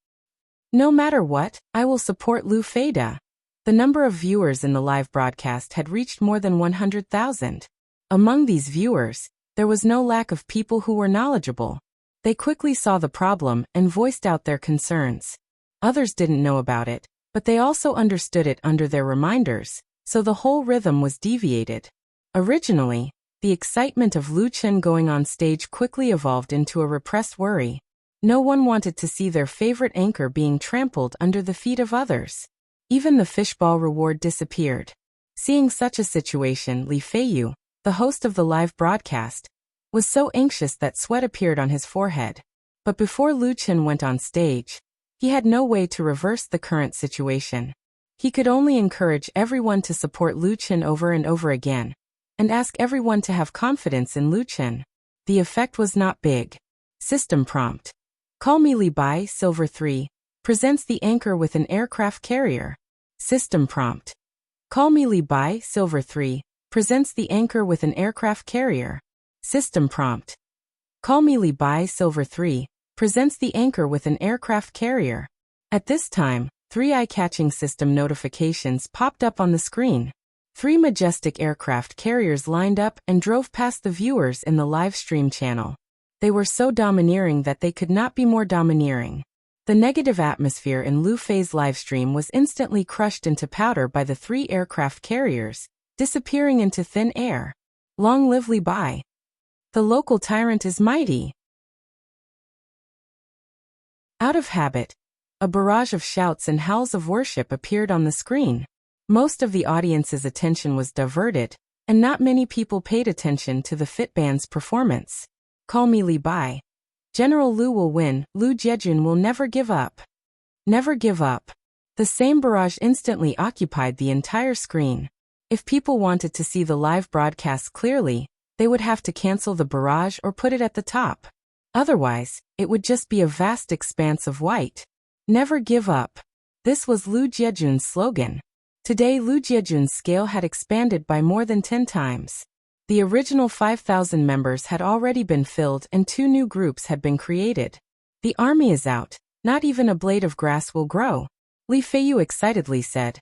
A: No matter what, I will support Lu Fei. The number of viewers in the live broadcast had reached more than 100,000. Among these viewers, there was no lack of people who were knowledgeable. They quickly saw the problem and voiced out their concerns. Others didn't know about it, but they also understood it under their reminders, so the whole rhythm was deviated. Originally, the excitement of Lu Chen going on stage quickly evolved into a repressed worry. No one wanted to see their favorite anchor being trampled under the feet of others. Even the fishball reward disappeared. Seeing such a situation, Li Feiyu, the host of the live broadcast, was so anxious that sweat appeared on his forehead. But before Lu Chen went on stage, he had no way to reverse the current situation. He could only encourage everyone to support Lu Chen over and over again, and ask everyone to have confidence in Lu Chen. The effect was not big. System prompt. Call me Li Bai, Silver 3, presents the anchor with an aircraft carrier. System prompt. Call me Li Bai, Silver 3, presents the anchor with an aircraft carrier. System prompt. Call me Li Bai, Silver 3, presents the anchor with an aircraft carrier. At this time, 3 eye-catching system notifications popped up on the screen. 3 majestic aircraft carriers lined up and drove past the viewers in the live stream channel. They were so domineering that they could not be more domineering. The negative atmosphere in Lu Fei's livestream was instantly crushed into powder by the 3 aircraft carriers, disappearing into thin air. Long live Li Bai. The local tyrant is mighty. Out of habit, a barrage of shouts and howls of worship appeared on the screen. Most of the audience's attention was diverted, and not many people paid attention to the Fit Band's performance. Call me Li Bai. General Lu will win, Lu Jiejun will never give up. Never give up. The same barrage instantly occupied the entire screen. If people wanted to see the live broadcast clearly, they would have to cancel the barrage or put it at the top. Otherwise, it would just be a vast expanse of white. Never give up. This was Lu Jiejun's slogan. Today Lu Jiejun's scale had expanded by more than 10 times. The original 5,000 members had already been filled and 2 new groups had been created. The army is out, not even a blade of grass will grow, Li Feiyu excitedly said.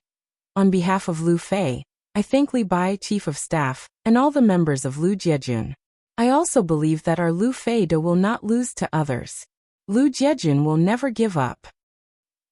A: On behalf of Lu Fei, I thank Li Bai, Chief of Staff, and all the members of Lu Jiejun. I also believe that our Lu Fei will not lose to others. Lu Jiejun will never give up.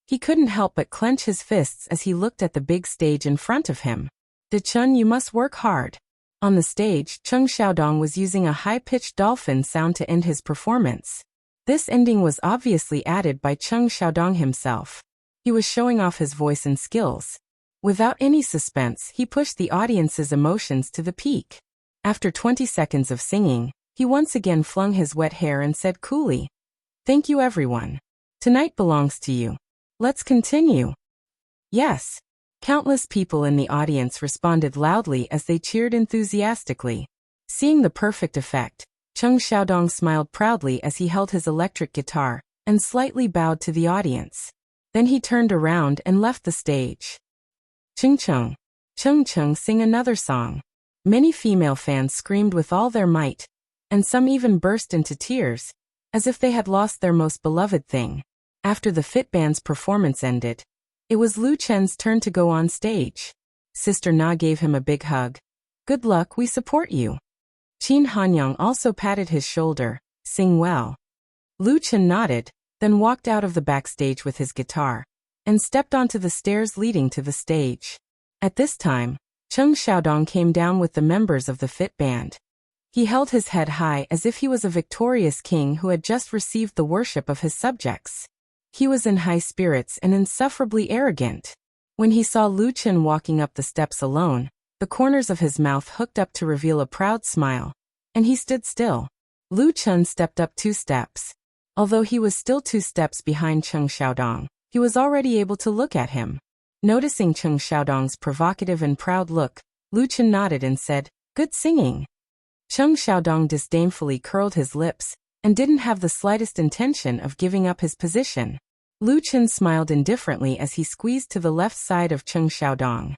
A: He couldn't help but clench his fists as he looked at the big stage in front of him. De Chun, you must work hard. On the stage, Cheng Xiaodong was using a high-pitched dolphin sound to end his performance. This ending was obviously added by Cheng Xiaodong himself. He was showing off his voice and skills. Without any suspense, he pushed the audience's emotions to the peak. After 20 seconds of singing, he once again flung his wet hair and said coolly, "Thank you everyone. Tonight belongs to you. Let's continue." Yes. Countless people in the audience responded loudly as they cheered enthusiastically. Seeing the perfect effect, Cheng Xiaodong smiled proudly as he held his electric guitar and slightly bowed to the audience. Then he turned around and left the stage. Cheng Cheng, sing another song. Many female fans screamed with all their might, and some even burst into tears, as if they had lost their most beloved thing. After the Fit Band's performance ended, it was Lu Chen's turn to go on stage. Sister Na gave him a big hug. Good luck, we support you. Qin Hanyang also patted his shoulder. Sing well. Lu Chen nodded, then walked out of the backstage with his guitar, and stepped onto the stairs leading to the stage. At this time, Cheng Xiaodong came down with the members of the fit band. He held his head high as if he was a victorious king who had just received the worship of his subjects. He was in high spirits and insufferably arrogant. When he saw Lu Chen walking up the steps alone, the corners of his mouth hooked up to reveal a proud smile, and he stood still. Lu Chen stepped up 2 steps. Although he was still 2 steps behind Cheng Xiaodong, he was already able to look at him. Noticing Cheng Xiaodong's provocative and proud look, Lu Chen nodded and said, "Good singing." Cheng Xiaodong disdainfully curled his lips and didn't have the slightest intention of giving up his position. Lu Chen smiled indifferently as he squeezed to the left side of Cheng Xiaodong.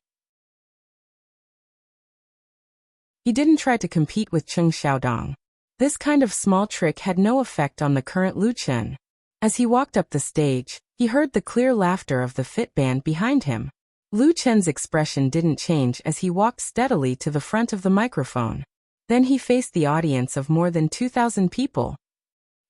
A: He didn't try to compete with Cheng Xiaodong. This kind of small trick had no effect on the current Lu Chen. As he walked up the stage, he heard the clear laughter of the fit band behind him. Lu Chen's expression didn't change as he walked steadily to the front of the microphone. Then he faced the audience of more than 2,000 people.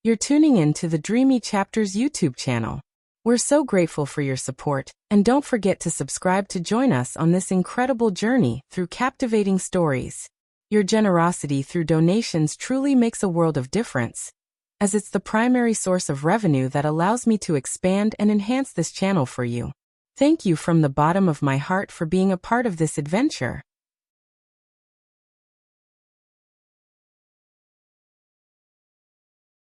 A: You're tuning in to the Dreamy Chapters YouTube channel. We're so grateful for your support, and don't forget to subscribe to join us on this incredible journey through captivating stories. Your generosity through donations truly makes a world of difference, as it's the primary source of revenue that allows me to expand and enhance this channel for you. Thank you from the bottom of my heart for being a part of this adventure.